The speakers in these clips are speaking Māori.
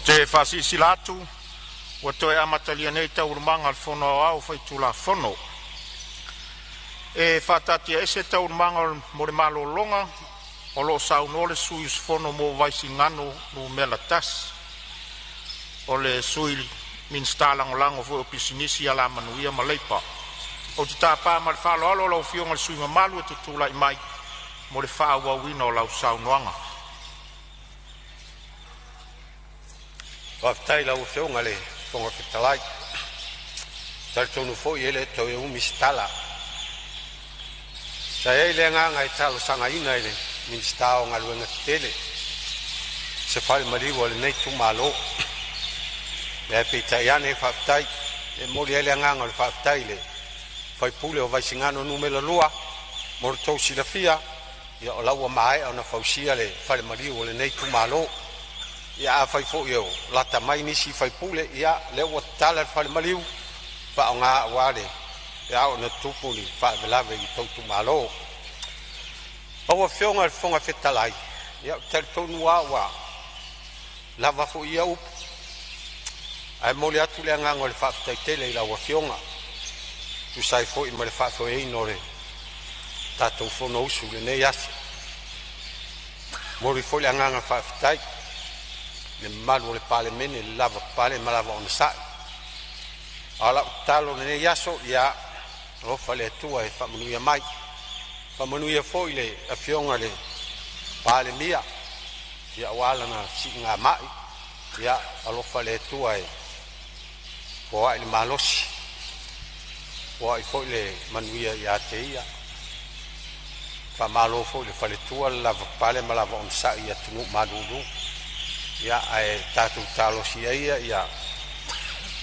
te fasisi latu o toe amatalia nei taurumanga al fono au faitula fono e fatatia ese taurumanga mo le malolonga o lo sauno le sui fono mo vaisingano no melatas o le sui minstalangolango fo pisinisi ala manuia maleipa o te tapa ma le faloalo lo fionga le sui mamalu e tutula i mai mo le faauauina o lau saunoanga. Waftai lau fionga le fonga fitalai tartonu fo ele to e umistala sa ele nganga i talo sanga ina ele minstao ngaluenga tele se fai mariwa le nei tu malo le pita yane waftai e mori ele nganga le waftai le fai pule o vaisingano numelo lua morto silafia ya o laua mai ona fausia le fai mariwa le nei tu malo ya fai fo yo lata mai nisi fai pule ya le o tala fai mariu fa nga wale ya ona tupuli fa belave i tu malo o fionga fonga fetalai ya tertonu wa lava fo ia up ai mole atu le ngangol fa tele la o fionga tu sai fo i mole fa fo e inore tato fo no su le ne yas mole fo le nganga fa tai le malu le palemene le lava pale malava on sa ala talo ne yaso ya ro fa le tua e fa manu ya mai fa manu ya fo ile a fionga le palemia ya wala na singa mai ya alo fa le tua e ko ai malos ko ai fo le manu ya te ya fa malo fo le fa le tua lava pale malava on sa ya tunu madulu ya ai tatu talo sia ya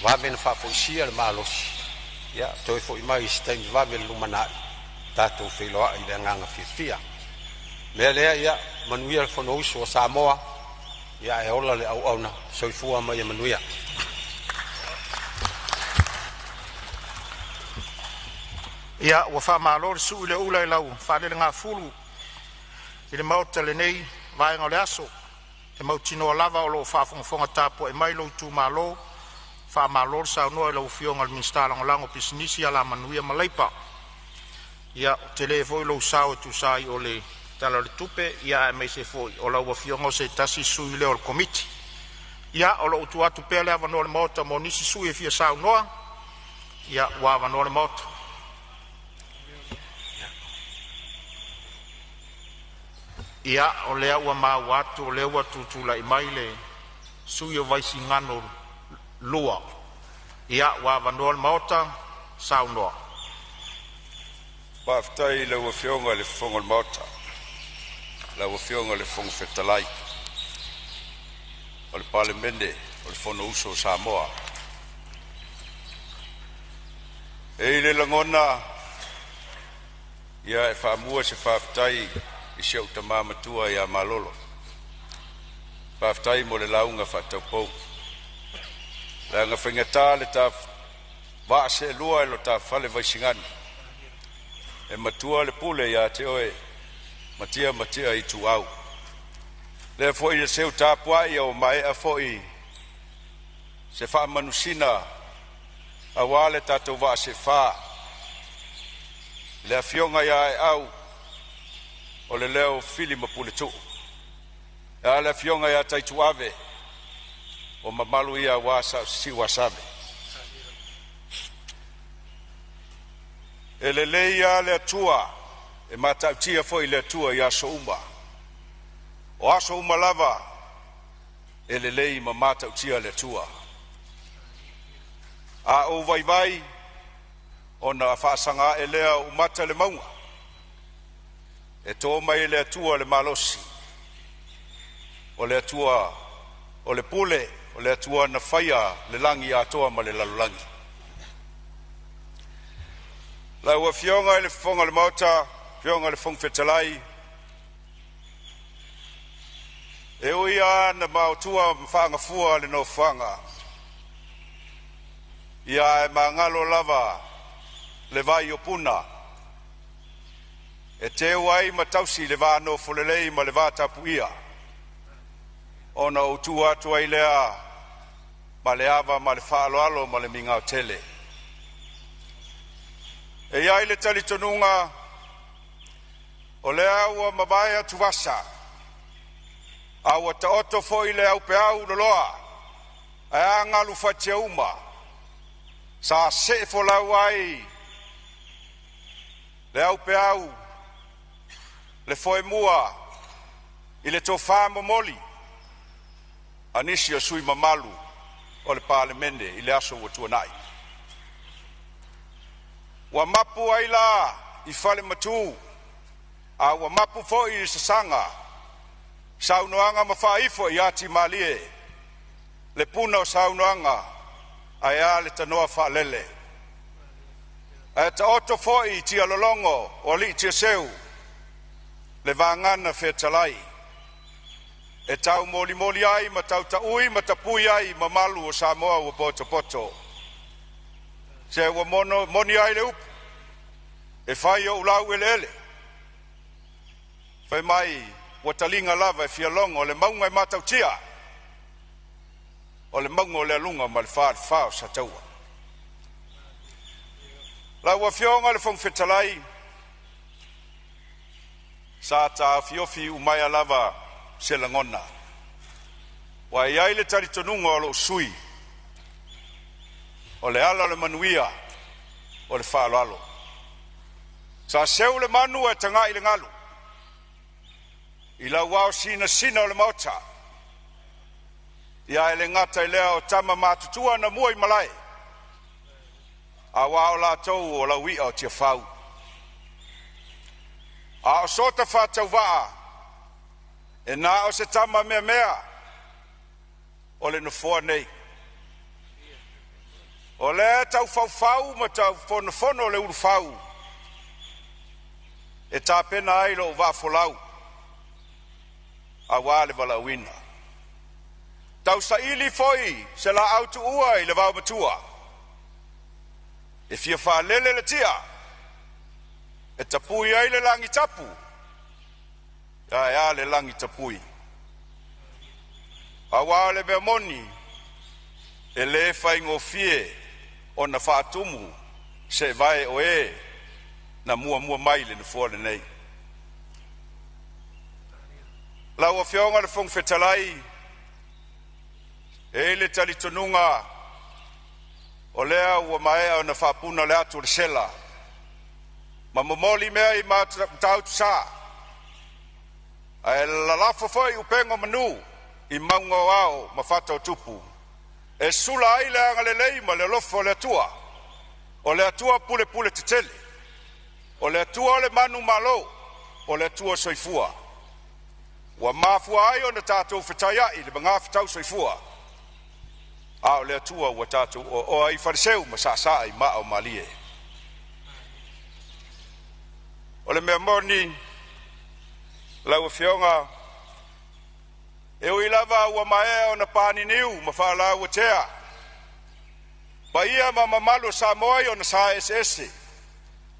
va ben fa fo sia le malos ya toi fo mai stain va ben lumana tatu filo ai le nganga fifia mele ya manuia fo no so Samoa ya e ola le au ona soifua mai manuia ya wa fa malor su le ula lau fa le nga fulu ile mauta le nei vai ngole aso e mautino lava o lo fa fonga tapo e mai lo tu malo fa malor sa no lo fionga al minstala ngolango pisnisi ala manuia maleipa ya telefo lo sao tu sai o le tala le tupe ya me se foi o lo fionga se tasi su le o komiti ya o lo tu atu pele ava no le mota mo nisi su e fia sao noa ya wa ava no le mota ia o lea ua mauatu o lea ua tutula i mai le sui o vaisingano lua ia ua avanoa le maota saunoa paafetai le ua fionga le fofoga le maota le ua fionga le fofoga fetalai o le palemene o le fonouso o Samoa e i le lagona ia e faamua se faafetai i se uta mamatua ia malolo faafetai mo le launga faataupou le agafaigatā le vaaseelua e lo tafale vaisingani e matua le pule iā te oe matia i tuau le foʻi le seu tapuaʻi o maeʻa foʻi se faamanusina auā le tatou vaasefā le afioga iā e au o le leo fili mapule tu ya le fionga ya taitu ave o mamalu ia wasa si wasabe ele leia le tua e matautia foi le tua ya souma o aso uma lava ele lei mamata utia le tua a o vai ona faasanga elea umata le maunga e tō mai le atua le malosi o le atua o le pule o le atua na whaia le langi atoa ma le lalulangi la ua fionga le fonga le mauta fionga le fong fetalai e uia na mautua mwhanga fua le no whanga ia e mangalo lava le vai o puna e te wai matausi le vano folelei ma le vata puia ona o tu atu ai lea ma le ava ma le whaaloalo ma le minga o tele. E iai le talitonunga o le aua mawai atu wasa. Aua ta oto fo i le au pe au loloa. A ngalu fatia uma. Sa se fo lau ai. Le au pe au. Le foe mua. I le tofa momoli. Anisi o sui mamalu. O le Palemene i le aso watua nai. Wa mapu ai la i fale matu. A wa mapu fo i sasanga. Saunoanga mawhaifo i ati malie. Le puna o saunoanga. Ai a le tanoa whalele. E ta oto fo i tia lolongo o li tia seu. Le vangana whetalai. E tau moli moli ai, ma tau taui, ma tapui ai, ma malu o Samoa o poto poto. Se wa moni ai le upu. E whai o ulau ele ele. Whai mai, wa talinga lava e fia longa, o le maunga e matau tia. O le maunga o le alunga, ma le whao sa taua. La wa fionga le fong whetalai. Sa ta fiofi umaya lava se langona. Wa iai le taritonunga o lo sui. O le ala le manuia. O le whaaloalo. Sa seu le manu e tanga i le ngalu. I la wao sina o le maota. Ia ele ngata i lea o tama matutua na mua i malai. A wao la tau o la wia o tia whau. A o sota whatau waa. E nā o se tama mea mea. O le nofoa nei. O le tau whau ma tau fono le uru whau. E tā pena ai lo wafolau. A wale wala wina. Tau sa ili foi se la autu ua i le wau matua. E fia wha lele le tia. E tapui ai le langi tapu. Ya le langi tapui. A wale bea moni. E le fai ngofie o na whaatumu se vai o e na mua mai le nufuale nei. Lau a fionga le fong whetalai e le talitonunga o lea ua maea o na whapuna le atu le sela. Ma momoli mea i tau tu sa. A la lafo foi upengo manu i maunga o ao ma whata o tupu. E sula ai le anga le lei ma le lofo le atua. O le atua pule te tele. O le atua o le manu malo. O le atua soifua. Wa mafua ai o na tātou whetaya i le mga whetau soifua. A o le atua wa tātou o ai fariseu ma sa i maa o malie. O le mea moni lau fionga e o ilava ua maea o na pani niu ma whala ua tea. Pa ia ma mamalo Samoa o na sa SS.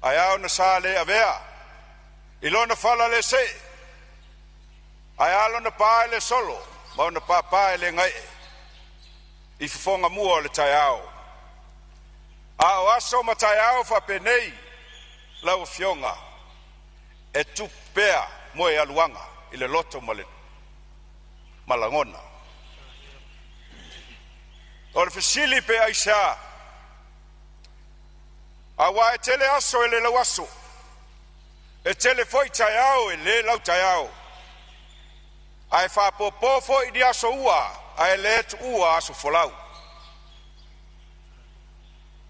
Ai au na sa le avea. Ilo na whala le se. Ai alo na pae le solo. Ma o na pae le ngai. I fufonga mua o le tai au. A o aso ma tai au fa penei lau fionga. E tu pea mo e aluanga i le loto malangona. O le fesili pe aisha. A wa e tele aso e le lau aso. E tele foi tai au e le lau tai au. A e wha popo foi di aso ua. A e le tu ua aso folau.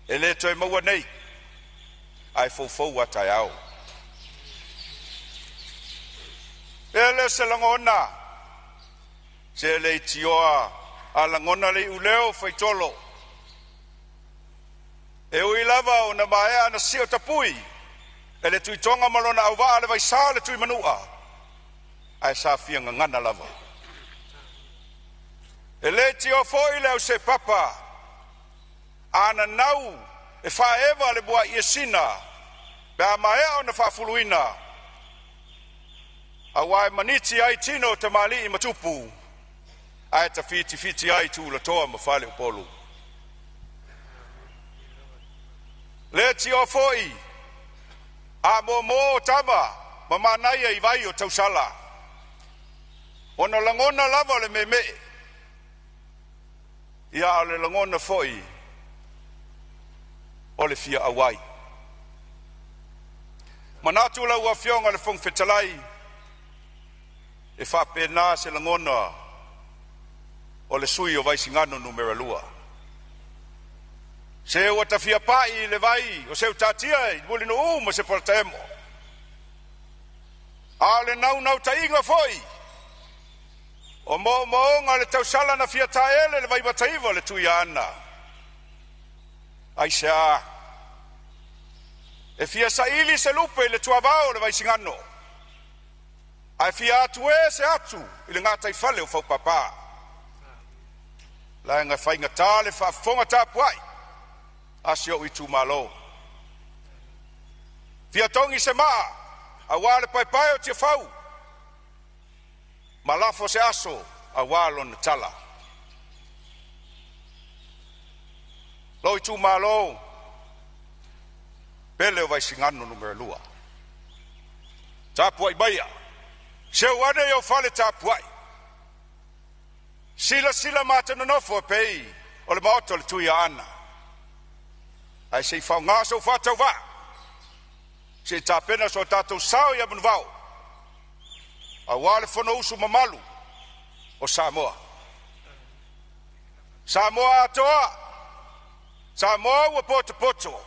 E le to e maua nei. A e fofou a tai au. Ele se langona. Se le tioa a langona le uleo faitolo. E ui lava o na maea na sio tapui. E le tui tonga malona au waa le vai sa le tui manua. Ai sa fia ngana lava. E le tio foi le au se papa. Ana nau e fa eva le bua iesina. Pe a maea o na fa fuluina. A wai maniti ai tino te mali i matupu. Ai ta fiti ai tu la toa ma fale upolu. Le ti o foi. A mo tama ma manai ai vai o tausala. Ona langona lava le meme. Ia le langona foi. O le fia awai. Manatu la ua fionga le fong fetalai. E fa pena se langona o le sui o vai singano numero lua. Se o tafia pai le vai o se utatia i buli no ma se portemo. A le nau tainga foi. O mo nga le tausala na fia taele le vai bataiva le tuia ana. Ai sea. E fia saili se lupe le tuavao le vai singano. Ai fia atu se atu i le ngata i fale o fau papa. La nga fainga tale fa fonga tapuai. Asio i tu malo. Fia tongi se maa. Awale pai o tia fau. Malafo se aso awalo na tala. Lo i tu malo. Pele o vai singano numero lua. Tapuai baya. Se wane yo fale tapuai. Sila mata no nofo pei. O le maoto le tuia ana. Ai se fau ngaso fatau va. Se tapena so tatou sao ya bunvao. A wale fono usu mamalu. O Samoa. Samoa atoa. Samoa wa poto.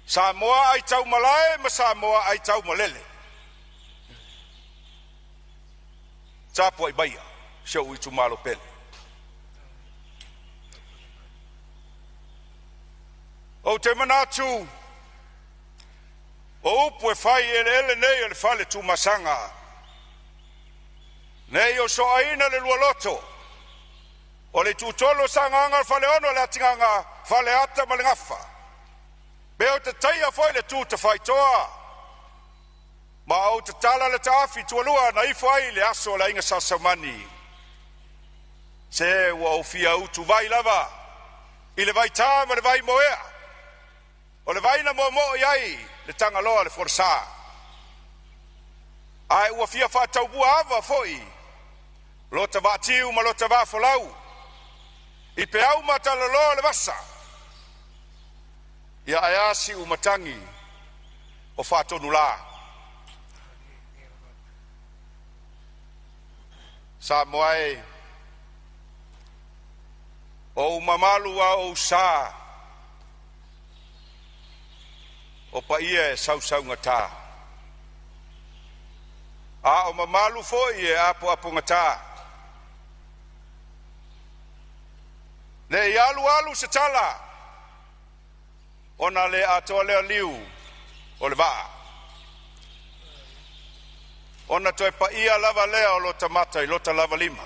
Samoa ai tau malae ma Samoa ai tau malele. Tapu ai baia. Shau i tu malo pele. O te manatu. O upu e fai ele nei ele fale tu masanga. Nei o so aina le lualoto. O le tu tolo sanganga fale ono le atinganga fale ata malengafa. Beo te taia foi le tu te fai toa. Ma o te tala le taafi tualua na ifo ai le aso la inga sasamani. Se wa o fia utu vai lava. I le vai tama le vai moea. O le vai na mo iai le tanga loa le forsa. Ai ua fia fa tau bua ava foi. Lo te vatiu ma lo te va folau. I pe au matala loa le vasa. Ia ayasi umatangi o fa tonu la. Sa moai o mamalu a o sa o pa ia sau ngata a o mamalu foi e apo ngata le alu se tala ona le ato le liu o le va ona toi pa ia lava lea o lo tamata i lo ta lava lima.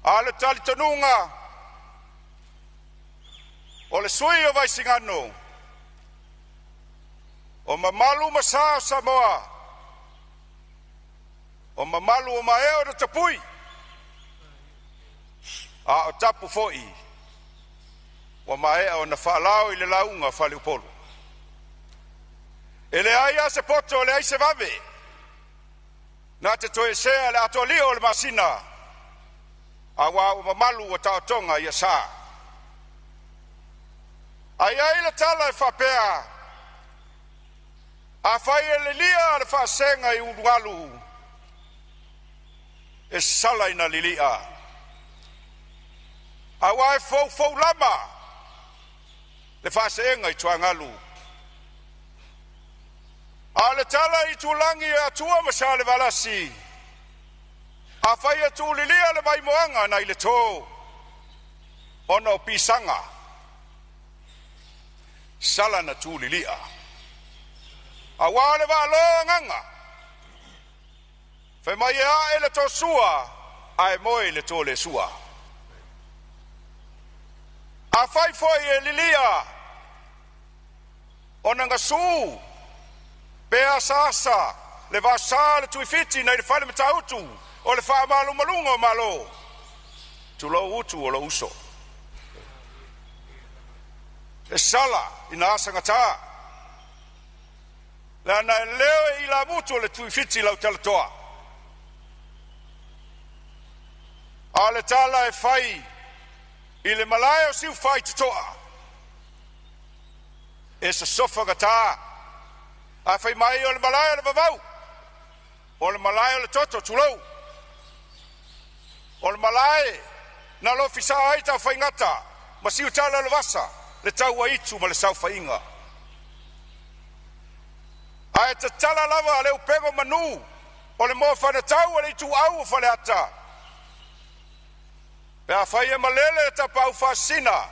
A le tali tonunga o le sui o vai singano o mamalu masa o Samoa o mamalu o maeo na tapui a o tapu foi o maea o na whalao i le launga whale upolu. Ele aia se poto le ai se vave. Na te toe sea le ato lio le masina. Awa o mamalu o taotonga ia sa. Ai ai le tala e whapea. A whai e le lia le whasenga i urualu. E sala ina lilia. Awa e fau lama. Le whasenga i tuangalu. A le tala i tulangi e atua masale valasi. A whai e tu lilia le mai moanga na i le tō. Ona o pisanga. Sala na tu lilia. A wale wa loa nganga. Whai mai e le tō sua. A e moe le tō le sua. A whai foi e lilia. Ona nga Pea sasa, le vasa le tuifiti na i le whale matautu, o le wha malu malunga o malo. Tulo utu o lo uso. E sala ina asanga taa. Lana leo ila mutu o le tuifiti lau talatoa. A le tala e fai i le malaya o siu fai tutoa. E sa sofa gata. A fai mai o le malaya le vavau. O le malaya o le toto tulou. O le malaya na lo fisa ai tau fai ngata. Ma siu tala le vasa. Le tau a itu ma le sau fai inga. A e ta tala lava le upego manu. O le mo fana tau o le itu au o fale ata. Pe a fai e malele ta pau fasina.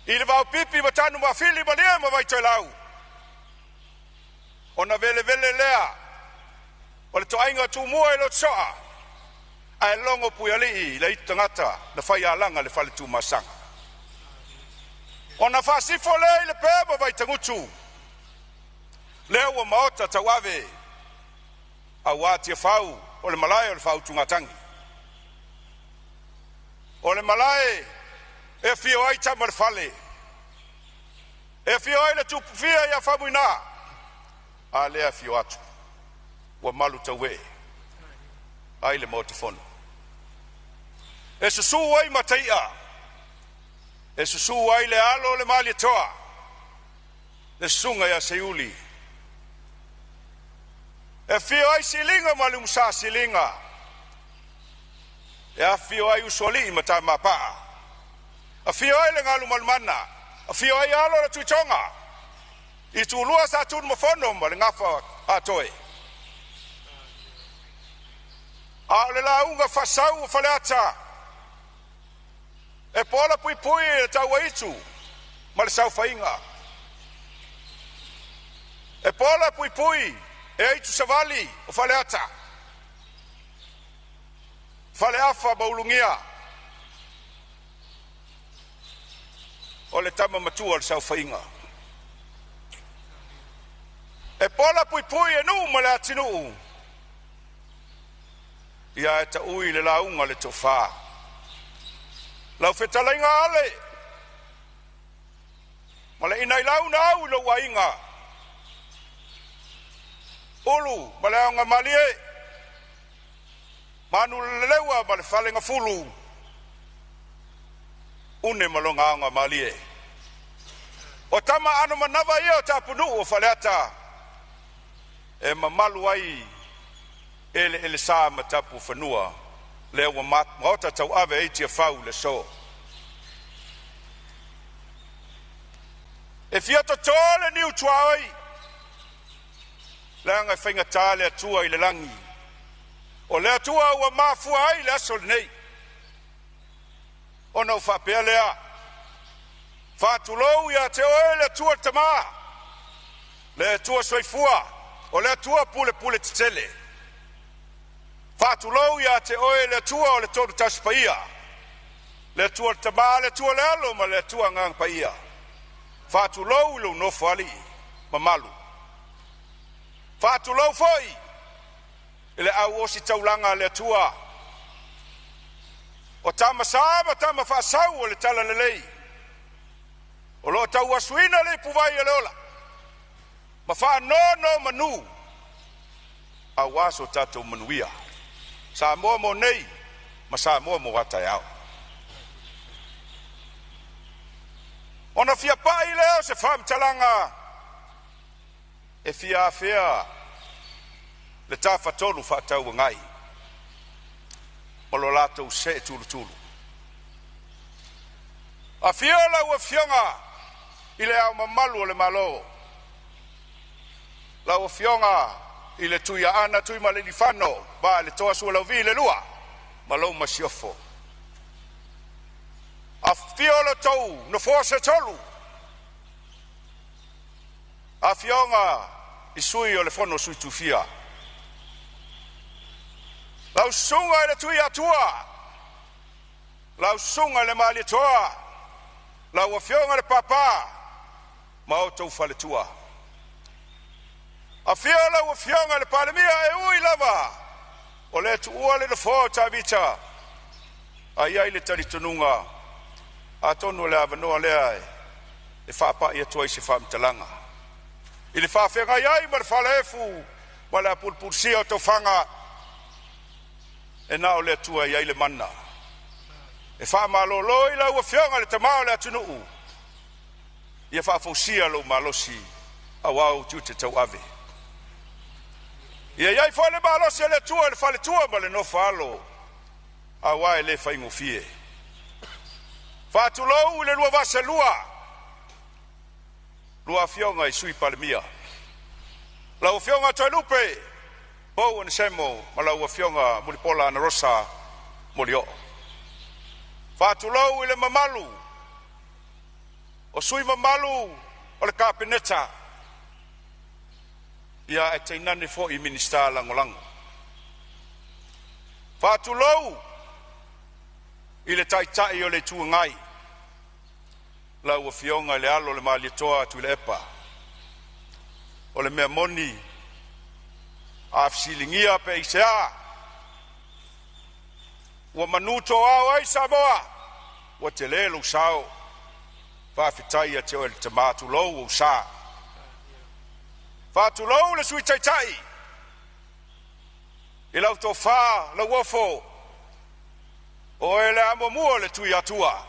I le vau pipi ma tanu ma fili ma lia ma vai toi lau. O na vele vele lea. O le toainga tu mua e lo tsoa. A e longo pui ali le itu tangata. Na fai a langa le fale tu masanga. O na fasifo le le pe ma vai tangutu. Leo wa maota tawawe. A wati e fau. O le malaya o le fau tungatangi. O le malaya e fio ai tama le fale. E fio ai le tupufia ia famuina. A lea fio atu. Wa malu tawe. Ai le motifono. E susu ai mataia. E susu ai le alo le mali toa. Le sunga ia seuli. E fio ai silinga malu musa silinga. E a fio ai usoli mata mapa. A fio ai le ngalu malmana. A fio ai alo le tuitonga. I tu lua sa tu mofono ma le ngafa atoe. A le la unga fasau faleata. E pola pui pui e tau aitu. Ma le sau fainga. E pola pui pui e aitu savali o faleata. Fale afa baulungia. O le tama matua le sau fainga. E pola pui pui e nu ma le atinu. Ia e ta ui le launga le tofa. Lau fetalainga ale. Ma le inai launa au lo wainga. Ulu ma le aunga malie. Manu lewa ma le falenga fulu. Une malonga aunga malie. O tama anu manava ia o tapunu o faleata. E mamalu ai ele sa matapu fanua. Lewa maota tau ave eitia fau le so. E fiato tole ni utuai. Langa whainga tale atua i le langi. O le atua ua mafua ai le asol nei. O nau whapea lea. Whatulou ia te oe le atua tama. Le atua soifua. O le atua pule pule titele. Whatulou ia te oe le atua o le toru taspaia. Le atua tama, le atua le alo ma le atua ngang paia. Whatulou ilo nofo ali. Mamalu. Whatulou foi. Ile au osi taulanga le atua. O tama sama tama whasau o le tala lelei. O lo tau asuina le puvai e leola. Ma wha no manu. A waso tatou manuia. Samoa mo nei. Ma Samoa mo watai au. Ona fia pai leo se wha mtalanga. E fia fia. Le tafa tolu whatau ngai. O lo latou se tulu tulu. A fiola ua fionga. Ile au mamalu o le malo. La ua fionga. Ile tuia ana tui ma le nifano. Ba le toa sua lau vi le lua. Malo masiofo. A fiola tou. No fose tolu. A fionga. Isui o le fono sui tufia. Lau sunga le tui atua. Lau sunga le mali toa. Lau afionga le papa. Mao tau fale tua. A fia lau fionga le palemia e ui lava. O le tu ua le fo tavita. Ai ai le talitununga. A tonu le avanoa lea e whapa ia tua i se whamtalanga. I le whawhenga iai ma le whalefu ma le apulpulsia o tau whanga e na o le tua iai le mana. E whamalolo i lau fionga le tamao le atunuu. Ia whawhausia lau malosi a wau tiu te tau ave. Ia iai whale malosi le tua le whale tua ma le no whalo a wae le whaingo fie. Whatulou le lua vasa lua. Lua fionga i sui Palemia. Lau fionga toi lupe. Pau en semo ma lau fionga mulipola ana rosa molio. Whatulou i le mamalu. O sui mamalu o le kapeneta. Ia e teinane fo i minista langolango. Whatulou i le taitai o le tuangai. Lau o fionga le alo le malitoa tu le epa. O le mea moni a fsilingia pe isea. Ua manuto au ai Samoa. Ua te lelo sao. Whawhitai a te o le tamatu lou o sa. Whatu lou le sui taitai. I lau tō whā la wofo. O e le amo mua le tui atua.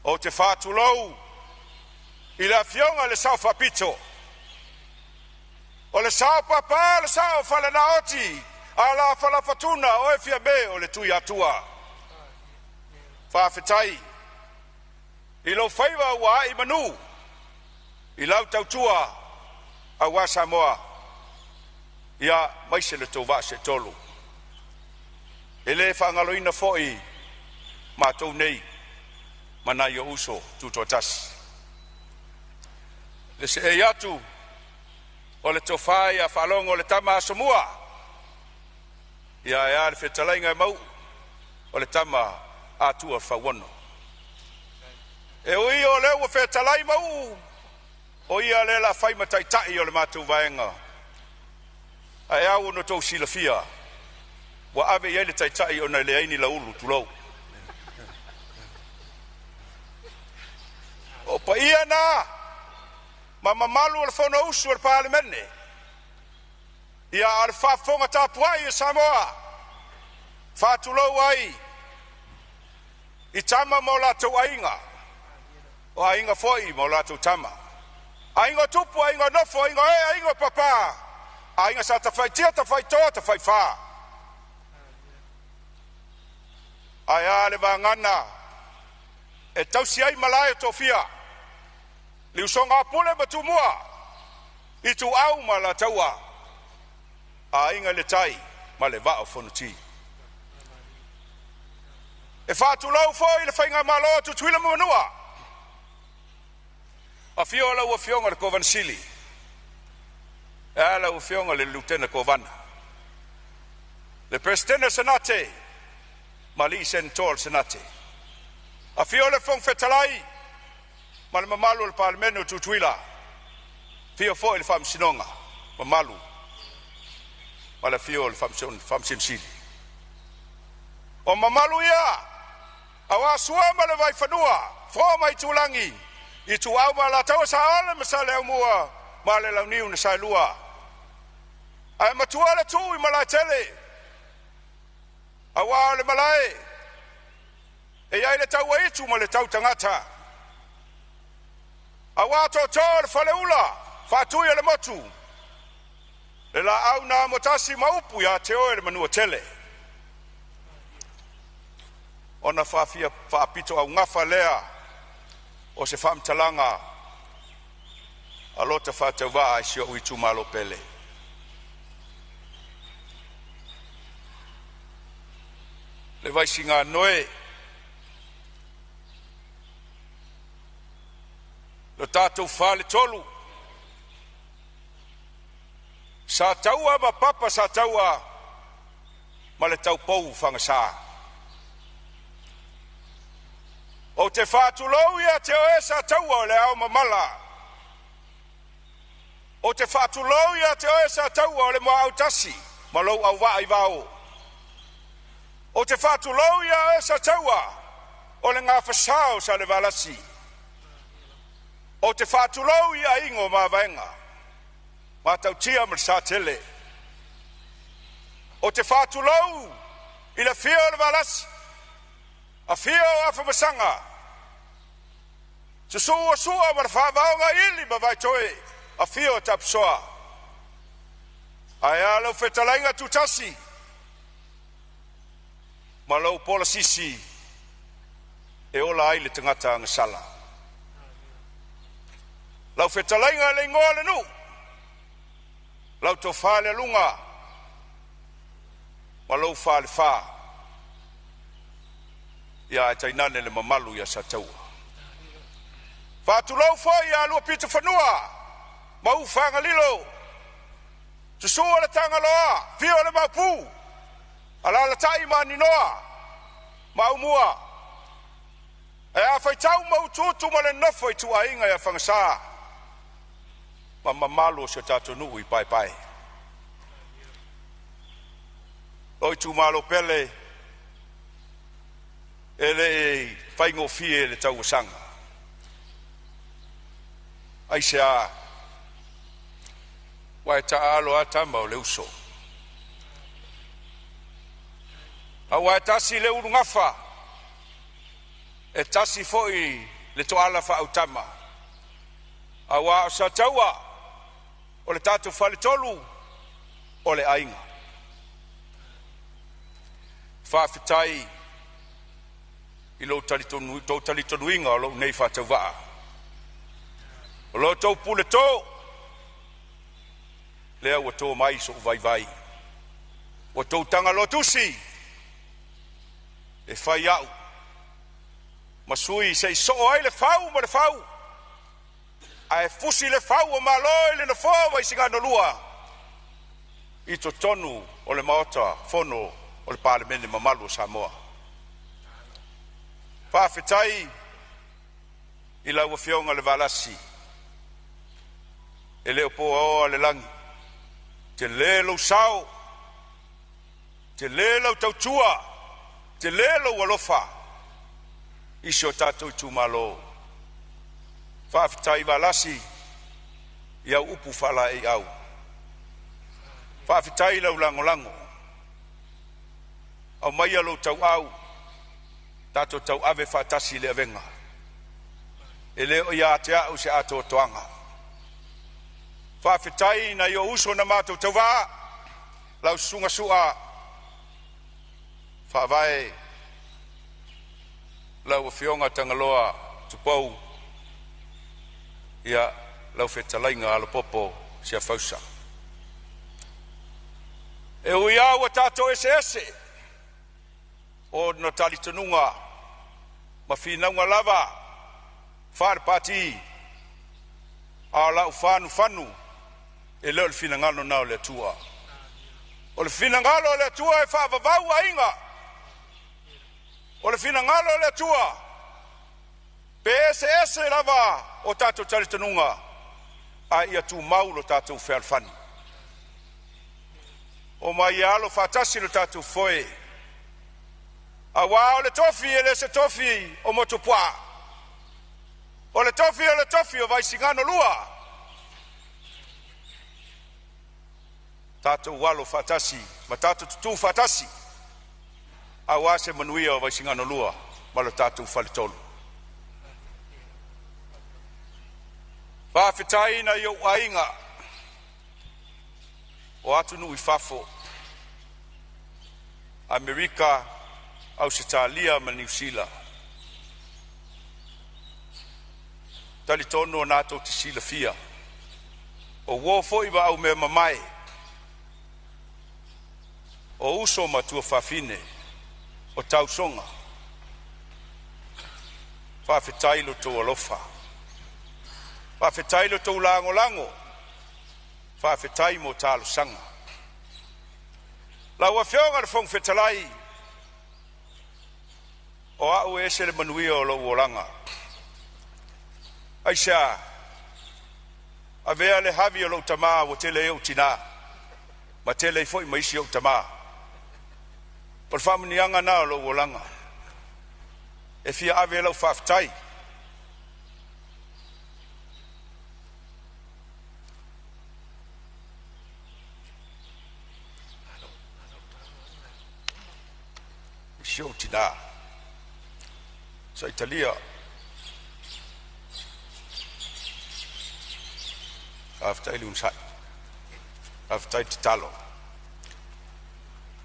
O te whatu lou. I le fionga le sao whapito. O le sao papa le sao whalanaoti. A la whalafatuna o e fia me o le tui atua. Whawhitai. I lau whaiva ua i manu. I lau tautua a wa Samoa. Ia maise le tō vase tolu. E le whangaloina foi mātou nei. Mana i o uso tuto tas. Le se e atu o le tofai a whalongo le tama a Samoa. Ia e a le whetalainga mau o le tama a tua whawono. E ui o leo whetalai mau o ia le la whai mataitai o le mātou vaenga. A e au no tau silafia. Wa ave ia le taitai o na le aini la ulu tulou. O pa ia na ma mamalu al fono usu al Palemene. Ia al whafonga tapu ai e Samoa. Whatulou ai. I tama mo la tau ainga. O ainga foi mo la tau tama. Ainga tupu, ainga nofo, ainga e, ainga papa. Ainga sa ta fai tia, ta fai toa, ta fai wha. Ai ale vangana. E tausi ai malaya tofia. Liu songa pule matumua. I tu au ma la taua. Ainga le tai, ma le vao fonuti. E whatulou foi le whainga malo tu tuila manua. A fiola ua fionga le Kovansili. E ala ua fionga le Lieutenant Kovana. Le Presidente Senate. Mali Senatol Senate. A fiola fong fetalai. Ma le mamalu le Palemene o tutuila. Fio foi le fam sinonga. Mamalu. Ma le fio le fam sinsili. O mamalu ia. Awa sua ma le vai fanua. Fo mai tulangi. I tu au ma la tau sa ala ma sa leo mua ma le lau niu na sa lua. Ai matua le tu i ma la tele. A waa le malae. E ai le tau aitu ma le tau tangata. A waa to le fale ula. Fatui le motu. Le la au na motasi maupu ya te oe le manua tele. Ona whafia whaapito au ngafa lea. O se whamtalanga a lota whatau waa si o uitu malo pele. Le vaisi ngā noe. Lo tātou whale tolu. Sa taua ma papa sa taua ma le tau pou whangasā. O te whātulou ia te oe sa taua o le au mamala. O te whaatulou ia te oe sa taua o le moa au tasi, ma lou au waa i vao. O te whaatulou ia oe sa taua o le ngā whasao sa le valasi. O te whaatulou ia ingo ma vaenga, ma tautia ma sa tele. O te whaatulou i le fio le valasi, a fio a whamasanga. Se sua sua ma le whaavaonga ili ma vai toe, a fio tapsoa. Ai alau whetalainga tutasi, ma lau pola sisi, e ola ai le tangata ngasala. Lau whetalainga le ingoa le nu, lau tau whale lunga, ma lau whale wha, ia e tainane le mamalu ia sa taua. Whātulau fo ia alua pita whanua, ma ufanga lilo, susua le tanga loa, fio le maupu, ala la tai ma ninoa, ma umua, e a whaitau ma ututu ma le nofo i tua inga ia whangasa, ma mamalu se tato nui pai pai. Oi tu malo pele, ele whaingo fie le tau sanga. Ai se a, wai ta alo a tamba o le uso. A wai tasi le uru ngafa, e tasi foi le toala fa autama. A wa o sa taua, o le tatu fale tolu, o le ainga. Whawhitai, i lo talitonu inga o lo nei whatau waa. O lo tau pule tō, lea ua tō mai so vai vai. O tau tanga lo tusi, e whai au. Masui sei so ai le whau ma le whau. A e fusi le whau o maloi le na whawa i singa no lua. I to tonu o le maota fono o le Palemene mamalu o Samoa. Whawhitai i lau whionga le valasi. E leo po o le langi. Te lelo sao. Te lelo tautua. Te lelo walofa. Isi o tatou i tūmalo. Whawhitai valasi. I au upu whala e au. Whawhitai lau lango lango. Au mai alo tau au. Tato tau ave whatasi le avenga. E leo ia te au se ato toanga. Whawhitai na io uso na mātou tau wā. Lau sunga sua. Whawai. Lau a whionga tangaloa tupou. Ia lau whetalainga ala popo sia fausa. E ui au a tato ese ese. O na talitanunga, ma whinaunga lava, whare pati, a lau whanu, e leo le whinangalo nao le tua. O le whinangalo le tua e whavavau a inga. O le whinangalo le tua, pe ese lava o tato talitanunga, a ia tu maulo tato whealfani. O mai alo whatasi lo tato foe, a wā o le tofi e le se tofi o motopua. O le tofi o vai singano lua. Tato walo fatasi, ma tato tutu fatasi. A wā se manuia o vai singano lua, ma lo tato falitolu. Whawhitai na iau ainga. O atu nui fafo. Amerika, Australia ma New Zealand. Talitono nato te sila fia. O wofo iwa au me mamai. O uso matua whawhine. O tausonga. Whawhitailo tō alofa. Whawhitailo tō lango lango. Whawhitai mo talo sanga. Lau a whionga fong whetalai. O au e se le manuia o lau olanga. Aisha, a vea le havi o lo tama o tele o tina ma tele foi mai si o tama por famnianga na lo golanga e fia ave lo faftai si o tina sa Italia after ilun sai after talo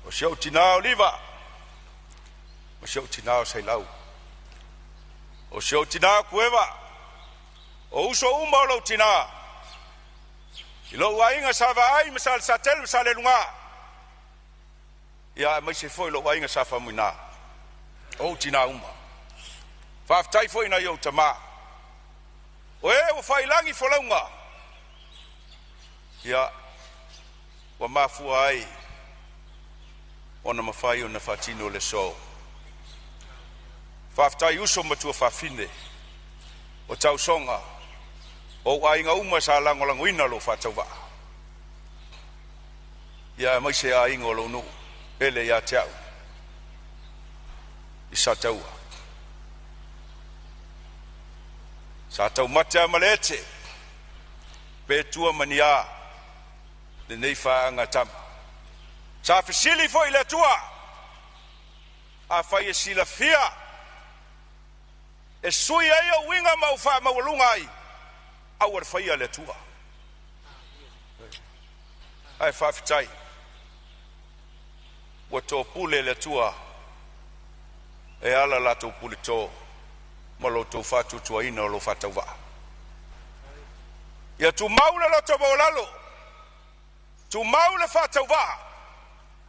o show tina oliva o show tina sai lau o show tina kueva o uso uma lo tina ilo wainga sava ai misal satel misal lunga ya mai se foi lo wainga safa muina o tina uma fa after foi na yo tama o fai langi folonga ya wa mafu ai ona mafai ona fatino le so fafta yuso matu fafine o tau songa o ai nga uma sa lango lango ina lo fatava ya mai se ai ngolo no ele ya tau isa tau sa tau mata malete petua mania de neifa ngatam sa fisili foi le tua a fai sila fia e sui ai o winga mau fa mau lungai au fai le tua ai fa fitai o to pule le tua e ala la to pule to malo to fatu tua ina lo fatava ya tu maula lo to bolalo tu maule fatauva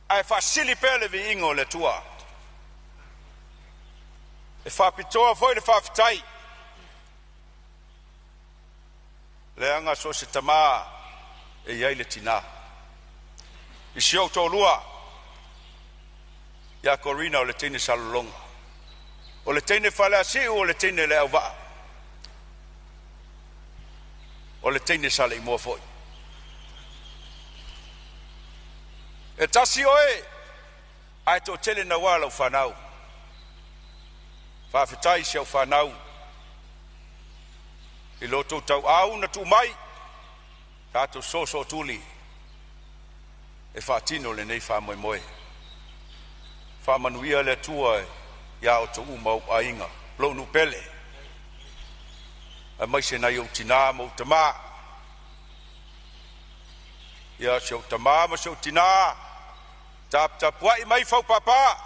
ai fasili pele vi ingo le tua e fa pitoa foi le fa fitai le anga so se tama e ia le tina i sio to lua ya corina o le tene salolonga o le tene fala si o le tene le ava o le tene sale mo foi e tasi oe ai to tele na wala ufanau fa fitai se ufanau i loto tau au na tu mai tato so tuli e fa tino le nei fa moe moe fa manuia le tua ya o to uma ainga lo nu pele a mai se na yo tina mo tama ya se tama mo se tina tap wai mai fau papa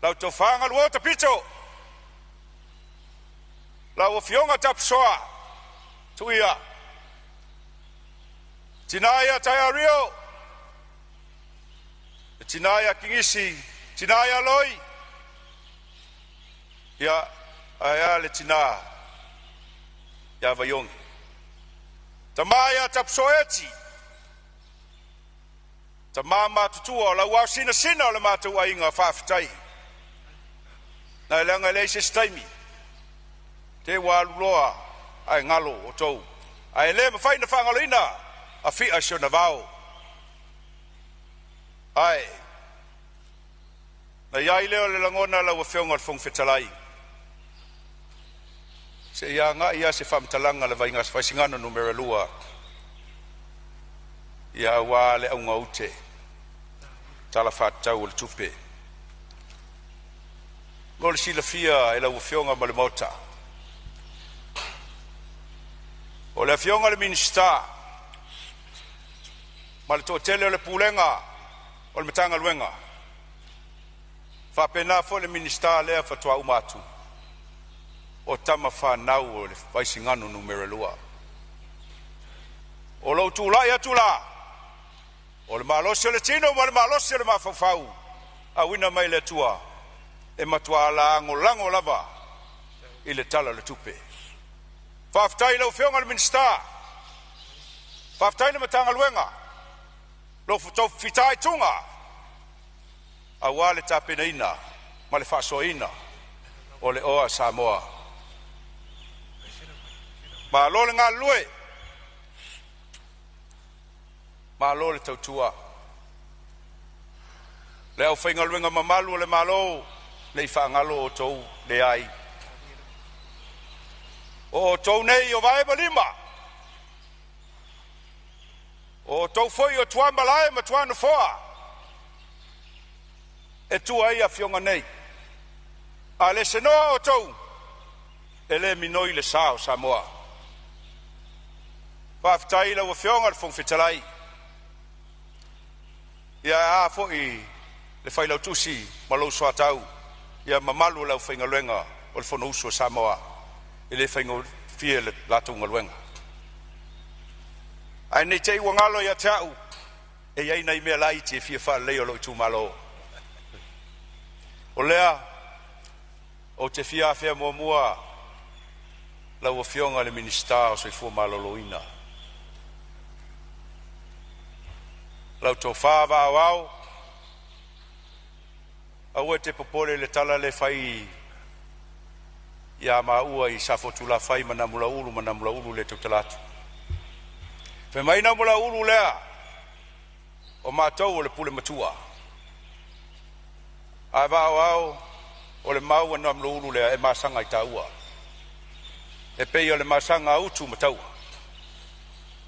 lau to fanga lo ta pito lau fionga tap soa tuia tinaya tayario tinaya kingisi tinaya loi ya aya le tina ya vayong tamaya tap soeti tamama tutua la wa sina le matu ainga fafitai na langa le sistemi te wa loa ai ngalo o tou ai le mafai na fangalina a fi a shona vao ai na yai leo le langona la wa feonga fong fetalai se ya nga ia se fam talanga le vainga fa singano numero lua ya wa le unga ute tala fata ul tupe gol si la fia e la ufionga mal mota o la fionga le minsta mal to tele le pulenga o le matanga luenga fa pena fo le minsta le fa toa umatu o tama fa nau o le vaisingano numero lua o lo tula ya tula o le malose le tino ma le malose le mafafau a wina mai le tua e matua la lango lava i le tala le tupe faftai lo feonga le minsta faftai le matanga luenga lo futo fitai tunga a wale tapena ina ma le fasoina o le oa Samoa ma lo le ngalue malo le tautua. Le au whainga luenga mamalu le malo, le whaangalo o tau le ai. O tau nei o vae lima. O tau foi o tuan malae ma tuan foa. E tua ia fionga nei. A le senoa o tau. E le minoi le sao Samoa. Whaftai la wa fionga le fong fitalai. Ia a foi le whailau tusi ma lau soa tau. Ia mamalu lau whainga luenga o le fono uso Samoa. E le whainga fie le latunga luenga. Ai nei te iwa ngalo ia teau. E iei nei mea lai te fie wha leo lo tu malo. O lea, o te fia fea mua mua, lau o fionga le minista o soi fua maloloina. Lau tau whaava au au, au e te popole le tala le whai, ia maua i safotu la whai manamula ulu le tautalatu. Fe mai namula ulu lea, o mātou o le pule matua. Ai vau au, o le mau anam lo ulu lea e masanga i taua. E pei o le masanga utu mataua.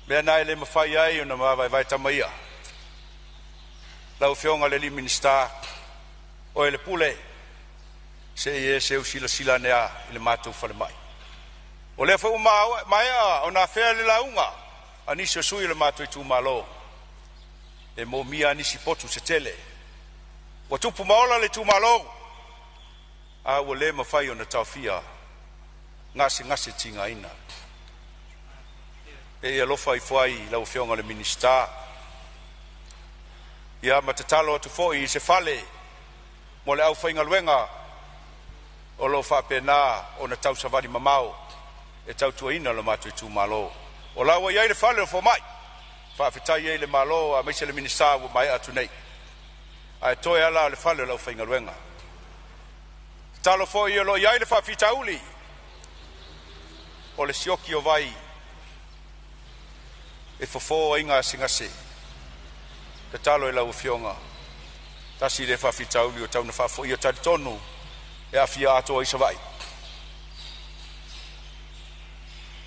Mea nai le mawhai ai o na mawai vai tamaia. Lau fionga le li minista, o e le pule, se e se usila sila nea i le mātou whale mai. O le whau maea o na whea le launga, anisi o sui le mātou i tū malo. E mo mia anisi potu se tele. Wa tupu maola le tu malo. A wa le mawhai o na tauwhia. Ngase tinga ina. E alofa i whai lau fionga le minista. Ia matatalo atu foi i se fale. Mo le au whainga luenga. O lo whapena o na tau savadi mamao. E tau tua ina le matu i tu malo. O lawa iai le fale o fo mai. Whawhitai iai le malo a meise le minista wa mai atu nei. Ai toi ala le fale lau whainga luenga. Talo fo i alo iai le whawhitauli. O le sioki o vai. E fofo inga singase. Te talo e lau fionga. Tasi le whawhitauli o tauna whafo i o tari tonu. E a fia ato isa vai.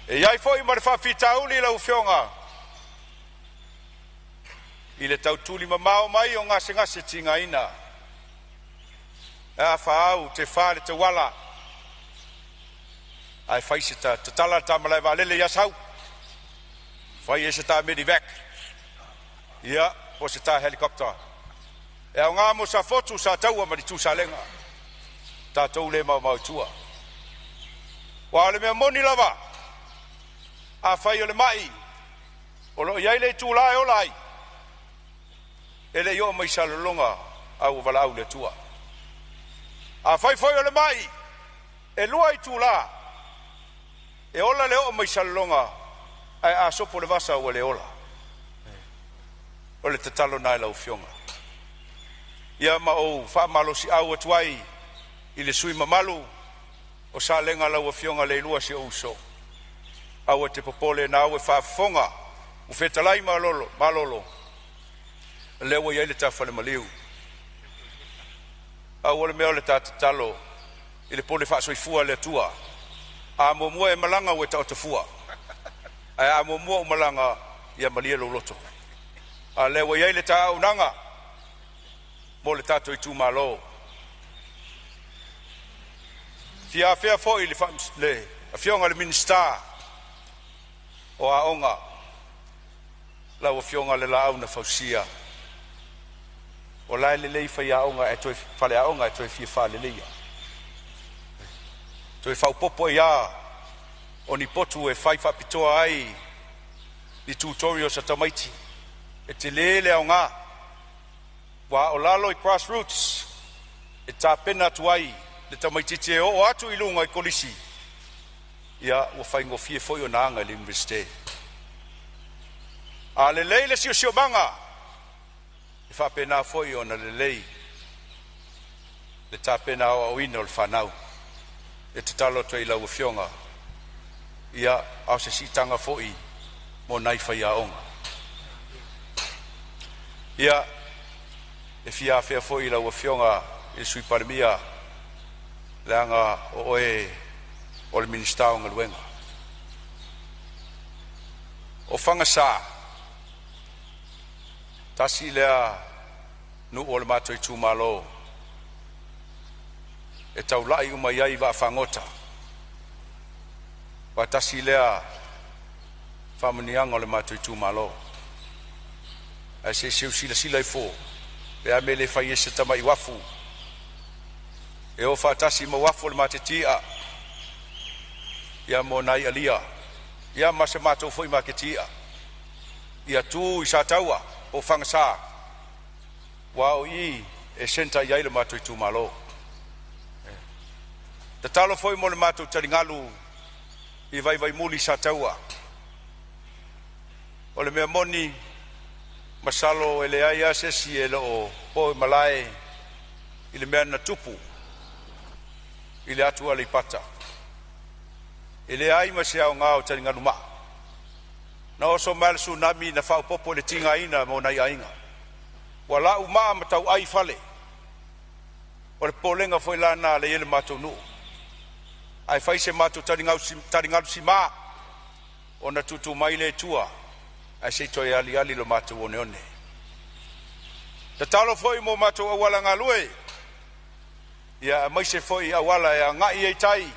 E iai fo i ma le whawhitauli lau fionga. I le tautuli mamao mai o ngase tinga ina. E a whaau te whare te wala. Ai whai se ta tala ta malai wa lele yasau. Whai e se ta medivac. Ia, o se ta helikopter. E au ngā mo sa fotu sa taua mari tu sa lenga. Ta tau le mau tua. Wa le mea moni lava. A whai o le mai. O lo iai le tu lai o lai. Ele yo mai salolonga au wala au le tua. A whai o le mai. E lua i tu la. E ola le o mai salonga ai a sopo le vasa o le ola. O le tatalo nai lau fionga. Ia ma o wha malo si au atuai i le sui mamalu o sa lenga lau fionga le lua si ouso. Au te popole na au e wha fonga u fetalai malolo. Lewa iai le tawhale maliu. Au ole mea o le tatalo i le pole wha soifua le tua. A momua e malanga o e tau tafua. A momua o malanga i a malia lo loto. A lewa iai le ta unanga. Mo le tato i tu malo. Fia fea fo i le a fionga le minsta. O a onga. Lau a fionga le la au na fausia. O lai le lei fai a onga e toi fale a onga e toi fia fale leia. Toi fau popo ia o ni potu e fai whapitoa ai ni tutorial sa tamaiti e te lele au ngā wa o lalo i grassroots e tā pena tu ai le tamaiti te o atu i lunga i kolisi ia ua fai ngofie foi o naanga le universite a le lei le sio manga e whapena foi o na le lei le tā pena o ino le whanau e te talo toi lau fionga ia au se sitanga foi mo nai fai a onga ia e fia fea foi la wafionga e sui parmia langa o le ministau ngaluenga o fanga sa tasi lea nu o le mato i tūmalo e taulai uma iai wa fangota wa tasi lea whamanianga o le mato i tūmalo a se sila i fō pea me le whai ese tama i wafu e o whatasi ma wafu le matetia ia mo nai alia ia mase mato foi maketia ia tu i sa taua o whangasa wa o i e senta iai le mato i tūmalo te talo foi mo le mato taringalu i vai muli sa taua o le mea moni masalo e le aia sesi e o po malae i le mea na tupu i le atua le pata i le ai ma se au ngā o taringalu maa na oso male tsunami na whao popo le tinga ina mo nai ainga wa lau maa matau ai fale o le polenga foi lana le ele matou nuu ai fai se matou taringalu si maa o na tutu mai le tua ai se toi ali lo matou one one te talo foi mo matou awala ngalue ia mai se foi awala e ngai e tai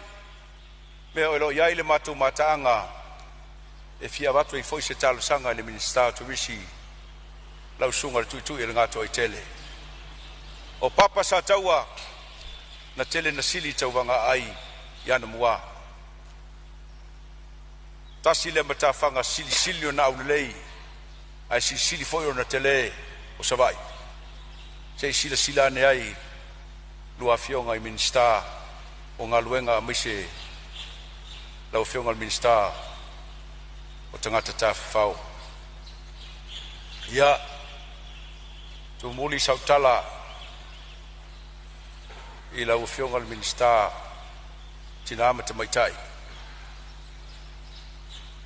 me o lo iai le matou mataanga e fia watu i foi se talo sanga le minister to risi lau sunga tu e ngato i tele o papa sa taua na tele na sili tauwanga ai yana mua tasi le matafanga sili o na aulelei ai sili foi o na tele o savai se sila ne ai lua fionga i minister o ngaluenga mise lau fionga i minister o tangata tafau ia tu muli sautala i lau fionga i minister tinama te maitai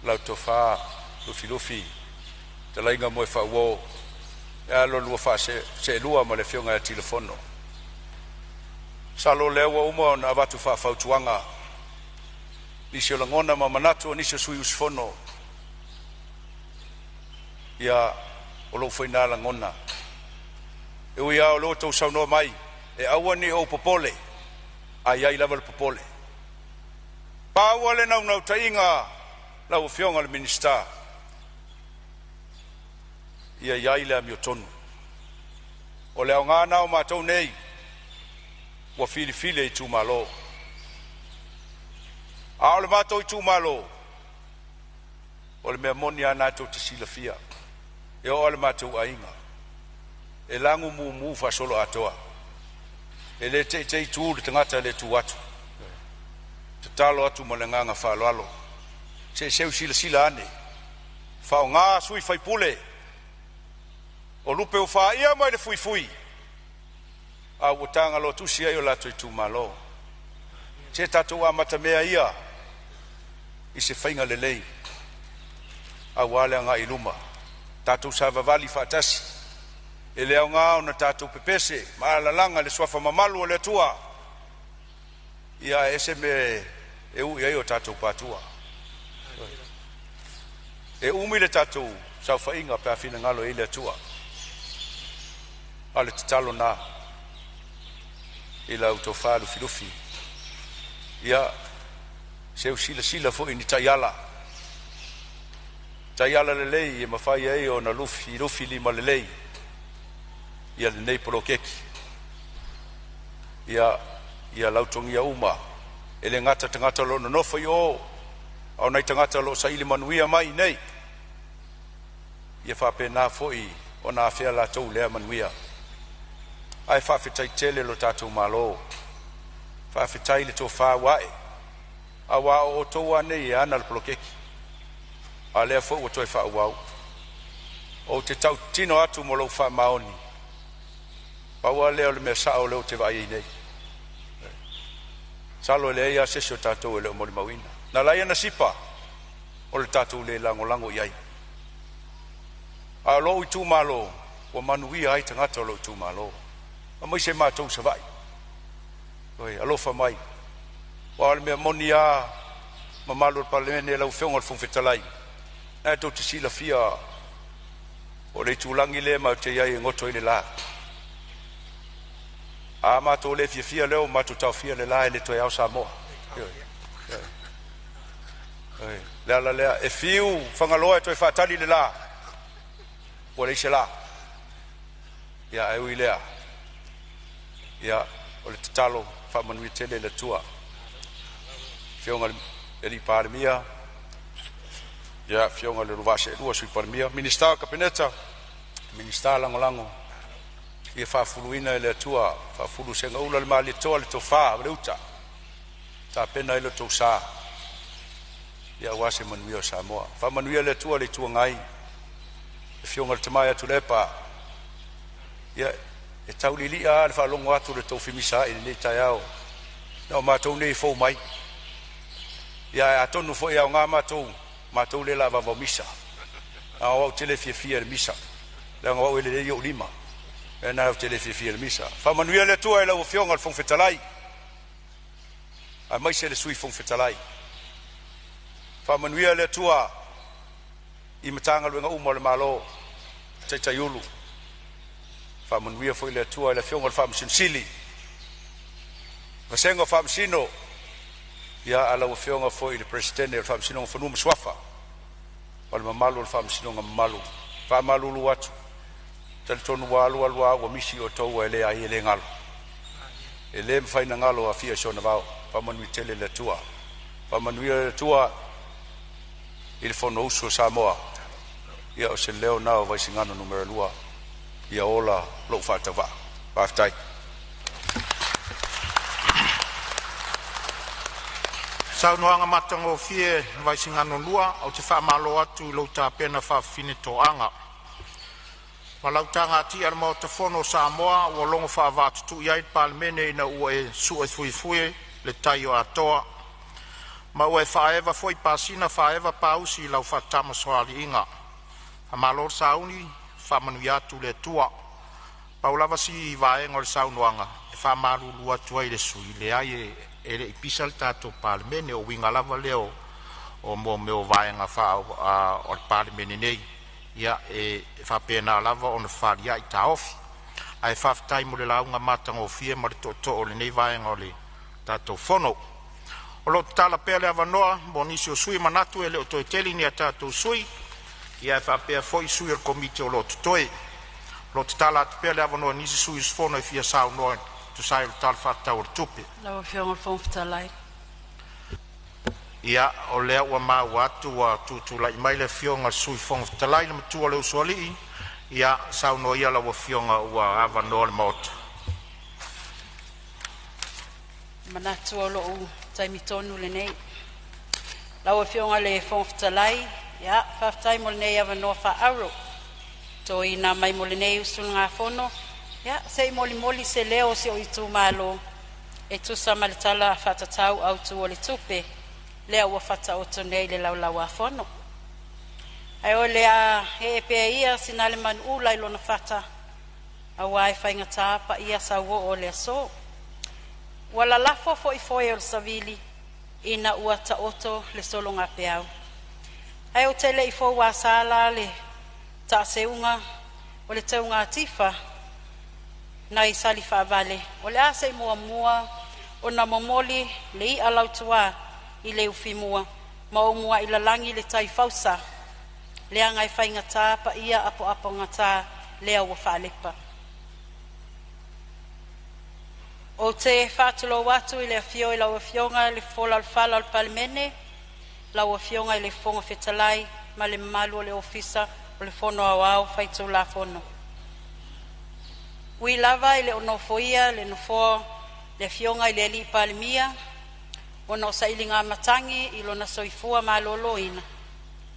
lau tofa lufi te lainga moe whauo e lo lua fa se lua ma le fionga e telefono salo lewa uma na watu fa fautuanga nisio langona ma manatu nisio sui usfono ia o lo foi na langona e o ia o lo tau sauno mai e awani o popole ai level popole pa wale na tainga la o fionga le minister ia le miotonu o le ngana o matou nei wa fili i tūmalo a o le matou i tūmalo o le mea moni ana tau te silafia e o le matou ainga e langu mu fa solo atoa e le te tū le tangata le tū atu te talo atu ma le nganga whaloalo se seu sila ane whao ngā sui whai pule o lupe o wha ia mai le fui a utanga lo tusi ai o lato i tūmalo te tatou amata mea ia i se whainga lelei a wale anga i luma tatou sa vavali whaatasi e leo ngā o na tatou pepese maalalanga le swafa mamalu o le tua ia ese me e ui ai o tatou patua e umi le tatou sa whainga pe afina ngalo i le tua ale te talo na i lau tau whalu filufi ia seu sila fo ini taiala lelei e mawhai ei o na lufi lima lelei ia le nei polo keki ia lautongia uma e le ngata tangata lo nofa i o au nei tangata lo sa ili manuia mai nei ia whapena fo i o na awhea la tau lea manuia ai whawhetai tele lo tātou malo whawhetai le tō whāwae a wā o tōua nei e ana le polokeki a lea fo ua toi whāwau o te tau tino atu mo lau whamaoni paua lea o le mea sao leo te vai nei salo le ea sesi o tātou e leo mori mawina na laia na sipa o le tātou le lango iai a lo i tū malo ua manuia ai tagata o loo tumālo ma mai se matou sava'i oe alofa mai ua o le mea moni a mamalu o le palemene e lau feoga o le fogafetalai na e tou te silafia o le itulagi lea ma te ai e goto i le la a matou le fiafia leo matou taofia le la e le toe ao Samoa le ala lea e fiu fagaloa e toe faatali le la ua le ise la ia e ui lea ia o le tatalo faamanuia tele le tua fioga e li palemia ia fioga le luvase'elua sui palemia minista o kapeneta minista lagolago ia faafuluina e le atua faafulu segaula le malitoa le tofā o le uta tapena i le tou sā ia ua se manuia o Samoa faamanuia le atua le ituagai e fioga le tamai atu le pa ia e taulili'a le fa'alogo atu le tou fimisa'i lenei taeao na o matou nei fou mai ia e atonu fo'i aogā matou le la'avavao misa aoa'u tele fiafia le misa le agaa'u e lelei o'u lima e na au tele fiafia le misa fa'amanuia le atua e lau afioga le fogafetalai ae maise le sui fogafetalai fa'amanuia le atua i matagaluega uma o le mālō taitaiulu fa'amanuia fo'i le atua i le afioga o le fa'amasinosili vasega o fa'amasino ia a lau afioga fo'i le presidente o le fa'amasinoga fanua masuafa o le mamalu o le fa'amasinoga mamalu fa'amalulu atu talitonu ua alualuā ua misi o tou e lē ai e lē galo e lē mafaina galo afia sona vao fa'amanui tele le atua fa'amanuia le atua i le fonousu o Samoa ia o se leo na o vaisigano numero 2 ia ola lo'u fa'atauva'a faafetai saunoaga matagofie vaisigano lua o te whaamalo atu i lau tāpena whaafine to'anga. Ma lau tagatia le maotafono o Samoa ua longo whaavatutu i ai Palemene ina ua e su e fuifue le tai o atoa. Ma ua e whaewa foi pasina whaewa pausi i lau whaatama soali inga. Hamalor sauni whaamanu atu le tua. Paulava si i vaenga o le saunoanga e whaamarulu atu ai le sui le ai e le ipisa le tato Palemene o winga lava leo o mo meo vaenga wha o le Palemene nei ia e whapena lava o na wharia i taofi ai whaftai mo le launga matanga o fie ma le toto o le nei vaenga o le tato fono o lo tala pele avanoa mo nisi o sui manatu e le o toe teli ni a tato sui ia e whapea foi sui o komite o lo totoe lo tala atu pele avanoa nisi sui sfono e fia sao noa tu sai o tala whatau o tupe Lau whionga whongwhitalai. Ia o lea ua mau atu wa tutula i mai le fionga sui whongwhitalai na matua le usuali ia sao no ia lau fionga ua ava no le maota. Manatu o loo taimitonu le nei. Lau whionga le whongwhitalai ia whaftai mo le nei ava no whaaro. To i nā mai mo le nei usul ngā whono ia sei moli se leo si o i tū malo e tu sa malitala whatatau au tu o le tupe lea ua whata o tonei le laulau a whono. Ai o lea he e pea ia sinale man ula i lona whata a wai whainga tāpa ia sa uo o lea so. Wala lafo fo i foe o le savili ina ua ta oto le solonga peau. Ai o tele i fo wa sala le ta seunga o le teunga atifa na i sali whaavale. O le ase i mua o na momoli le i alautua i le ufimua. Ma o mua i lalangi le tai fausa. Lea ngai whainga tāpa ia apo ngata lea ua whaalepa. O te whātulo watu i le afio i lau afionga le fola al whala al Palemene. Lau afionga i le fonga whetalai ma le malu o le ofisa o le fono awao whaitu la fono. Ui lava i le onofoia, le nofo, le fionga i le li Palemia, ona o sa ili ngā matangi i lo na soifua ma lolo ina.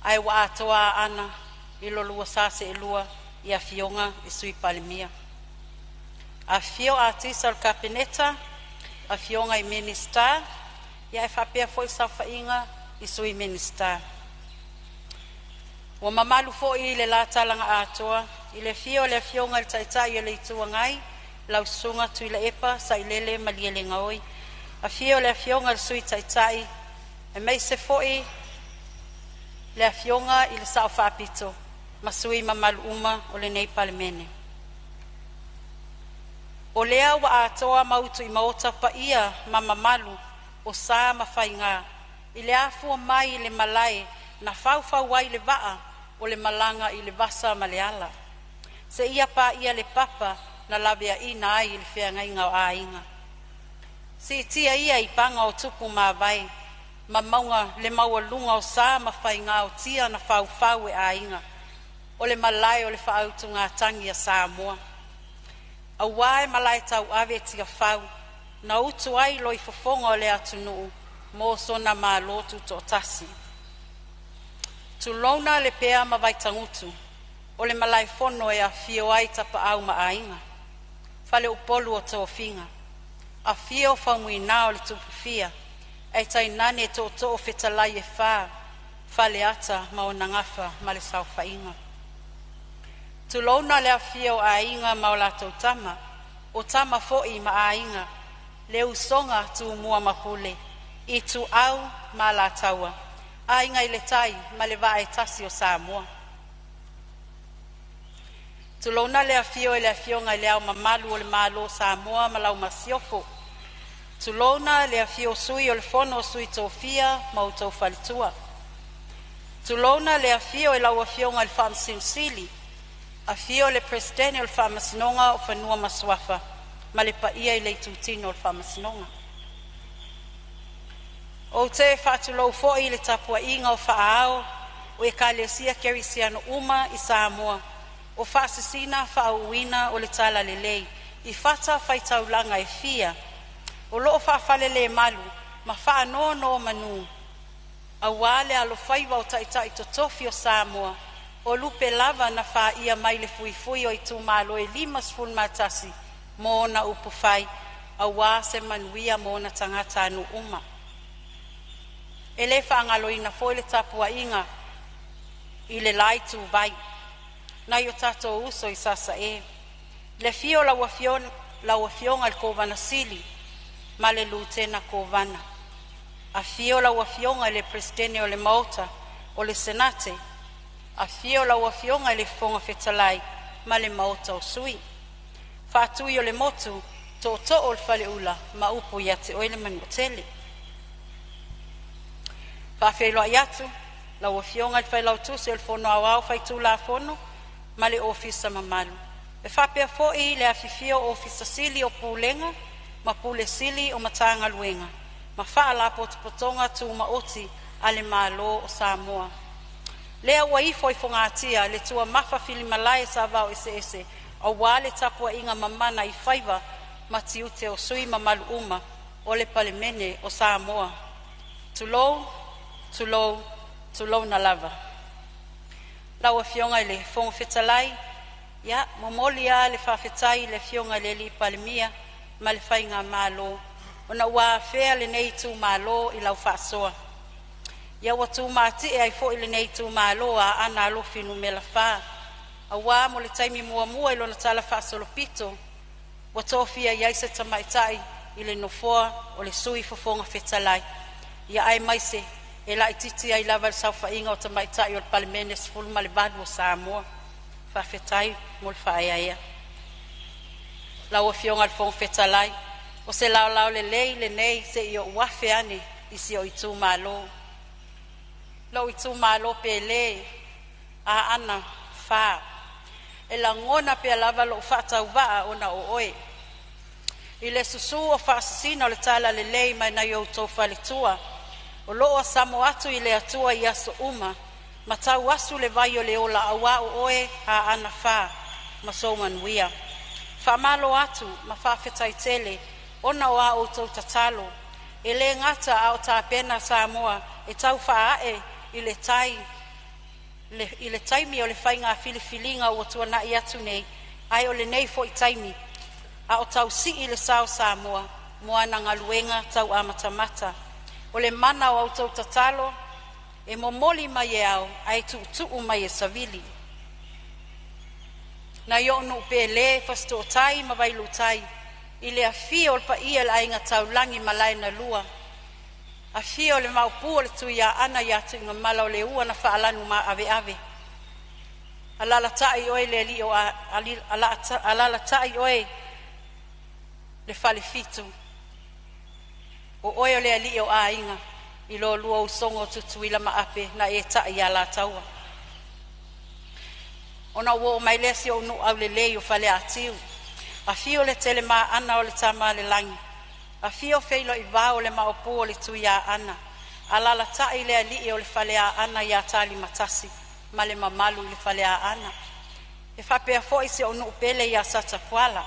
Ai wa atoa ana i lo lua sase e lua i a fionga i sui Palemia. A fio artisa al kapeneta, a fionga i minister, ia e whapea foi sa whainga i sui minister. Wa mamalu fo I le la talanga atoa, I le fionga le taitai le tuangai, lau sunga tu le epa sa ilele maliele ngaoi. A le fionga le sui taitai, e mei se fo I le fionga I le sao whapito, masui mamalu uma o le nei Palemene. O lea wa atoa mautu I maota pa ia mamamalu o sa mawhainga. I le afua mai I le malai na fau wai le waa o le malanga I le vasa maleala. Se ia pa ia le papa na labea ina ai I le whiangainga o ainga. Si tia ia I panga o tupu mawai, ma maunga le maua lunga o sa mawhainga o tia na fau e ainga. O le malai o le whaautu ngā tangi a Samoa. A wae malai tau ave tia whau, na utu ai loi fofonga o le atunuu, mō sona mā lotu to tasi. Tu lona le pea ma vai tangutu, o le malai fono e a fio ai tapa au ma ainga. Fale upolu o tō finga. A fio whamui nao le tupufia, e tai nane e tō o whetalai e whā, fale ata ma o nangafa ma le sau whainga. Tu lona le a fio a inga ma o la tau tama, o tama fo'i ma a inga, le usonga tu mua mapule, I tu au ma la taua, a inga I le tai ma le va e tasi o Samoa. Tu lona le a fio e le a fionga I le au mamalu o le malo Samoa ma lau masiofo. Tu lona le a fio sui o le fono sui tofia ma o tau falitua. Tu lona le a fio e lau a fionga le fam sinsili, a fio le presidente o le whamasinonga o whanua maswafa, ma le pa ia I le tutino o le whamasinonga. O te whātulau fo'i le tapua inga o whaao, o e ka lesia kerisiano uma I Samoa, o whaasisina whaauina o le tala le lei, I whata whaitaulanga e fia, o loo whaafale le malu, ma whaano no manu, a wale alo whaiwa o taitai to tofi o Samoa, o lupe lava na wha ia mai le fui o I tu malo e 5 matasi, mo na upufai, a wā se manuia mo na tangata anu uma. E le whaangalo ina foi le tapua inga, I le lai tu vai, na yo tato uso I sasa e. Le fio laua fionga al kovana sili, ma le lutena kovana. A fio laua fionga le presidente o le maota, o le senate, a fio laua fionga le fonga fetalai, ma le maota o sui. Whātui o le motu, tō o le whale ula, ma upo ia te oile manu tele. Whawhelo ai atu, laua fionga le whailau tusi o le fono awao whaitu la fono, ma le ofisa mamalu. E whapea fo'i le afifio ofisa sili o pūlenga, ma pūle sili o matanga luenga, ma whaala potopotonga tu maoti a le malo o Samoa. Lea ua ifo I whongatia le tua mafa fili malai sa vau ese, a wale tapua inga mamana I whaiva ma tiute o sui mamalu uma o le Palemene o Samoa. Tulou na lava. Laua fionga le fonga fetalai, ya momolia le whawhetai le fionga le li Palemia ma le whainga malo. Ona ua fea le nei tu malo I lau whaasoa. Ia watu mati e ai fo I le nei tu malo a ana alofinu me la wha. A wā mo le taimi mua I lona tala whaasolopito, watofia iai se tamaitai I le nofoa o le sui fofonga fetalai. Ia ai maise e la ititi ai lava le sauwhainga o tamaitai o le Palemene sefulu ma le vadu o Samoa. Whawhetai mo le whaeaea. Laua fionga le fonga fetalai, o se lao le lei le nei se I o wafe ane I si o I tu malo. Lau I tu malo pe le a ana wha. E la ngona pe lava lo whatau waa o na o oe. I le susu o whaasasina o le tala le lei mai na iau tau whale tua. O loo Samoa atu I le atua I aso uma, ma tau asu le vai o le ola awa o oe a ana wha, ma souman wia. Whamalo atu, ma whawhetai tele, ona o a o tau tatalo, e le ngata a o tā pena Samoa, e tau whaae I le taimi o le whainga filifilinga o tua na I atu nei, ai o le nei fo I taimi, a o tau si I le sao Samoa, moana ngaluenga tau amatamata. O le mana o autou tatalo, e momoli mai e au, ai tu mai e savili. Na yo no pele fasto tai ma vai lutai, i le afio o pa ia la inga taulangi malai na lua. Afio le maupu le tu ia ana ia tu inga mala o le ua na whaalanu ma ave. Alala tai oe le li o alala tai oe le fale fitu. O oe o le li o a inga, i lo lua usongo tutuila ma ape na e tai ala taua. Ona wo mai lesi o nu au le lei o fale atiu. Afio le tele ma ana o le tama le langi. Afio feilo i vao le maopu o le tuia ana. Alala tai le ali o le fale a ana ia tali matasi. Ma le mamalu i le fale a ana. E whapea foi se o nu pele ia sata kuala.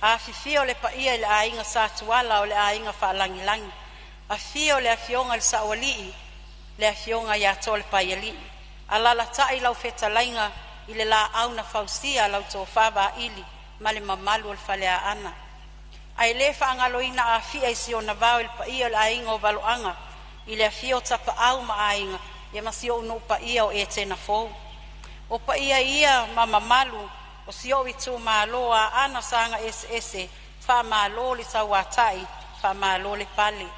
A fifio le pa ia le a inga sa tuala o le a inga wha langi langi. Afio le afionga le sa walii. Le afionga ia tole pa iali. Alala tai lau feta lainga i le la au na fausia lau tō whaba ili. Ma le mamalu o le fale a ana. Ai le whaangaloina a fia isi o na vau il pa ia le ainga o valoanga. I le fio tapa au ma ainga. Ia masi o no pa ia o e tena fou. O pa ia ma mamalu. O si o itu ma loa ana sanga ese. Wha ma lo li sa watai. Wha ma lo le pali.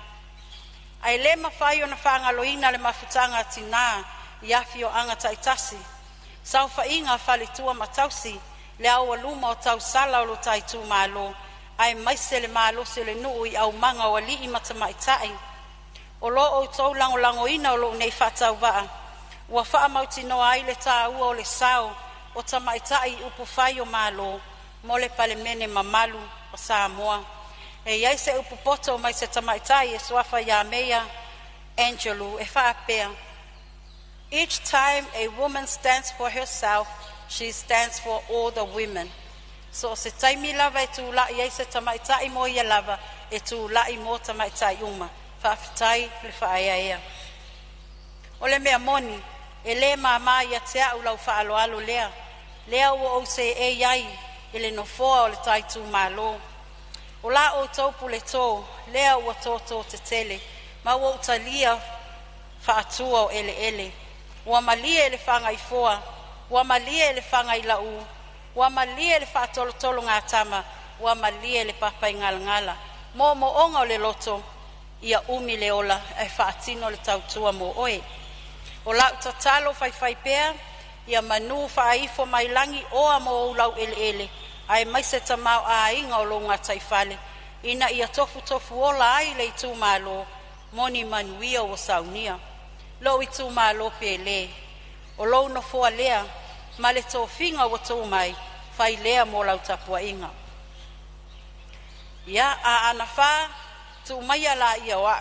Ai le mawhai o na whaangaloina le mafutanga tina. Ia fio anga taitasi. Sau whainga whali tua matausi. Le au aluma o tau sala o lo taitu ma lo. Ai maise le malo se le nuu i au manga o li i matamaitai. O lo o tau lango ina o lo nei whatau waa. Ua wha mauti no ai le tā ua o le sao o tamaitai upu whai o malo. Mo le Palemene mamalu o Samoa. E iai se upu poto mai se tamaitai e swafa ya mea Angelu e whaapea. Each time a woman stands for herself, she stands for all the women. So se taimi lava e tu la i se tamaitai mo ia lava e tu la i mo tamaitai uma. Whaafitai le whaeaea. O le mea moni, e le mama ia te au lau whaaloalo lea. Lea ua o se e iai, e le nofoa o le taitu malo. O la o taupu le tō, lea ua tō te tele, ma ua utalia whaatua o ele. Ua malia e le whanga i foa, ua malia e le whanga i lau, ua malia e le whaatolotolo ngā tama, ua malia e le papai ngala. Mo onga o le loto, ia umi le ola e whaatino le tautua mo oe. O lau tatalo whai pea, ia manu whaifo mai langi oa mo o lau ele. Ai mai se tamau a inga o lo ngā taifale. Ina ia tofu ola ai le itu malo, moni manuia o saunia. Lo itu malo pe le. O lo no foa lea, ma le tō finga o tō mai, whai lea mo lau tapua inga. Ia a ana wha, tu mai ala ia wa,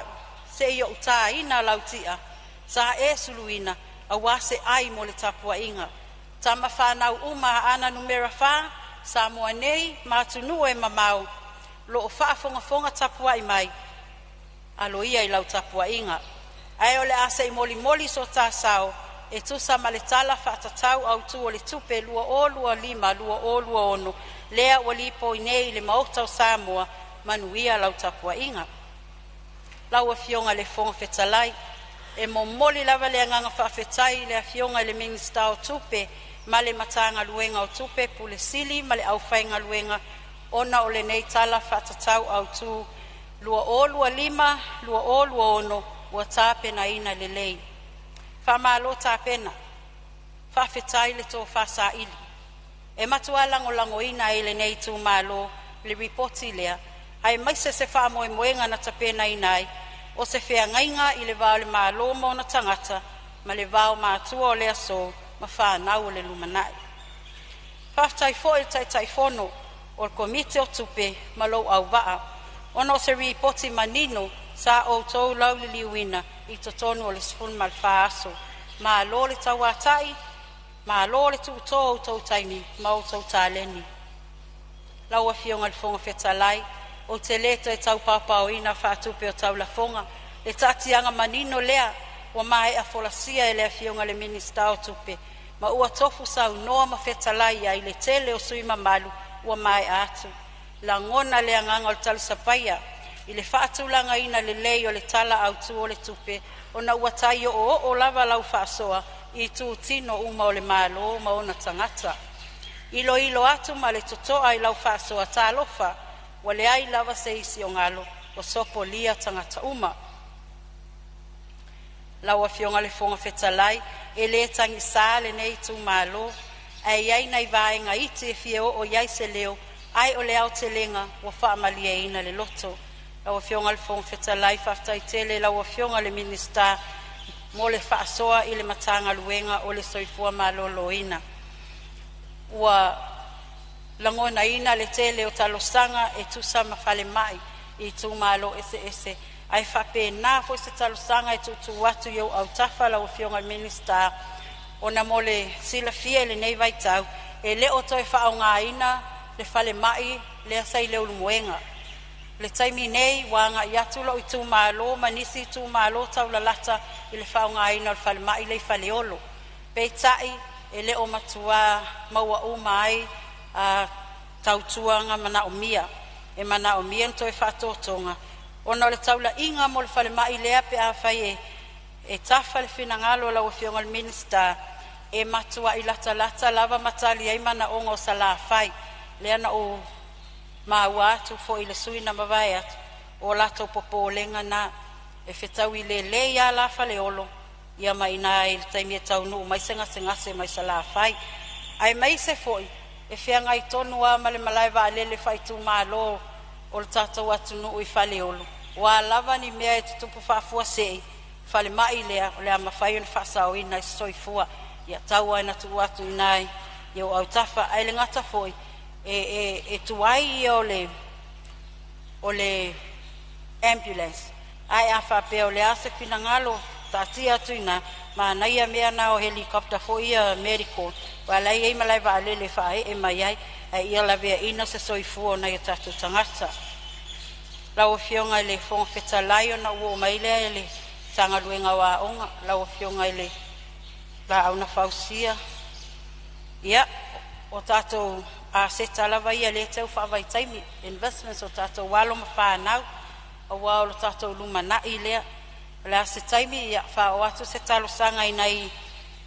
se ia uta ina lau tia, sa e suluina, a wase ai mo le tapua inga. Tama whanau uma ana numera wha, Samoa nei, mātunu e mamau, lo o whaafonga tapua i mai, alo ia i lau tapua inga. Ai o le asa i moli so tā sao, e tu sa maletala whaatatau au tu o le tupe lua o lua lima, lua o lua ono, lea o lipo i nei le mautau Samoa, manuia lau tapua inga. Lau a fionga le fonga fetalai, e moli lava le anganga whaafetai le a fionga le minista o tupe, ma le matanga luenga o tupe pule sili, ma le au whainga luenga, ona o le nei tala whaatatau au tu, lua o lua lima, lua o lua ono, ua tāpena ina le lei. Whamalo tāpena, whaafetai le tō whasa ili. E matua lango ina e le nei tū malo, le ripoti lea, ai maise se whaamoemoenga na tāpena inai, o se whea ngainga i le vao le malo mo na tangata, ma le vao mātua o lea so, ma whanau o le lumanai. Whaftai fo il taifono, o le komite o tupe, ma lou au waa, ono se ripoti manino, sa o tau lau le liuina i totonu o le sifun mal whaaso. Ma lo le tau atai, ma lo le tu o tau taimi, ma o tau tāleni. Lau a fionga le fonga whetalai, o te leto e tau papao ina whaatupe o tau la fonga, e tatianga manino lea, wa mai a folasia e lea fionga le minista o tupe, ma ua tofu sau noa ma whetalai ai le tele o sui mamalu, ua mai atu. La ngona lea nganga o tau sapaya, I le whaatulanga ina le lei o le tala au tu o le tupe, o na uatai o lava lau whaasoa, I tu tino uma o le malo ma ona tangata. Ilo atu ma le totoa I lau whaasoa tā lofa, wa le ai lava se isi o ngalo, o sopo lia tangata uma. Lau a fionga le fonga whetalai, e le tangi sā le nei tu malo, ai ai nei vaenga iti e fio o iai se leo, ai o le au te lenga, wa whaamalia ina le loto. Lau a fionga le fonga whetalai, whaftai tele, lau a fionga le minista, mo le whaasoa I le matanga luenga o le soifua malolo ina. Ua langona ina le tele o talosanga e tusa mawhale mai I tu malo ese. Ai whape nā fo se talosanga e tu watu iau au tawhala o fionga minista o na mo le sila fie le nei vai tau e le o toi whaau ngā ina le whale mai le asai leo lumuenga. Le taimi nei wanga I atu lo I tu malo manisi tu malo tau la lata I le whaau ngā ina le whale mai le whale olo. Pei tai e le o matua maua umai tautuanga mana o mia. E mana o mia toi whatotonga. Ona le taula inga mo le whale mai lea pe a whai e tafa le whinangalo la o fionga le minista e matua I lata lava matali ai mana ongo sa la whai. Lea na o maua atu fo I le sui na mawai atu o lato popo lenga na e whetau I le ia la whale olo ia mai na I le taimi e tau nuu mai sengase mai sa la whai. Ai mai se foi e whianga I tonu a male malai wa alele whai tu malo o le tātou atu nuu I whale olo. Wa lava ni mea e tutupu whaafua sei, whale mai lea, o lea mawhai o ni whaasao ina I soifua, ia taua ina tu atu inai, ia o au tafa, ai le ngata foi, e tuai o le ambulance, ai a whapea o le ase pina ngalo, tātia atu ina, ma naia mea na o helikopta foi ia medical, wa lai ei malai wa alele whae e mai ai, ai ia la vea ina se soifua na ia tatu tangata. Lau fionga le fonga whetalai o na ua maile le tanga luenga wa onga. Lau fionga le la au na whausia. Ia, o tātou a seta lava ia le tau whaavai taimi investments o tātou walo ma whanau. O wao lo tātou luma nai lea. Le a se taimi ia whao atu se talo sanga I nei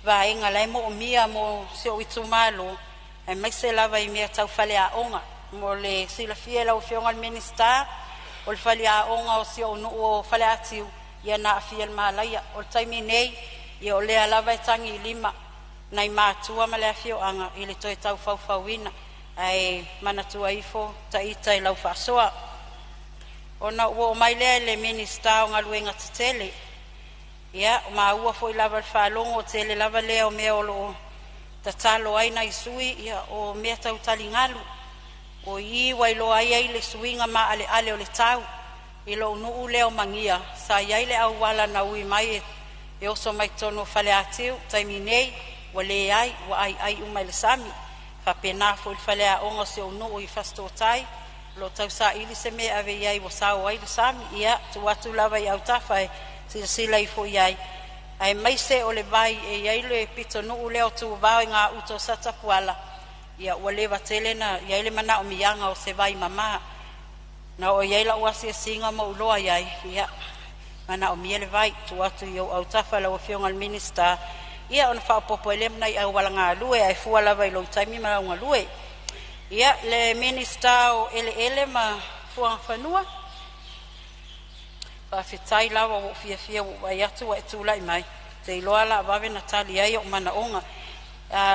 vaenga lai mo o mia mo se o itu malo. E mai se lava I mea tau whale a onga. Mo le sila fie lau fionga le minister. O le whale a onga o si o nuu o whale atiu ia na awhia le malaia. O le taimi nei, ia o lea lava e tangi I lima nai mātua ma le awhia o anga I le toi tau whauwhauina ai manatua ifo ta ita I lau whaasoa. O na ua o mai lea le minista o ngā luenga te tele. Ia, o maa ua fo I lava le whaalongo o tele lava lea o mea o lo ta talo aina I sui ia o mea tau tali ngalu. O I wailo ai ai le suinga ma ale o le tau I lo nuu leo mangia sa iai le au wala na ui mai e oso mai tono whale atiu taimi nei wa le ai wa ai umai le sami fa pena fo il whale a onga se o nuu I fasto tai lo tau sa ili se me ave iai wa sao ai le sami ia tu atu lava I au tawhai sila I fo iai ai mai se o le vai e iai le pito nuu leo tu vau ngā uto satapuala ia ua lewa tele na iai le mana o mianga o se vai mama na o iai la uasi singa ma uloa iai ia mana o miele vai tu atu iau au tawhala o fionga al minister ia ona whaopopo ele mnai au wala ngā lue ai fua lava I lo taimi ma ngā lue ia le minister o ele ma fua whanua whawhetai lawa o fia ai atu wa etula I mai te iloa la wawe na tali ai o mana onga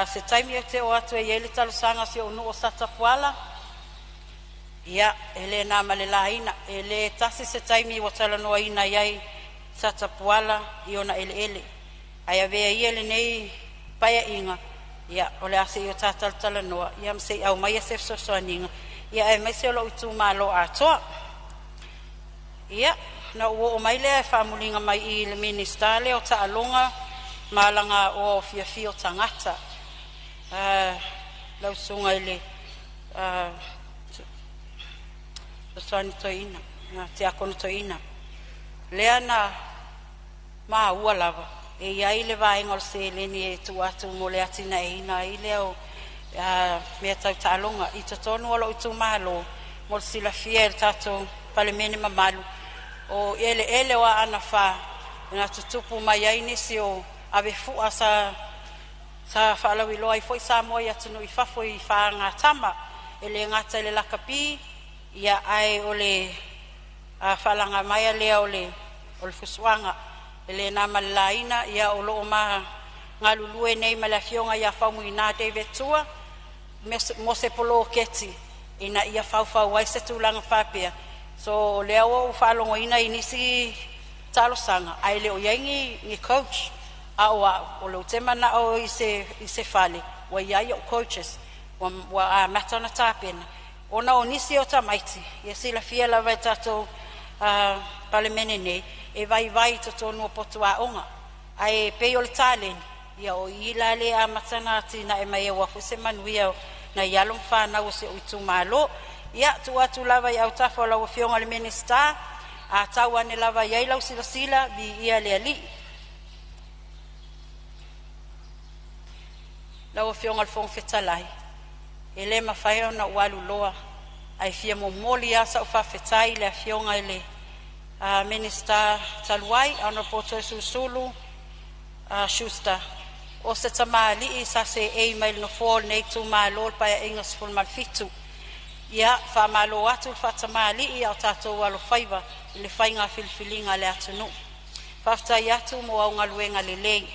se taimi o te o atu e ele talo sanga se o nuu o satapuala ia ele na malela ina ele tasi se taimi o tala noa ina iai satapuala I ona ele ai avea ia le nei paya inga ia ole ase I o tataltala noa ia msei au mai se sosoaninga ia e mai se o lo itu malo atoa ia na ua o mai lea e whaamulinga mai I le minister le o taalonga malanga o fia tangata lau sunga ile sani toina te akono toina lea na maa ua lava e iai le vaenga o se leni e tu atu mo le atina e ina I leo mea tau talonga I tatonu alo I tu malo mo sila fia e tato Palemene mamalu o ele wa ana fa na tutupu mai ai nisi o ave fua sa whaalawi loa i foi Samoa i atunu i whafo i whaanga tama ele ngata ele lakapi ia ai ole whalanga mai lea ole fusuanga ele na malaina ia o loo ma ngalulue nei malafionga ia whaumu i nā David Tua mo se polo keti ina ia whauwhau wai se tūlanga whapea so lea o whalongo ina inisi talo sanga ai leo iangi ni coach o leo te mana o i se whale wa iai o coaches wa matana tāpena ona o nisi o tamaiti ia sila fia lava e tatou Palemene nei e vai to tonu o potu a onga ai pei o le taleni ia o ila le a matana tina e mai wa fu se manuia na yalom whanau o se o itu malo ia tu atu lava i au tafo la o fionga le minister a tau ane lava iai lau sila bi ia le ali la o fionga le fong fetalai ele mawhai ona walu loa ai fia mo moli asa o whawhetai le fionga ele minister taluai ana poto susulu Schuster o se tamali i sa se email no fall nei tu malo pa ingas full mal fitu ia fa malo atu fa tamali i au tatou walo faiva le fainga filfilinga le atunu fa ia tu mo au ngaluenga le lei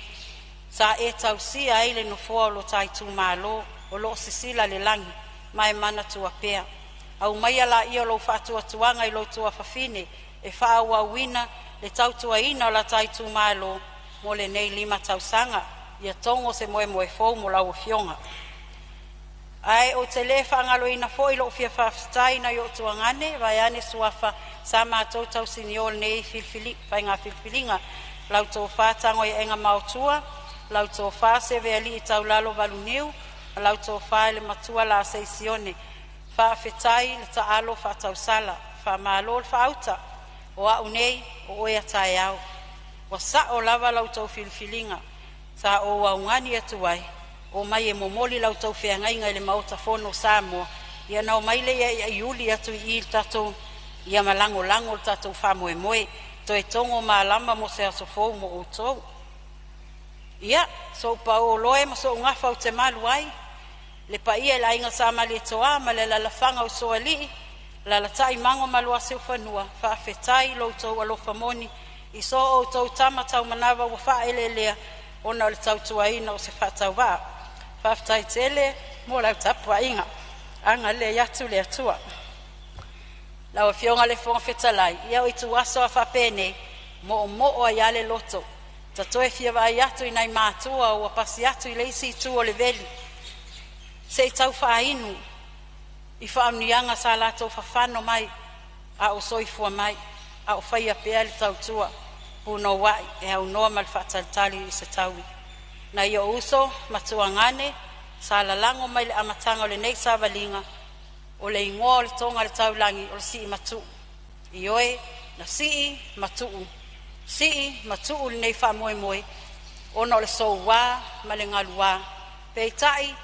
sa e tau si ai le no fall o tai tu malo o lo sisila le langi mai mana tu apea au mai ala i lo fa tu atuanga i lo tu afafine e fa wa wina le tau tu ina la tai tu malo mo le nei 5 tausanga ia tongo se moe fou mo lau fionga ai o te le whangalo ina fo i lo fia whaftai na yo tuangane vai ane suafa sa mātou tau siniol nei whainga filfilinga lau tō whātango i enga mautua lau tō whāse veali i tau lalo valuniu lau tō whae le matua la seisione whawhetai le taalo whatau sala whamalo le whauta o au nei o oia tae au wa sa o lava lau tau filfilinga sa o waungani atu ai o mai e momoli lau tau whiangainga le mauta fono Samoa ia nao maile ia iuli atu i tatou ia malango lango tatou whamoe moe to e tongo maalama mo se asofou mo o tau ia so pa o loe ma so ngafa o te malu ai le pa ia la inga sa mali toa ma le lalafanga o soali la latai mango malua se ufanua whawhetai lo tau alofa moni i so o tau tama tau manawa wa wha elelea ona o le tau tuaina o se whatau wā whawhetai tele mo lau tapua inga anga le yatu le atua lau e fionga le fonga whetalai ia o i tu aso a whapene mo o a iale loto ta toe fia wa yatu i nai mātua o a pasi atu i leisi tu o le veli se i tau whainu i whaamnianga sa lato whawhano mai a o soifua mai a o whaia pea le tau tua puno wai e au noa mal whataltali i se taui na i o uso matua ngane sa lalango mai le amatanga o le nei sa valinga o le ingoa o le tonga le taulangi o le sii matu i oe na sii matu le nei wha moe moe ona o le sou wā ma le ngalu wā peitai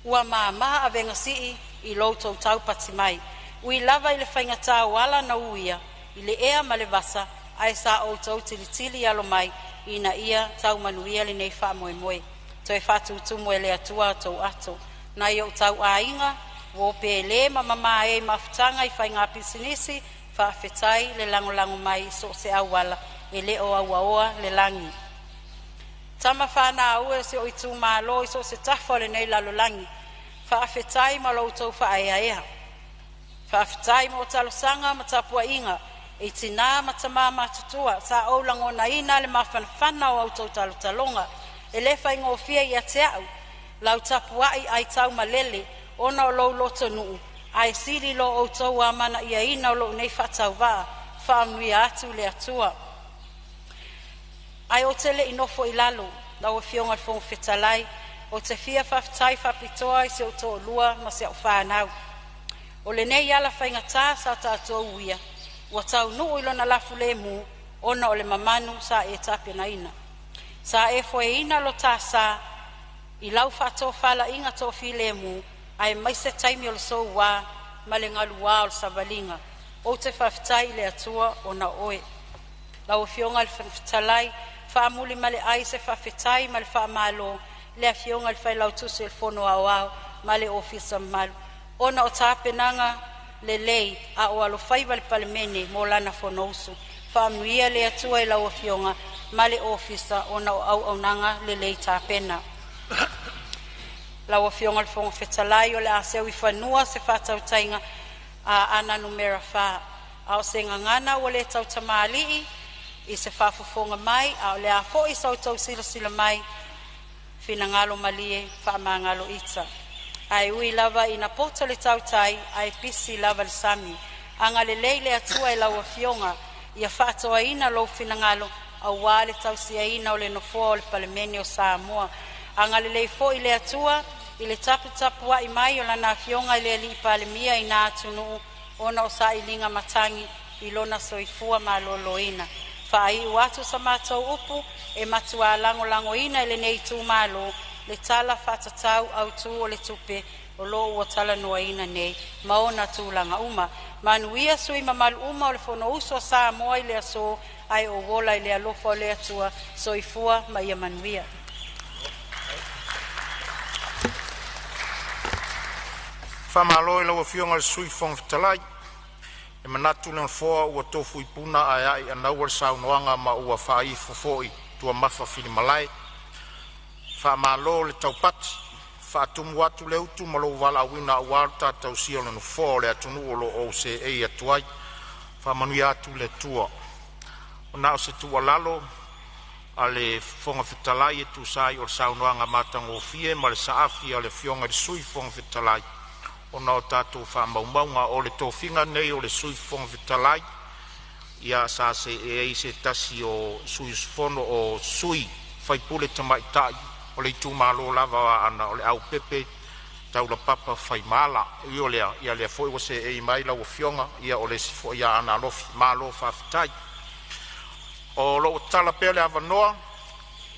ua māma a venga sii i loutou tau pati mai ui lava i le whainga tāu ala na uia i le ea ma le vasa ai sa o tau tilitili alo mai i na ia tau manuia le nei wha moe moe to e whatu tumu e le atua tau ato na i o tau a inga wo pe le mama e mafutanga i whainga pisinisi whawhetai le lango mai so se awala e le o awaoa le langi tama whana aue se o i tu malo i so se tafo le nei lalo langi whawhetai ma loutou whaea ea whawhetai mo talosanga ma tapua inga e tina matama matutua sa o lango na ina le mawhanawhana o autou talotalonga e le whaingo fia i ate au lau tapua i ai tau malele ona o lou loto nuu ai siri lo autou amana ia ina o lou nei whatau wā whaamui atu le atua ai o tele inofo i lalo lau e fionga le fonga whetalai o te fia whawhetai whapitoa i se o tō lua ma se o whanau o le nei ala whainga tā sa tātua uia ua tau nuu ilo na lafu le mu ona o le mamanu sa e tapena ina sa e foe ina lo tā sa i lau whato whala inga tō fi le mu ai mai se taimi o le sou wā ma le galua o le savaliga ou te faafetai i le atua ona oe lauafioga i le fetalai faamuli ma le ai se faafetai ma le faamālō le afioga i le failautusi i le fono aoao ma le ofisa mamalu ona o tapenaga lelei a o alofai ma le palemene mo lana fonousu faamanuia le atua i lauafioga ma le ofisa ona o auaunaga lelei tapena lauafioga le foga fetalai o le aseu i fanua se faatautaiga a ana numera fa a o se gagana ua le tautamālii i se faafofoga mai a o le a foʻi sautau silasila mai finagalo malie faamagalo ita ae ui lava ina poto le tautai ae pisi lava le sami aga lelei le atua i lauafioga ia faatoaina lou finagalo auā le tausiaina o le nofoa o le palemene o Samoa aga lelei foʻi le atua i le taputapu aʻi mai o lana afioga i le alii palemia ina atunuu ona o saʻiliga matagi i lona soifua malōlōina faaiʻu atu sa matou upu e matuālagolagoina i lenei tumālō le tala faatatau autū o le tupe o loo ua talanoaina nei ma ona tulaga uma manuia sui mamalu uma o le fonousu o Samoa i le aso ae o wola i le alofa o le atua soifua ma ia manuia Whamalo i lauafioga le sui fongatalai e manatu le foa ua tofu i puna ai anau le saunoaga ma ua faifo foʻi tua mafa filimalai faamālō le taupati faatumu atu le utu ma lou valaauina auā le tatou sia o le nofoa o le atunuu o loo ou seʻei atu ai faamanuia atu le tua ona o se tualalo a le foga fetalai e tusai o le saunoaga matagofie ma le saafi a le fioga i le sui foga fetalai ona o tatou faamaumauga o le tofiga nei o le sui foga fetalai ia sa se ai se tasi o sui fono o sui faipule tamaitaʻi o le itumālō lava ana o le au pepe taula papa faimala io lea ia lea foʻi ua seʻei mai lauafioga ia o lesi foʻi ia ana alofi mālō faafetai o loo tala pea le avanoa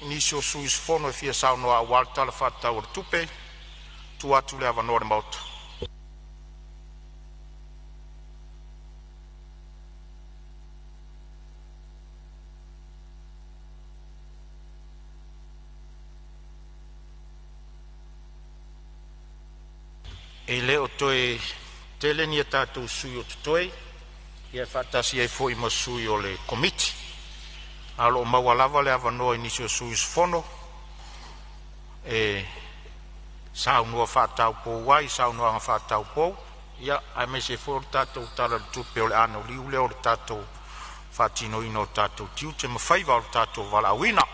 nisi o suisofono e fia saunoa auā le tala faatau o le tupe tu atu le avanoa le maota e le o toe tele ni tatou sui o toe ia faatasi ai foʻi ma sui o le komiti a loo maua lava le avanoa i nisi o suisofono e saunua faataupou ai saunoaga faataupou ia ae mai se foʻi o le tatou tala le tupe o le anoliu lea o le tatou faatinoina o le tatou tiu te mafaiva o le tatou valaauina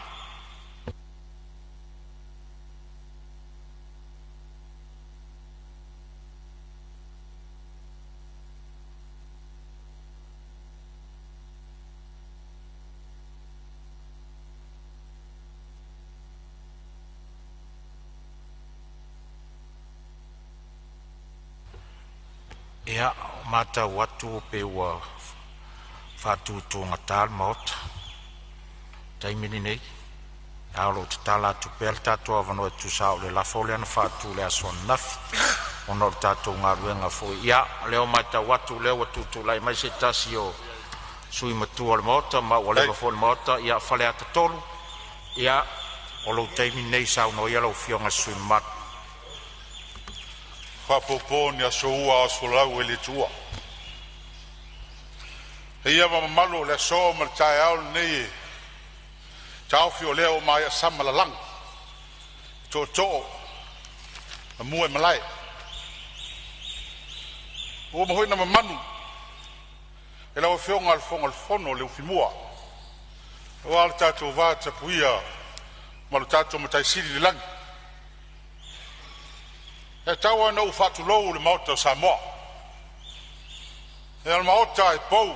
ia matau atu pe ua faatutoga le maota taimini nei a o loo tatala atu pea le tatou avanoa e tusa o le lafa o le ana faatu le asoanafi ona o le tatou galuega foʻi ia lea o matau atu lea ua tutulai mai se tasi o sui matua o le maota ma ua leva foʻi le maota ia fale atatolu ia o lou taimini nei saunoa ia laufioga sui mamatu whapoponi a soua o solau e le tua. E ia mamalo le so ma le tae au nei e tau fio leo mai a samalalang. To a mua e malai. O mahoi na mamanu. E lau fionga al fono le ufimua. O al tato vata puia ma le tato matai siri le langi. E tau ana u fatu lou le maota o Samoa. E al maota e pou.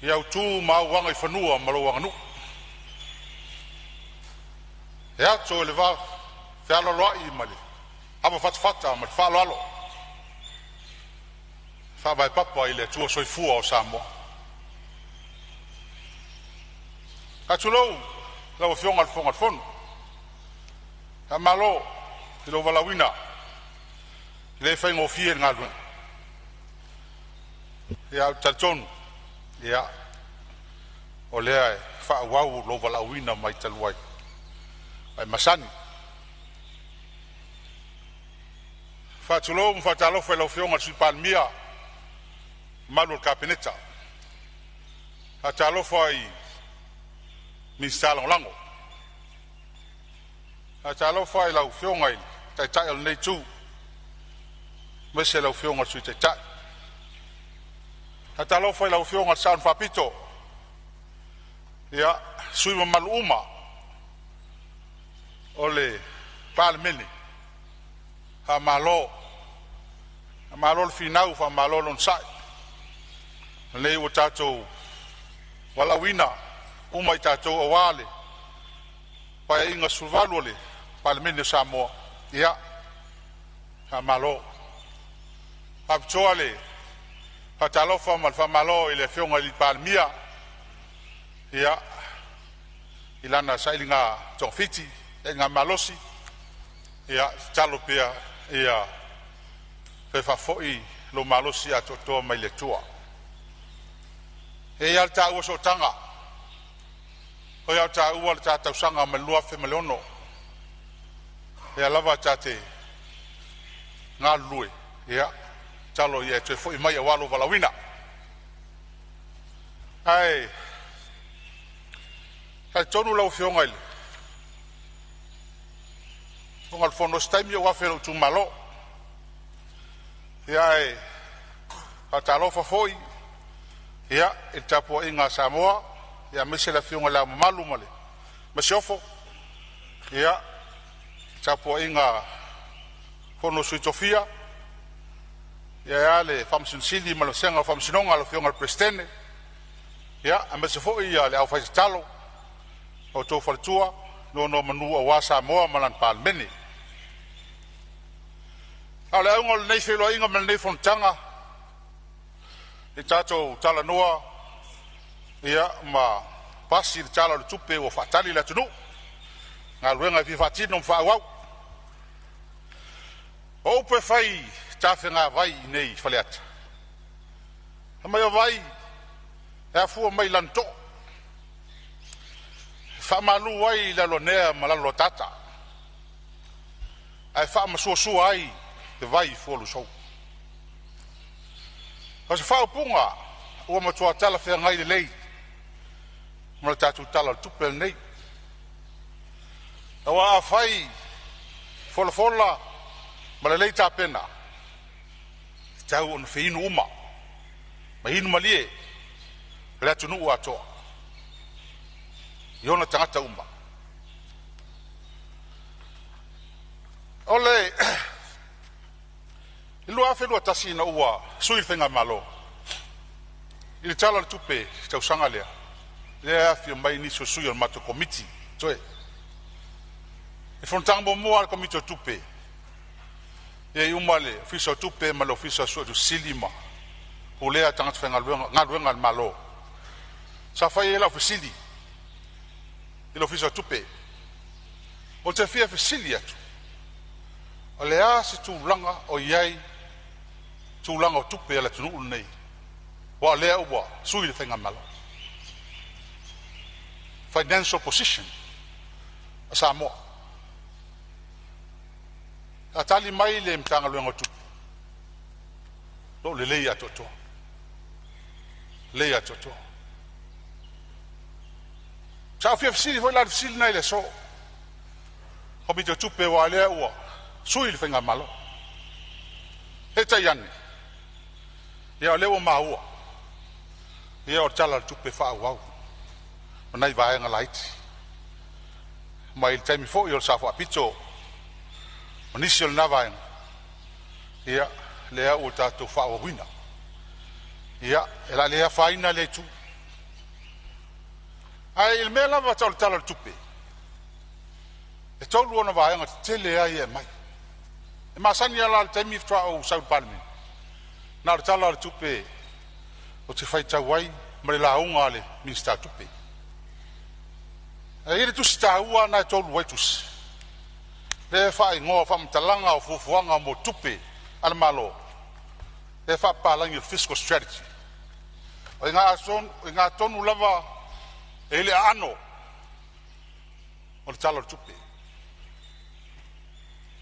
E au tū mauanga i whanua ma lo wanganu. E ato e le wā whialo loa i mali. Ava fatfata ma le whalo alo. Whawai papa i le tua soifua o Samoa. Atu lou, lau fionga le whonu. Ha malo. I lo valawina le fai ngofie ngalu ya tatonu ya o lea fa wau lo vala wina mai talwai ai masani fa tulo fa talo fa lo fionga sui palmia malu kapineta fa talo fa i mi salon lango fa talo fa i lo fionga i tai tai al nei tu mese lo fionga sui tai tai fa talo fa i lo fionga san fa pito ya sui malu uma ole Palemene ha malo le finau fa malo lon sai le o tato wala wina uma i tato o wale pa inga survalu le Palemene Samoa ya ha malo ha ptoale ha talo fa malo ile fionga li palmia ya ilana sailinga tofiti nga malosi ya talo pia ya pe fa foi lo malosi a toto mai le tua e ya ta o so tanga o ya ta o ta ta sanga me lua fe melono ya lava tate nga lui ya talo ye te foi mai walo valawina ai ka tonu lo fionga ile con al fondo stai mio wa fero tu malo ya e atalo fa foi ya e tapo inga Samoa ya mese la fionga la malu male mesiofo ya tapo inga fono suitofia ya le famsun sili malo senga famsunonga lo fionga prestene ya amese foi ya le au fa talo o to faltua no manu wa Samoa malan Palemene ala ngol nei felo inga men nei Fonotaga e tato tala noa ia ma pasi tala le tupe o fatali la tunu nga luenga fi fatino fa wau o pe fai tafenga vai nei faleata ama vai e fu mai lanto fa malu wai la lonea malalo tata ai fa masu ai te vai folu so as fa punga o mo tua tala fe ngai lei mo tatu tala tupel nei awa fai fola ma lei ta pena tau on fe inu uma ma inu malie la tunu wa to yona tangata uma ole ilu afe lua tasi na ua sui fenga malo ili tala tupe tau sangalea le afi mai ni so sui on mato komiti toe e Fonotaga mo al komito tupe e umale fiso tupe malo fiso so tu silima ole tangata fenga luenga malo sa fai ela fisili ilo fiso tupe o te fia fisili atu o le a si tu langa o iai tu langa o tupe ala tunu nei wa le wa sui le fenga malo financial position a Samoa atali mai le mtanga luenga tu lo le leia toto leia toto sa fia fisili foi la fisili nei le so komito tupe wa le wa sui le fenga malo e tayane ya lewo maua ya o tala tupe fa wa nai vai nga light mai il time fo yo sa fa pito initial na vai ya le o ta to fa wina ya ela le fa ina le tu ai il mela va tala tupe e tolu ona vai nga tele ai mai e masani ala il time fra o sa Palemene na tala tupe o te fai tawai ma la unga le minsta tupe e ire tu sta ua na tolu waitus le fai ngo fa mtalanga o fufuanga mo tupe ala malo e fa palangi il fiscal strategy o nga tonu lava ele ano o talo tupi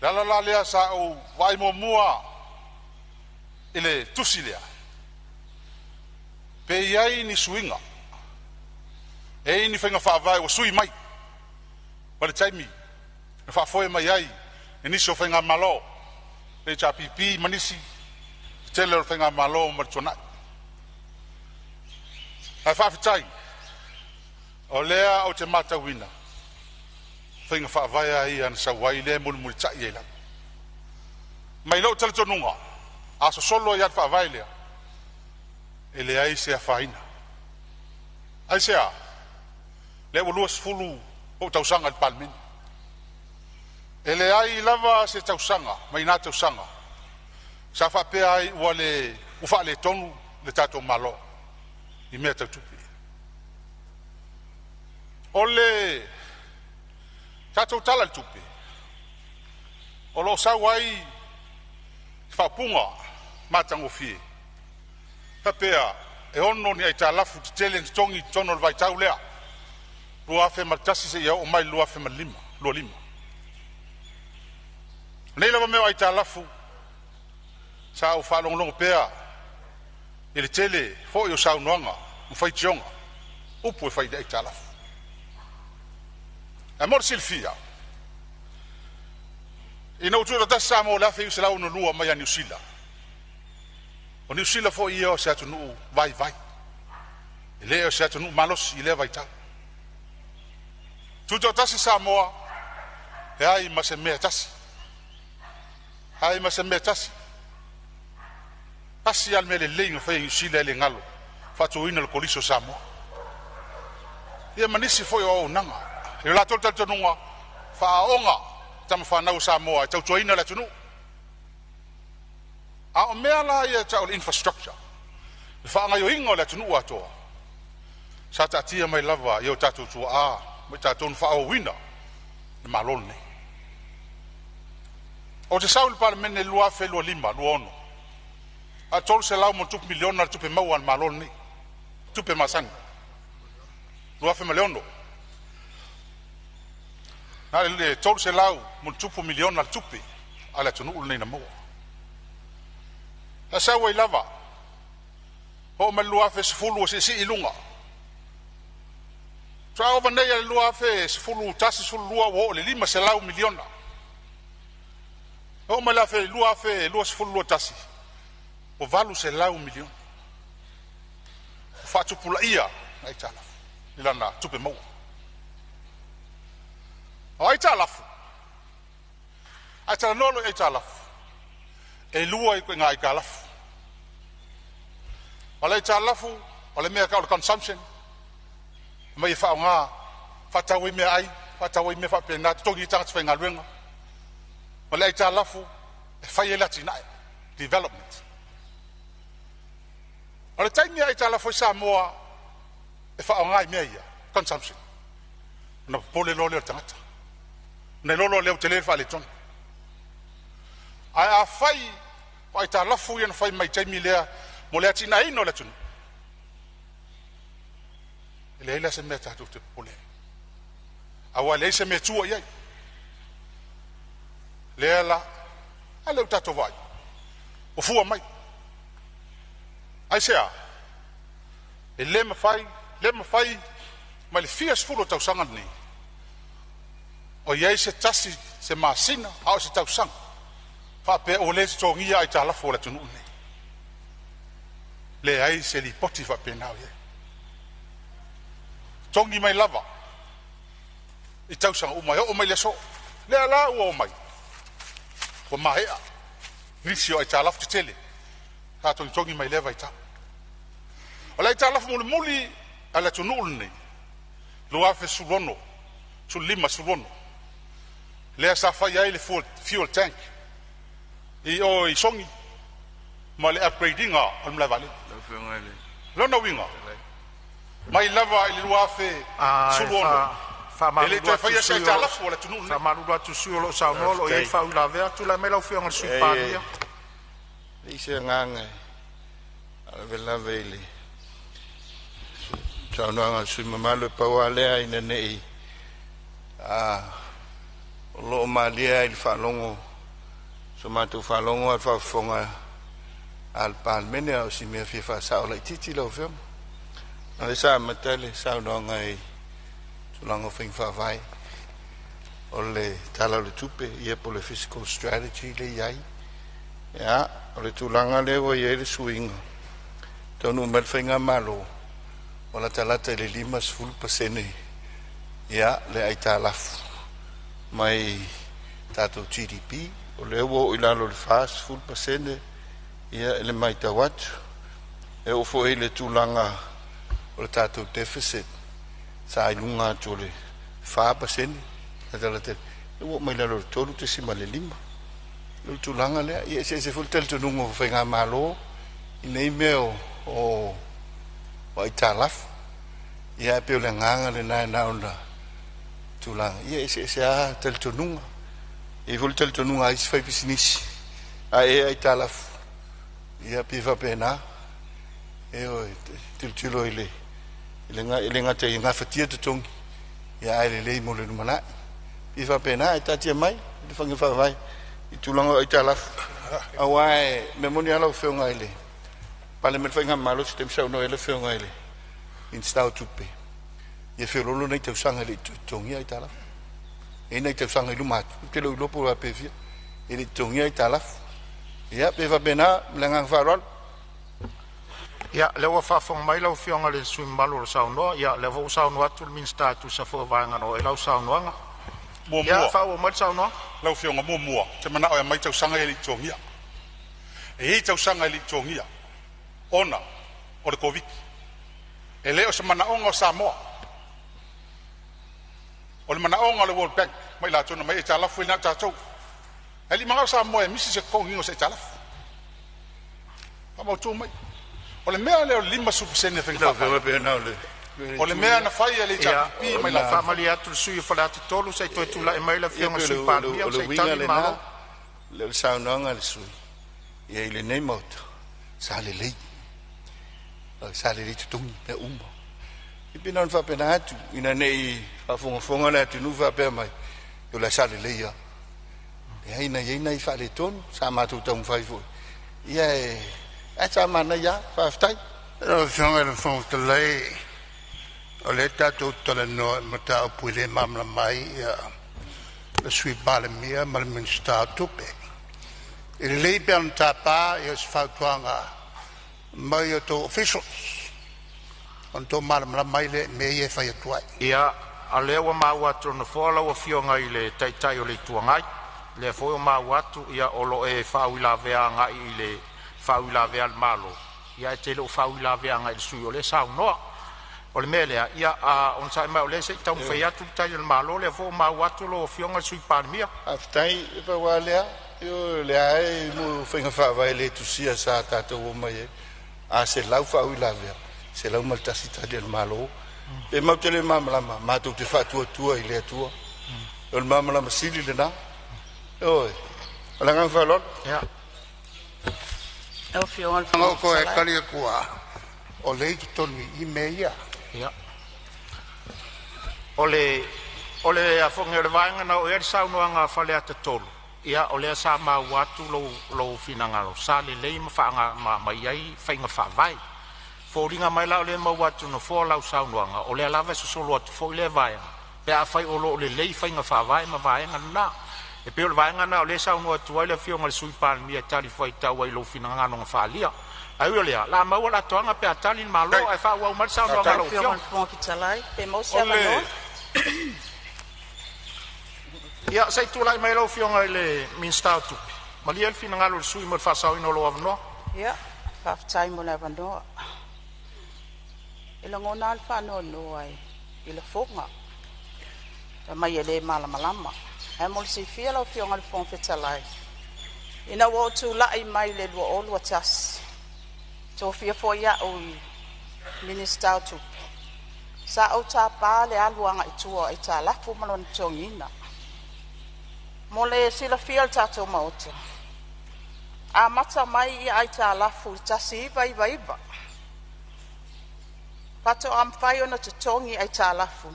la lea sa o vai mo mua ele tusilia pe iai ni suinga e ni fenga fa vai o sui mai pa taimi fa foi mai ai ni so fenga malo le cha pipi manisi tele fenga malo marchona ai fa fitai o lea o te mata wina fenga fa vai ai an sa wai le mul cha yela mai lo tele tonunga aso solo ya fa vai le ele ai se faina ai se a le luas fulu o tausanga al Palemene ele ai lava se tausanga mai na tausanga sa fa pe ai wale u fa le tonu le tato malo I mea tautupi ole tato tala le tupi o lo sa wai fa punga matango fie pea e ono ni ai talafu te tele tongi tono le vai tau lea lua fe martasi se ia o mai lua fe malima lua lima nei lava meo ai talafu sa o fa longo pea ele tele fo yo sa noanga mo fai tionga upu e fai ai talafu a mor silfia ina utu da Samoa la fe usela no lua mai a New Zealand o New Zealand fo ia o se atu nu vai ele o se atu nu malos ile vai ta tu tasi Samoa e ai ma se me tasi ai ma se me tasi asi al mele lengo fai New Zealand le ngalo fatu ina le poliso Samoa ia manisi fo o nanga e la tolta tonunga fa onga tam fa na Samoa tau toina la tunu a o mea la ia tau infrastructure fa nga yo ingo la tunu ato sa ta tia mai lava yo tatu tu a mai tatu fa o wina le malone o te saul Palemene lua fe lo lima lo ono a tol se la mo tup miliona tup mau al malone tup masan lua fe miliono na le tol se la mo tup miliona tup ala tunu nei na mo asa wai lava o malua fe sfulu se ilunga trao vanei lua fe sfulu tasi sfulu lua wo le lima se lau miliona o mala fe lua sfulu tasi o valu se lau miliona fatu pula ia ai tala ilana tupe mo ai tala nolo ai tala e lua i ngai kalafu ole talafu ole mea ka consumption mai fa nga fatawi me ai fatawi me fa pena tongi tanga tfenga lwenga ole talafu e fa yela tina development ole taimi ai talafu Samoa e fa nga me ia consumption na pole lole tanga na lolo le tele fa le ton ai a fai ai talafu yen fai mai taimi lea mo le tina ino le tunu le se meta tu te pole awa le se metua ye le la ale utato vai o fu mai ai sea le me fai ma le fias fulo tau sanga ni o ye se tasi se masina au se tau sanga fa pe o le stongia ai tala fo le tunu ni le ai se li poti fa pe na ye tongi mai lava I tau sanga o mai le so le ala o mai ko mai a risio ai tala fu tele ka tongi mai leva ita ala tala fu muli ala tunu ni lo afe sulono su lima sulono le sa fa ya ile fuel tank I songi ma le upgrading al mla vale lo no winga mai lava ile lo afe sulono ele te fa ya se tala fu la tunu fa malu ba tu su lo sa no lo e fa u la ver tu la mela u fi ngal su pa dia se nganga ala vela vele Saunanga sui mamalo pawalea ina nei lo malia il falongo somatu falongo al fafonga al Palemene o si me fa sa la titi lo fem ale sa matele saunanga e sulango fin fa vai o le tala le tupe ia po le physical strategy le iai ya o le tulanga le o ia le swing tonu mal finga malo o la talata le 5% ia le ai talaf mai tato GDP o le o ilalo le fast full percent ia le mai tawat e o fo le tulanga o le tato deficit sa ilunga tole 5% talata o mai lalo tolu te sima le 5 le tulanga le ia se full tel tunungo fenga malo inei meo o ai talaf ia pe le nganga le na onda tulang ia se a tel tununga e vol tel tununga is fai business ai talaf ia pe va pena e o tilo ile nga te nga fatia te tong ia ai le mo le mana pe va pena ai tatia mai le fange fa vai i tulang ai talaf awai memonia lo fe nga ile Palemene fai malo sistem sa no ele fe nga ile install tupe ia fe lolo nei te sanga le tongi ai tala e nei te sanga lu mat te lo po pe fi e le tongi ai tala ia pe va bena lenga farol ia le wa fa fong mai lo fionga le swim malo sa no ia le vo sa no atul min status sa fo vanga no e lo sa no nga ia fa o mo sa no lo fionga mo te mana o mai te sanga le tongi e te sanga le tongi ona o le covid e leo se mana onga Samoa o le mana onga le World Bank mai la tona mai e tala fu na tatou e li manga Samoa e misi se kongi se tala pa tu mai o le mea leo 5% fe fa o le mea na fai le pi mai la family atu sui fa la tolu sai to tu la e mai la fianga sui pa bia sai tali malo le saunanga le sui ia ile nei moto sa le lei sa le tung pe umbo i pina fa pena atu ina nei fa fonga na tu nu fa pe mai yo la sa le leia e ina i fa le ton sa ma tu tong fai fo ia e sa ma na ya fa stai no fonga le fonga te lei o le tato tole no mata o puile mamla mai le sui Palemene mal min sta tupe il lei per un tapa e fa tuanga mai to officials on to malam mai le me e fa tuai ia a le wa ma wa tro no fola wa fionga i le tai o le tuangai le fo ma wa tu ia o lo e fa wi la vea nga i le fa wi la vea malo ia te lo fa wi la vea nga i sui o le sa no o le mele ia on sa ma o le se tau fa ia tu tai o malo le fo ma wa tu lo fionga sui Palemene aftai pa wa le yo le ai mo finga fa vai le tu sia sa tato o mai a se lau fa ula vea se lau mal tasita del malo e mau tele mamla ma tu te fa tu i le tu o mamla ma sili le na oi ala ngang fa lot ya o fiona no ko e kali kua o le tonu i meia ya ole a fonga le vanga na o e sa no anga fa le ata tolu ia o le sa ma watu lo finanga lo sa le ma fa nga ma iai fainga fa vai fo ringa mai la o le ma watu no fo la sa nuanga o le lava so lo fo le vai pe a fai o lo le fainga fa vai ma vai nga na e pe o vai nga na o le sa no tu le fio ngal sui Palemene tali foi ta wai lo finanga no fa lia ai o le la ma o la tonga pe tali ma lo ai fa wa ma sa no lo fio fo ki talai pe mo sa no ia sai tu lai mai lo fionga le min sta tu ma li el fina ngalo sui mo fa sa ino lo avno ia fa tai mo la vando ila ngona al fa no ai ila fonga ta mai ele malama e mo si fia lo fionga le fon fetalai ina wo tu lai mai le wo all watas so fia fo ia o minister tu sa o ta pa le aluanga i tua i ta la fu malon tongina mo le sila fiel tato mauta A mata mai I ai ta lafu tasi vai vai ba. Pato am fai ona tutongi ai ta lafu.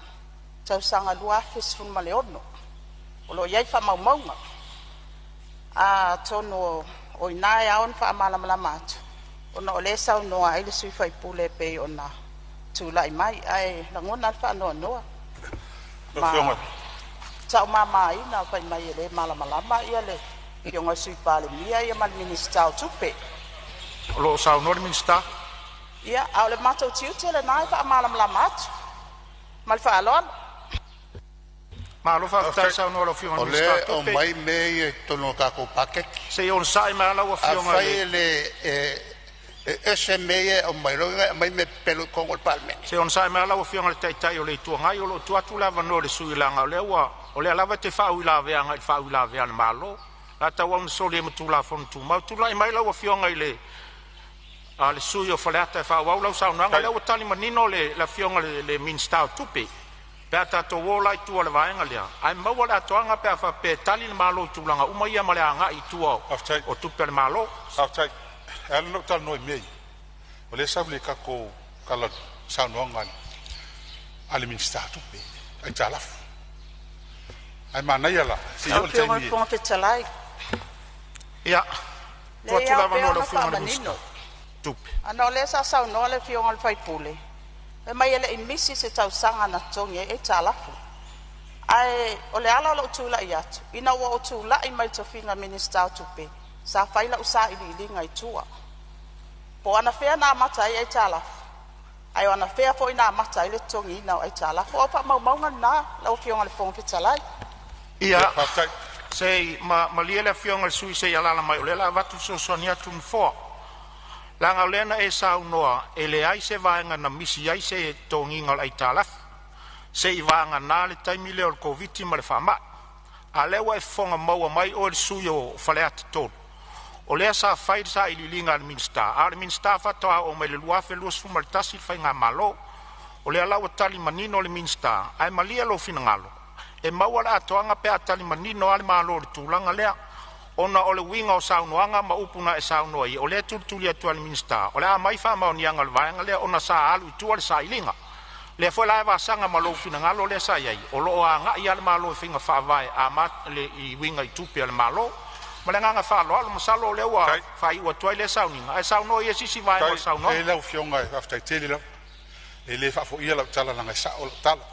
Tau sanga lua fisfun maleono. Olo iai fa maunga. A tono o inai aon fa malama atu. Ona ole sau noa ai le sui fai pule pe ona tula mai ai langona fa no noa. Ma tau mama ina fai mai le malama ia le Pionga sui Palemene ia mal minister tupe. Lo sau no minister. Ia, au le matou tiu tele nai fa malama atu. Mal fa alon. Ma lo fa ta sau no lo fionga minister tupe. O mai me tono ka ko paket. Se on sai ma la o fionga. Fai le SMA o mai lo mai me pelo con o Palemene. Se on sai ma la o fionga le tai o le tu ngai o lo tu atu lava no le sui langa le wa. O le lava te fa ui lava anga fa ui lava ana malo. La tawang soli matula fon tu ma tu lai mai la wa fionga ile ale sui o falata fa wa la sa na le o tali manino le la fionga le minsta tupe pe ta to wo lai tu le vaenga le ai ma wa la to anga pe fa pe tali malo tu langa uma ia male anga I tu o tupe le malo aftai el no tal no mei o le sa le ka ko kala sa no ngan ale minsta tupe ai talaf ai mana ia la si o le temi ia tu lava no lo fionga minister tupe ana le sa sa no le fionga fai pule e mai ele imisi se tau sanga na tongi e talafu ai o le ala lo tula ia tu ina wo tula I mai to finga minister tupe sa fai la usa I linga I tua po ana fea na mata e talafu ai ona fea fo ina mata le tongi na ai talafu o pa mau na lo fionga le fon fitalai ia sei ma liela fionga sui sei ala mai o le la vatu so sonia tun fo langa lena e sa noa ele ai se vaenga na misi ai se tonginga ai tala sei vanga na le taimi le o covid ma le fama ale wa fonga mau mai o sui o faleat tot o le sa fai sa I linga al minsta fa to o me le lua fe lus fu maltasi fa nga malo o le ala o tali manino le minsta ai malia lo finangalo e mawala atoanga pe atali manino ale malo tulanga lea ona ole winga o saunoanga ma upuna e sauno I ole tutuli atu al minsta ole mai fa ma oni angal vaanga le ona sa alu tu al sailinga le foi la va sanga malo finangalo le sa yai o lo anga I al malo finga fa vai a mat le I winga I tupi al malo malanga fa lo al masalo le wa fa I wa toile sauninga e sauno I sisi vai o sauno e le fionga after tele la e le fa fo ia la tala nga sa o tala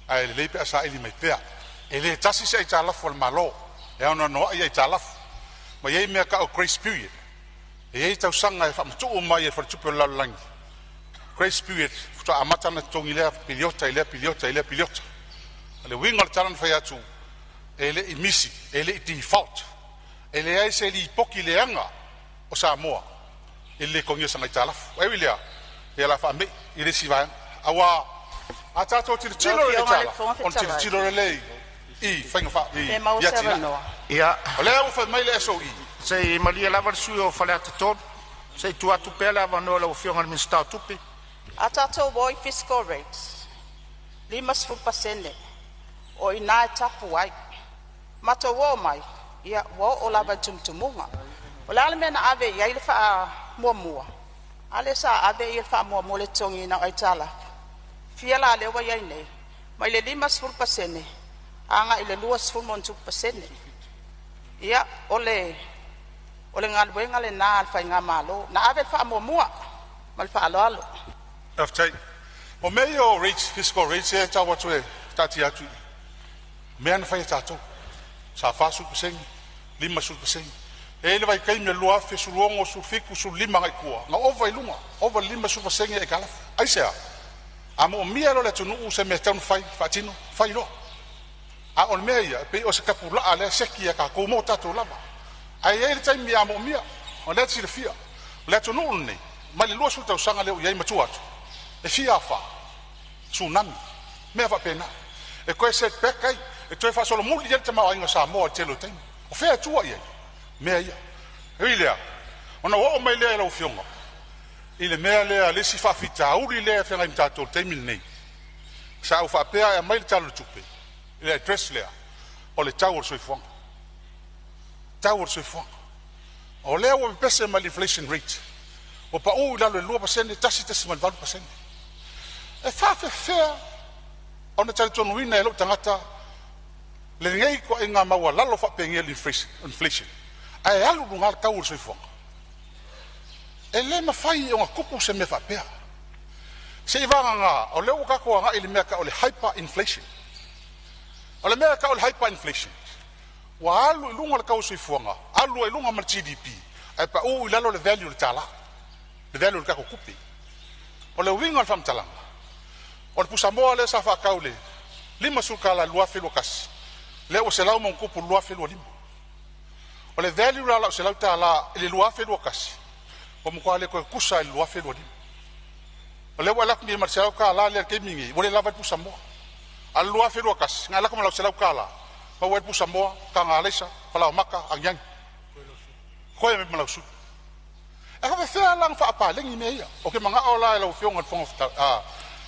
ai le pe sa ili mai pea e le tasi se tala fo malo e ona no ai tala ma ye me ka o grace period e ye tau sanga e fa mtu o mai e fa tupe la lang grace period fo amata na tongi le piliota le wingal taran fa ya tu e le imisi e le default e le ai se li poki le anga o Samoa e le kongi sanga tala e wilia e la fa me i le siva awa ata to tilo le tala on tilo le I fanga fa I ia ole o fa mai le so I sei malia lava sui o falata tot sei tu atu pela va no lo fionga minister tupi ata to boy fiscal rates 5% o ina tapu ai mato wo mai ia wo o lava tumtumunga o la mena ave ia ile fa mua ale sa ave ile fa mua le tongi na ai tala fiala le wa ia nei mai le 5% anga ile 2.2% ia ole ngal wenga le na alfa ngamalo na ave fa mua mal fa alo aftai o meio rates fiscal rates e tawa tue tati atu men fa tato sa fa su percent 5% e le vai kai me lua fe su longo su fiku su lima ngai kua na over 5% e kala ai sea amo mia lo le tunu se me tan fai fatino fai lo a on meia pe o se kapula ale sekia ka ko mo tato lava ai e le tai mi amo mia o le tsi fia le tunu ni ma le lua su tau sanga le ia matua e fia fa tsunami me va pena e ko se pekai e toi fa solo muli te ma ainga Samoa te lo tem o fe tua ia me ia ilia ona o mai le lo fionga ile me le si fa fita uri le fe ngai tato te min nei sa u fa pe ai mai talo tupe ile dress le o le tawor so fong O lea ua pese ma inflation rate. O pa u lalo e 2%, tasi ma 4%. E whawhewhea, ona tari tonu ina e lo tangata, le ngei ko e ngā maua lalo whapengea inflation. Ai alu runga kau ur soifuanga. E le mawhai o ngā kupu se me whapea. Se i wanga ngā, o leo kako ngā ili mea ka o le hyperinflation. O le mea ka o le hyperinflation. Wa alu i lunga le kau soifuanga, alu i lunga ma GDP, ai pa u i lalo le value le tala. Le value le kako kupi. O le winga le whamtalanga. O le pusamoa le sa whakau le, 5 sukala lua whilu kasi. Le o se lau mong kupu lua whilu 5. O le value la o se lau tala ili lua whilu kasi. O mukua le koe kusa ili lua whilu 5. O le walak mi mar se lau ka la le ke mingi, o le lava pusamoa. Al lua whilu kasi, ngā laka ma lau se lau ka la. Ma wai pusamoa, ka ngā leisa, pala maka, angyang. Koe me malau su. E hawe whea lang wha apa, lengi mea ia. O ke mga o la e lau whiongan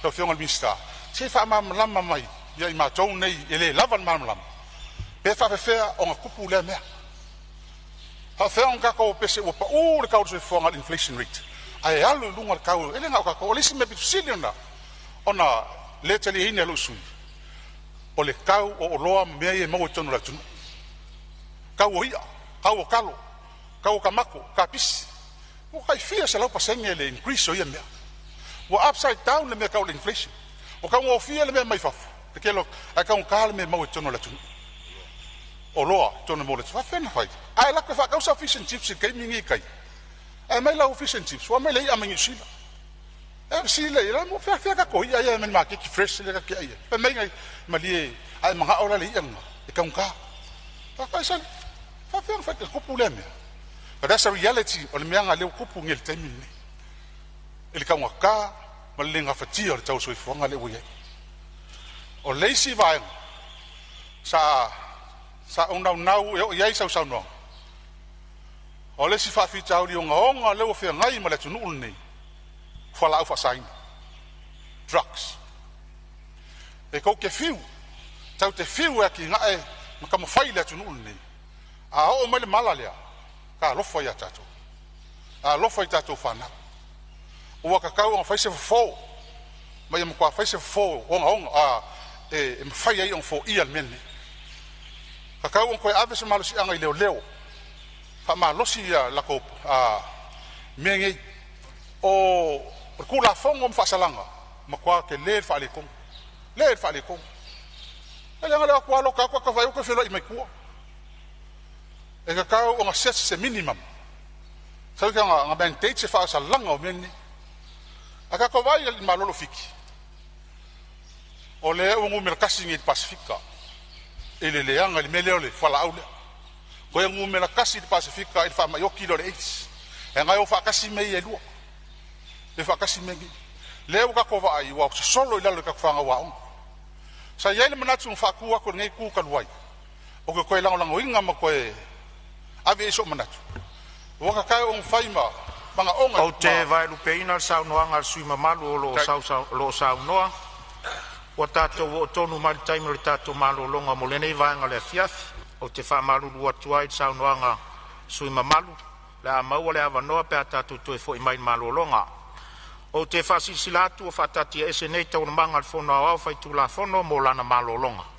lau whiongan minsta. Se wha lama mai, ia i mātou nei, e le lavan lama. Pe wha whea o ngā kupu lea mea. Ha whea on kako pese ua pa le kau se whiongan inflation rate. Ai alu lunga le kau, ele ngā kako, o lisi me bitu siliona. Ona le tali hini alu sui. O le kau o loa mea e mau tonu la tunu. Kau o ia, kau o kalo, kau o kamako, ka pisi. O kai fia se lau pasenge le increase o ia mea. O upside down le mea kau le inflation. O kau o fia le mea mai fafu. Te kelo, ai kau ka le mea mau tonu la tunu. O loa tonu mo le tunu. Whawhena whai. Ai lakwe wha kausa fish and chips i kai mingi kai. Ai mai lau fish and chips. Wa mai lei amangi sila. E sila i la mo whea ka koi. Ai mai maa keki fresh le ka ki ai. Ai mai ngai malie ai mga ora le ianga. E kau ka. Whakai sali. Whawhena whai ka kupu le mea. But that's a reality o le meanga leo kupu ngel taimini nei. Ele ka ngaka, ma le nga fatia o le tau soifuanga le uiai. O leisi vaenga, sa unau e o iai sau sau noa. O leisi whawhita au li o ngaonga leo whea ngai ma le tunu ulu nei. Whala au whasaina. Drugs. E kou ke fiu, tau te fiu e ki ngae, ma ka mawhai le tunu ulu nei. A o mai le mala lea. Ka lofa ia tatou. A lofa i tatou whanau. Ua kakau ang whaise fo. Mai am kua whaise fo. Onga. E mwhai ai ang fo ia mene. Kakau ang koe ave se malosi anga i leo leo. Wha malosi ia lako mengei. O kula fongo mwhasalanga. Ma kua ke leer wha alekong. Leer wha alekong. E langa leo kua loka kua ka whai uke whilo i mai kua. E ka kau o ngā se minimum. Sau ka ngā mandate se wha sa langa o mene. A ka kawai i malolo fiki. O le ungu mele kasi ngi Pasifika. E le leanga li mele ole whala au lea. Koe ungu mele kasi di Pasifika i wha maioki lo le eis. E ngai o wha kasi mei e lua. E wha kasi mei. Leo ka kowa ai wau se solo i lalo ka kwanga waong. Sa iele manatu ng wha kua ko ngai kua kaluai. O ke koe lango inga ma koe ave iso manatu. Waka kai on faima manga onga. O te vai lupeina sau noanga sui mamalu o lo sau noa. O tato o tonu mari taimi le tato malu longa mo lenei vaenga le fiafi. O te wha malu lua tuai sau noanga sui mamalu. Le a maua le ava noa pe a tato toe fo i mai malu longa. O te wha sisilatu o wha tatia ese nei tau na manga le fono au fai tu la fono mo lana malu longa.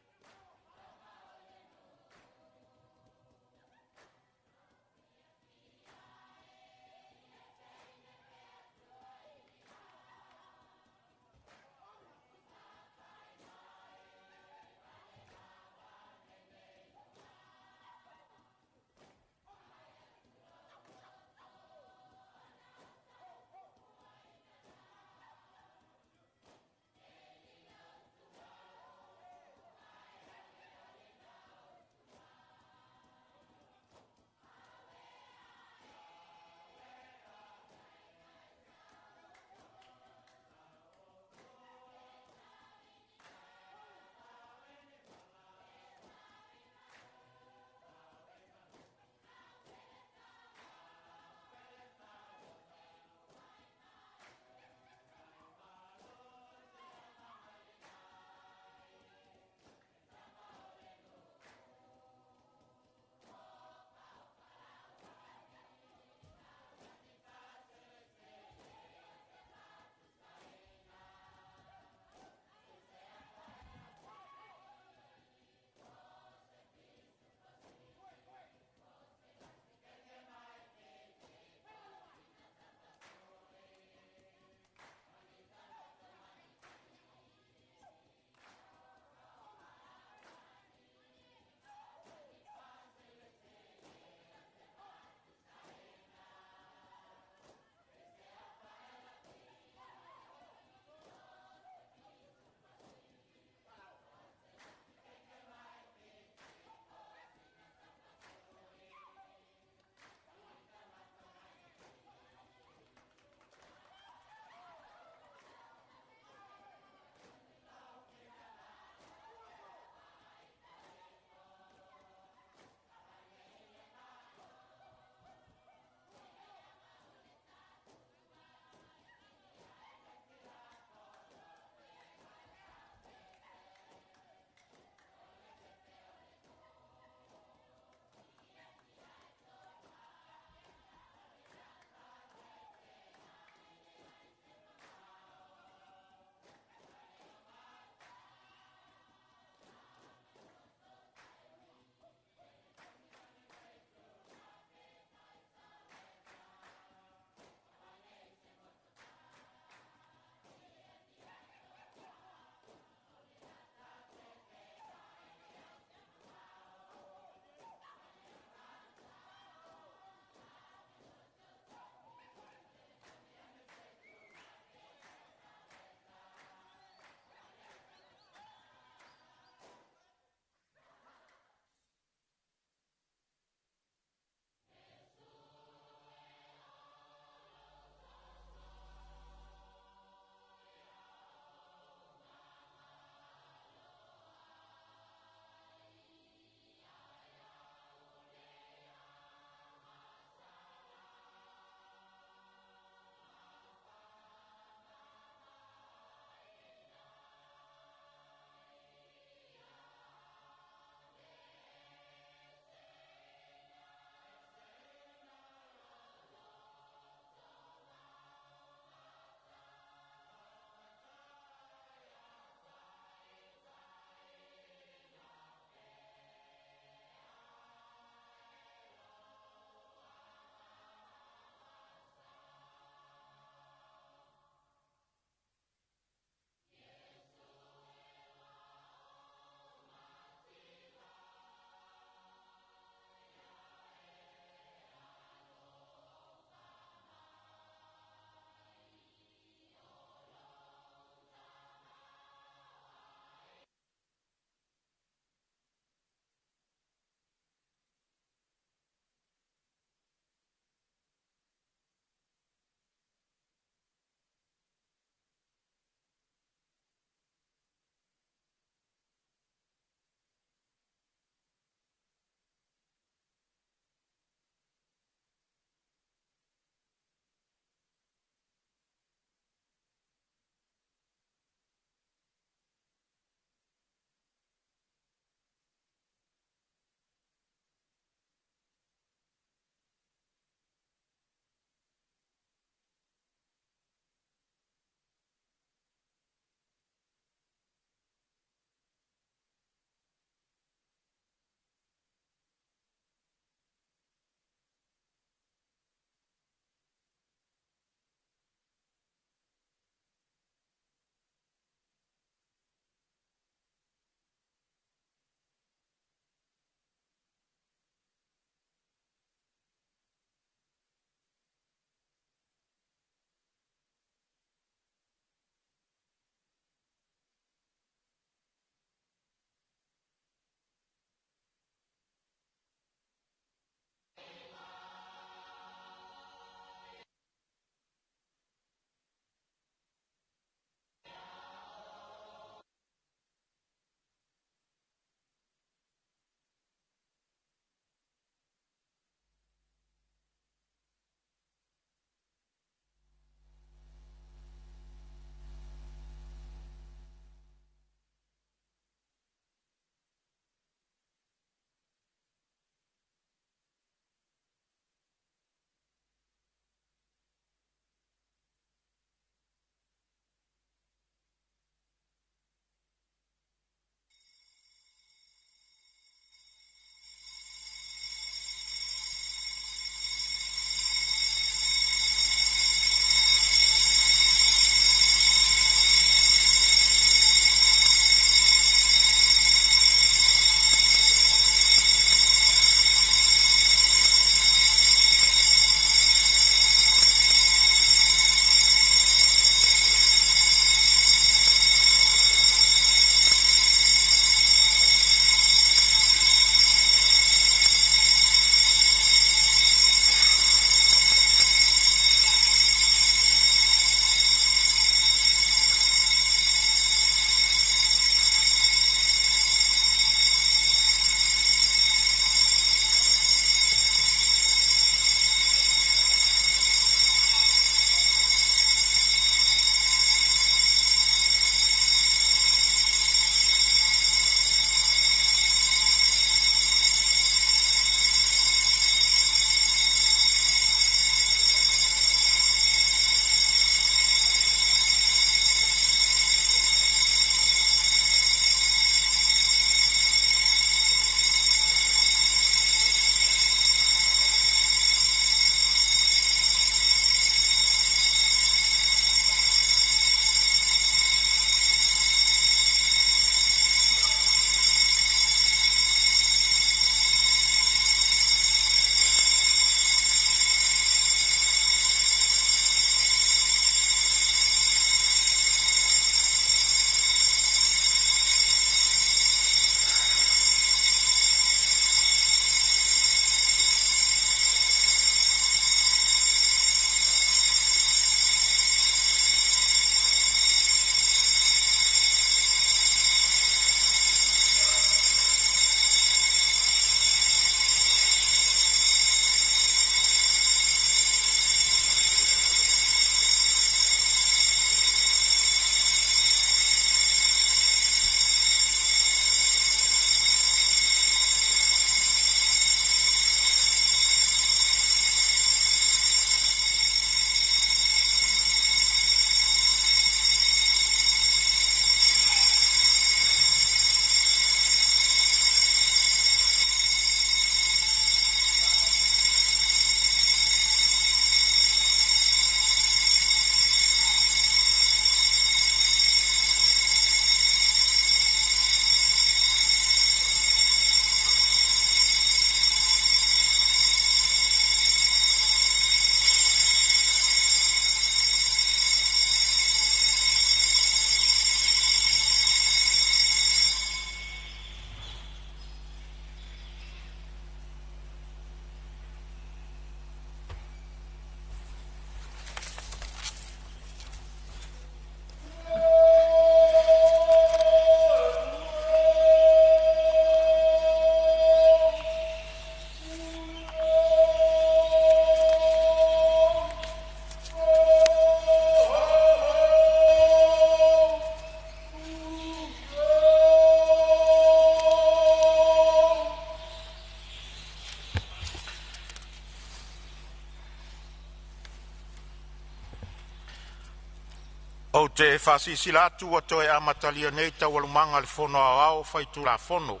O te whasisila atu o toe amatalia nei tawalumanga le fono au whaitu la fono.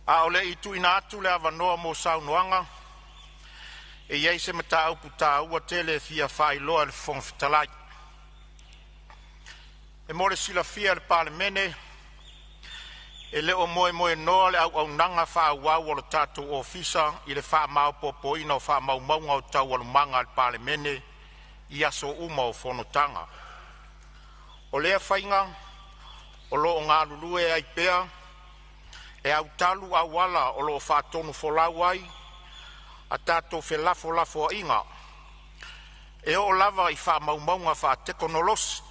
A ole itu ina atu le avanoa mo saunoanga. E iei se mata au puta ua tele fia whailoa le fonfitalai. E more sila fia le Palemene. E leo moe noa le au nanga wha wau o le tatou ofisa i le wha mau popoina o wha mau maunga o tau walumanga le Palemene i aso uma o Fonotaga. O lea whainga, o loo ngā lulue ai pea, e au talu au wala o loo whātonu wholau ai, a tātou whelafo a inga. E o lava i wha maumaunga wha tekonolosi.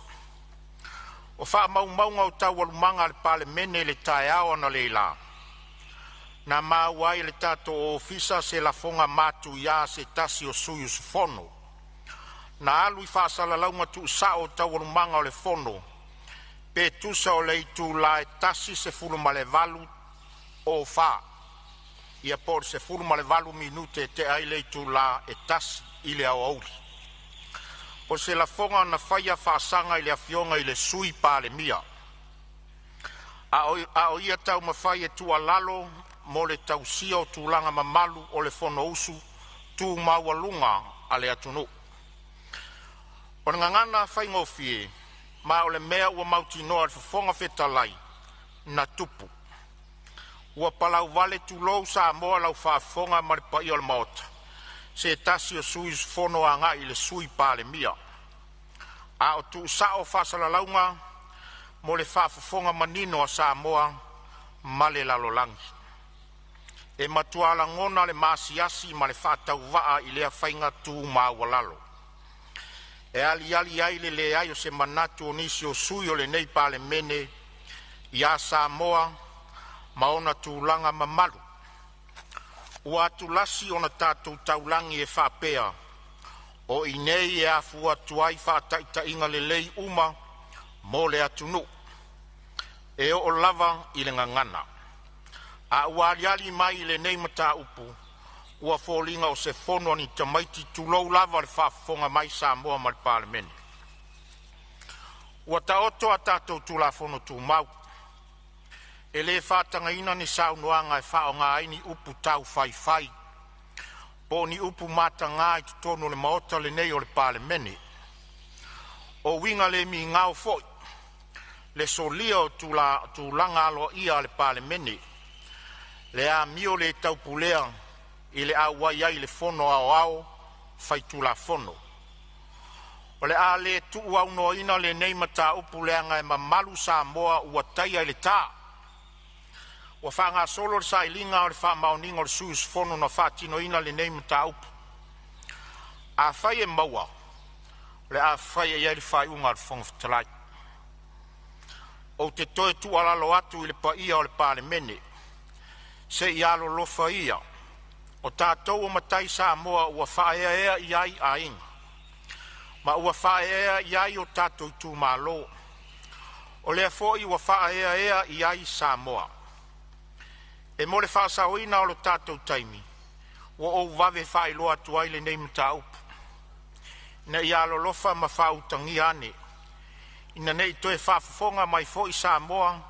O wha maumaunga o tau walumanga le Palemene le tae ao na leila. Na mauai le tātou ofisa se la fonga matu ia se tasi o suyu sufono. Na alu i whaasala launga tu sao tau walumanga o le fono. Pe tusa o le tu la e tasi se fulu male valu o wha. Ia por se fulu male valu minute te ai le tu la e tasi ile au auli. O se la fonga na whaia whaasanga i le afionga i le sui Palemia. A o ia tau mawhai e tu alalo mo le tau sia o tūlanga mamalu o le fono usu tu mawalunga a le atunu. O ngangana whaingofie, ma o le mea ua mauti noa le fonga whetalai na tupu. Ua palau vale tu lou Samoa lau whaafonga ma le pai o le maota. Se tasi o sui fono a ngā i le sui Palemia. A o tu sao whaasala launga mo le whaafonga manino a Samoa ma le lalolangi. E matuala ngona le maasiasi ma le whaatau waa i lea whainga tu mawalalo. E ali ai le ai o se manatu o nisi o sui o le nei Palemene i a Samoa maona tūlanga mamalu. Ua atulasi ona tātou taulangi e whapea o i nei e afua tuai whataita inga le lei uma mo le atunu. E o lava i le ngangana. A ua aliali mai i le nei mata upu ua fōlinga o se fono ni tamaiti tulou lava le whafonga mai Samoa ma le Palemene. Ua taoto a tātou tula fono tū mau. E le whātanga ina ni saunoanga e whao ngā aini upu tau whai. Po ni upu mata ngā i tutono le maota le nei o le Palemene. O winga le mi ngāo foi. Le solia o tūlanga alo ia le Palemene. Le a mio le taupulea i le awai ai le fono ao whai tula fono. O le a le tuu au no ina le nei mata upu leanga e mamalu Samoa ua taia i le taa. Ua whanga solo le sailinga o le wha maoninga o le suus fono na whatino ina le nei mata upu. A whai e maua, le a whai e iai le whai unga le whongwhitalai. O te toe tu alalo atu i le paia o le Palemene, se i alo lofa ia, o tātou o matai Samoa ua whaea iai a inga. Ma ua whaea iai o tātou tū malo. O lea fōi ua whaea iai Samoa. E mo le whaasaoina o lo tātou taimi, ua o wawe whaeloa tuai le nei mta upu. Ina i alo lofa ma whautangi ane. Ina nei toe whaafonga mai fōi Samoa,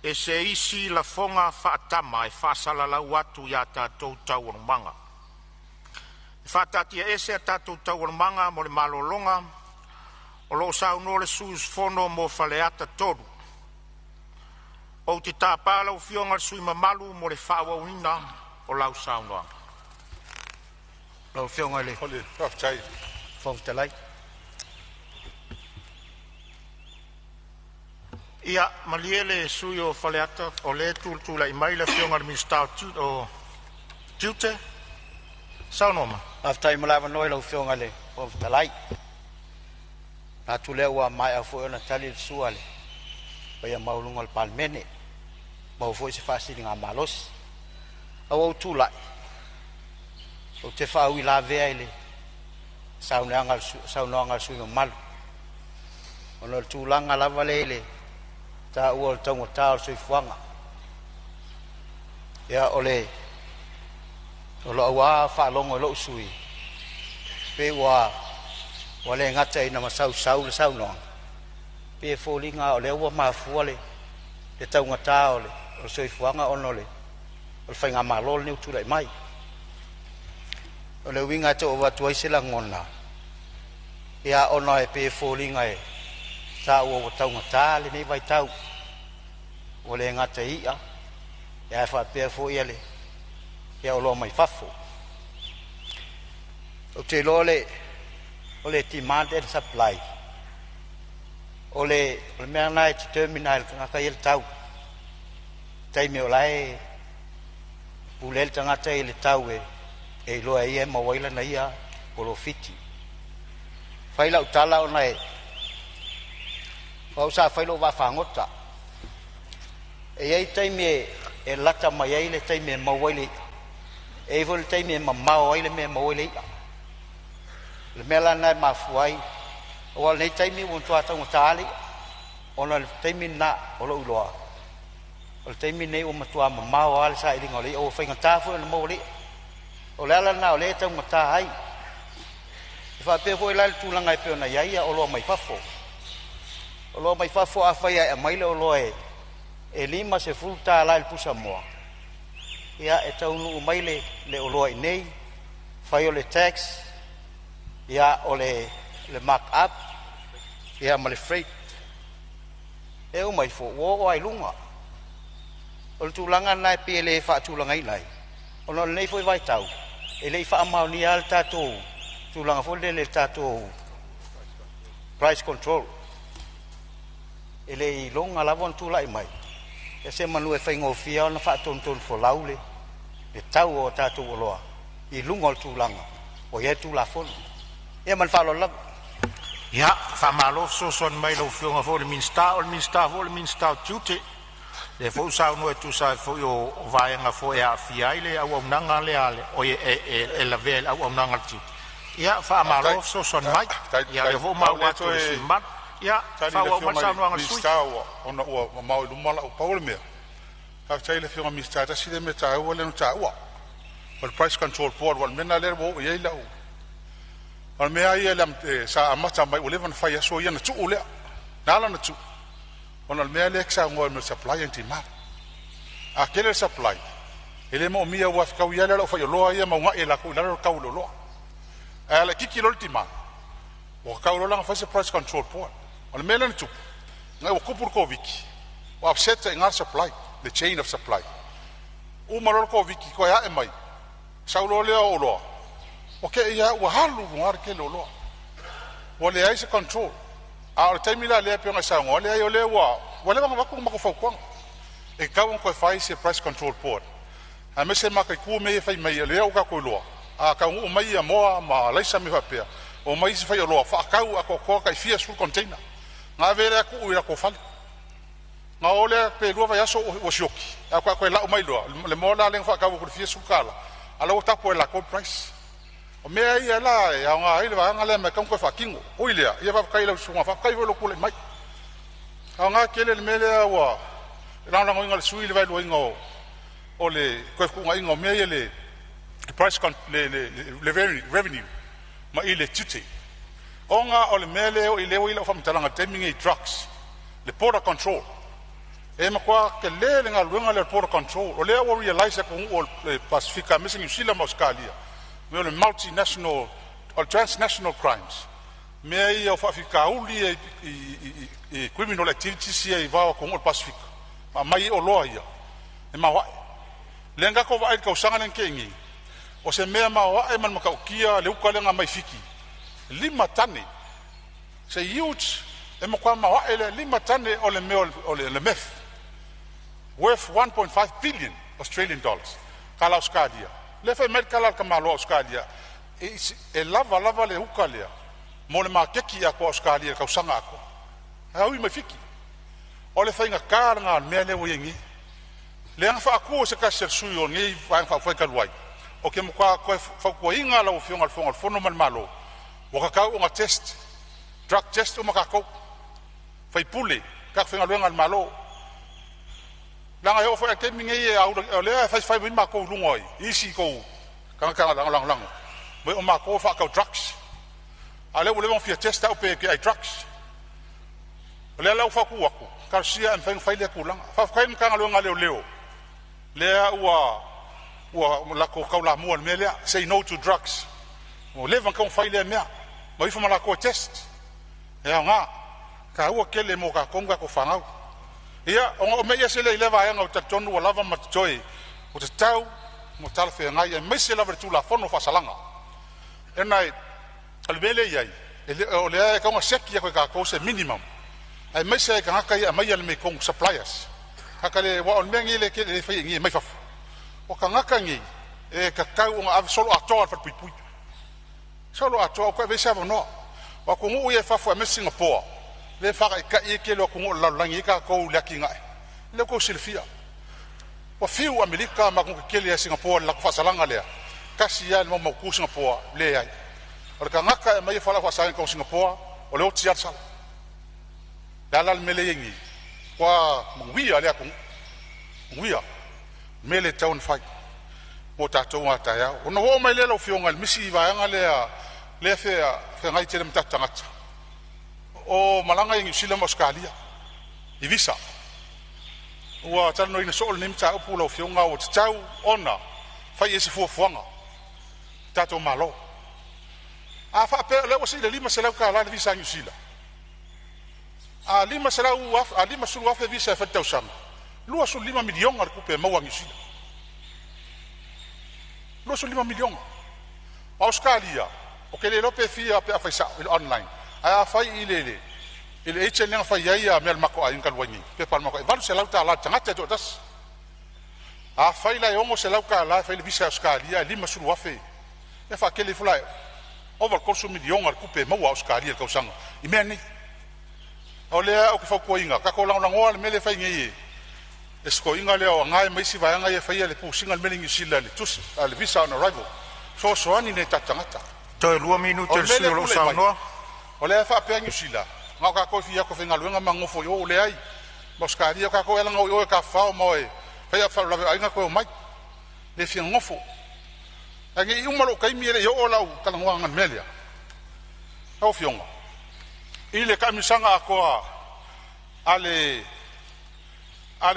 e se isi la fonga whaatama e whaasala lau atu i a tātou tauanumanga. E whaatatia ese a tātou tauanumanga mo le malolonga, o lo sauno le suus fono mo whaleata toru. O te tāpala o fionga le sui mamalu mo le whaawawina o lau saunoa. Lau fionga le. Hole, raftai. Whongtalai. Ia, maliele sui o whaleata o le tūla i mai le fionga le ministau o tiute. Saunoma. Aftai malawa noi lau fionga le. Whongtalai. Nā tu lea ua mai a fo ona tali le sua le. Paia maulunga le Palemene. Mau fo se fasili ngā malos. Au tūlai. O te whau i la vea ele. Saunoanga le sui malu. Ono le tūlanga lava le ele. Ta ua le taunga tā o sui fuanga. Ia ole. O lo awa whaalongo lo sui. Pe ua o le ngata ina masau sau le sau no pe folinga o le ua mafua le tau ngata o le o soifuanga ono le o le whainga malo le utura i mai o le winga to o watu aisela ngona ia ono e pe folinga e ta o tau ngata le nei vai tau o le ngata ia ia fa pe fo ia le ia o lo mai fafo o te lole o le demand and supply o le mea nai te terminal ngaka il tau taimi o lai pulel tangata i le tau e loa ia mawaila na ia polo fiti faila utala o nai sa failo wa fangota e ai taimi e lata mai ai le taimi e mawaili e vol taimi e mamao ai le mea mawaili le mela nai mafuai o le taimi o tua tau tali ona le taimi na o lo uloa o le taimi nei o matua mamao ale sa ilinga le o fainga tafu na mo le o le ala na o le tau mata ai fa pe foi la tulanga e pe ona ia o lo mai fafo o lo mai fafo a fai e mai le o lo e lima se fulta la il pusa moa ia e tau nu mai le o lo nei fai o le tax ia o le mark up ia ma le freight e o mai fo o ai lunga o le tulanga nai pe le fa tulanga i lai o no nei foi vai tau e le fa mau ni al tato tulanga fo le tato price control e le longa la von tula i mai e se manu e faingo fia ona fa ton fo laule le tau o tato o loa i lunga o tulanga o ye tu la fon e man fa lo la ya fa malo so son mai lo fionga fo le minsta tuti le fo sa no tu sa fo yo vai nga fo ya fia ile au nanga le ale o e la vel au nanga tu ya fa malo so son mai ya le fo ma wa to si mat ya fa wa ma sa no nga sui ona o ma lu mala o paul me ha tai le fionga minsta ta si le meta o le no ta o el price control board wal mena le bo ye la al me ai lam sa amata mai o le van fa ya so ya na tu o le nala na tu ona al me le xa ngol no supply and demand a kele supply ele mo mia wa ka ya le fa yo lo ya ma nga e la ko la ka lo ala kiki lo demand o ka lo la fa se price control board al me le tu ngai o kupur ko wiki o upset ngar supply the chain of supply o marol ko wiki ko ya e mai sa lo le o lo okay ya wa halu ngar ke lo lo o le ai se control a o taimi la le pe nga sa ngole ai o le wa le ba ko ma ko fo ko e ka un ko fai se price control board a me se ma ka ku me fai mai le o ka ko lo a ka u mai a mo ma la sa me fa pe o mai se fai lo fa ka u ko ka fia sul container nga vele ku u ko fa nga o le pe lo va ya so o shoki a ko la o mai lo le mo la le fa ka u ko fia sul kala ala o ta po la ko price o me ai ala ya nga ile va nga le me ko fa kingo o ile ya va ka ile su fa ka ile ko le mai nga kele le mele wa la nga ngo su ile va lo ngo o le ko ku nga ngo me ile price le revenue ma ile tuti onga o le mele o ile fa mtalanga timing trucks le border control e ma kwa ke le nga luenga le border control o le o realize ko o Pacifica missing you sila Australia me le multinational or transnational crimes me ia o fa fika uli e criminal activities ia va ko o Pacifica ma mai o loa ia e ma wa le nga ko va ka usanga len kengi o se me ma wa e man ma ka kia le uka le nga mai fiki lima tane se huge e mo kwa ma wa ele lima tane o le meth worth 1.5 billion Australian dollars kala Australia le fe medical ka malo Australia e lava le ukalia mo le makeki ya ko Australia ka usanga ko ha ui mafiki o le fainga karanga me le wingi le nga fa ko se ka ser suyo ni fa ka luai o ke mo kwa ko fa ko inga la o fionga fono mal malo o ka nga test drug test o makako fa ipule ka fenga luenga malo langa yo fa ke mingi e au le fa min mako lungoi isi ko ka lang mo o mako fa ka drugs Ale ule mo fia testa upe ke ai drugs. Le la ufa ku aku. Ka sia en feng faile ku lang. Fa kain ka ngalo ngale leo. Le wa la ko ka la mo mele say no to drugs. O le van ka faile mea. Ma ifa mala ko test. Ya nga ka wa kele mo ka konga ko fangau. Ia o me ia se le leva ya ngau tatonu wala va matoi. O te tau mo tal fe ngai e me se la vertu la fono fa salanga. Enai al bele yai o le ka nga seki ka ko se minimum. Ai me se ka ka ia mai me kong suppliers. Ka le wa on mengi le ke le fa ngi mai fa. O ka nga ka ngi e ka ka o nga solo ato fa pui. Solo ato ko be sa no. Wa ko ngu ye fa me Singapore. Le fa ka i ke lo ko ngu la langi ka ko le ki ngai. Le ko silfia. Wa fiu Amerika ma ko ke le Singapore la fa salanga le. Kasi ya mo ku Singapore le ai. O ka ngaka mai fa la fa salanga ko Singapore o le o tia sala. Dalal mele yengi. Wa ngwia le ko. Ngwia. Mele town fight. Mo ta to wa ta ya. O no mai le lo fiu ngal misi va nga le fe ngai tele mta tanga. O malanga yengi sila Australia. I visa. Wa tano ina sol nim ta upu lo fiu nga o tau ona. Fa yesi fu fuanga. Tato malo. A fa pe le wasi le lima sela ka la visa ngi sila. A lima sela uaf a lima sulu uaf visa fa tau sama. Lua sul 5 milion ar kupe mau ngi sila. Lua sul 5 milion. Australia. O ke le lope fia pe fa sa online. A fa ile eche nang fa ya mel mako ai kalwangi. Pe pal mako. Valu sela ta la tanga te tas. A fa ila yongo sela ka la fa visa Australia lima sulu uaf. E fa ke le fly. Over course milion ar kupe mau Australia ka usanga. Imeni. Ole o ke fa ko inga ka ko lang o mele fa ngi. Esko inga le o ngai mai si va ngai fa ile pu singal mele ngi sila le tus al visa on arrival. So ani ne tatangata. Toi 2 minuto il suo lo sa no. Ole fa pe ngi sila. Nga ka ko fia ko finga luenga mangofo yo le ai. Australia ka ko ela ngo ka fa mo e. Fa ya fa la inga ko mai. Le fi ngofo. Agi umalo kai mire yo ola kala ngwa melia. Au fionga. Ile kamisanga ko ale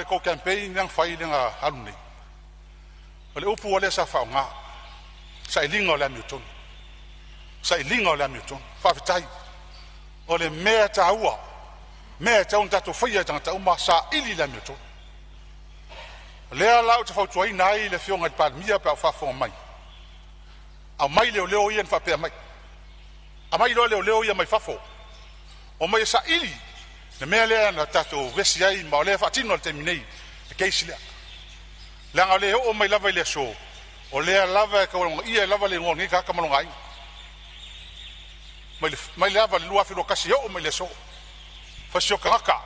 ko campaign yang fai nga aluni. Ole upu ole sa fa nga. Sa ilinga la Newton. Sa ilinga la Newton. Fa fitai. Ole mea taua. Mea taun tatu fia tangata uma sa ili la Newton. Lea lau te fau tuai nai le fionga i Palemene pa fa fo mai. A mai leo ien fa pe mai. A mai leo ia mai fafo. O mai sa ili. Ne mea lea na tato vesi ai ma lea fa tino le terminei. E keisi lea. Langa lea o mai lava ile so. O lea lava e kawaronga ia lava le ngongi ka kamalonga ai. Mai lava le lua filo kasi o mai le so. Fa sio kangaka.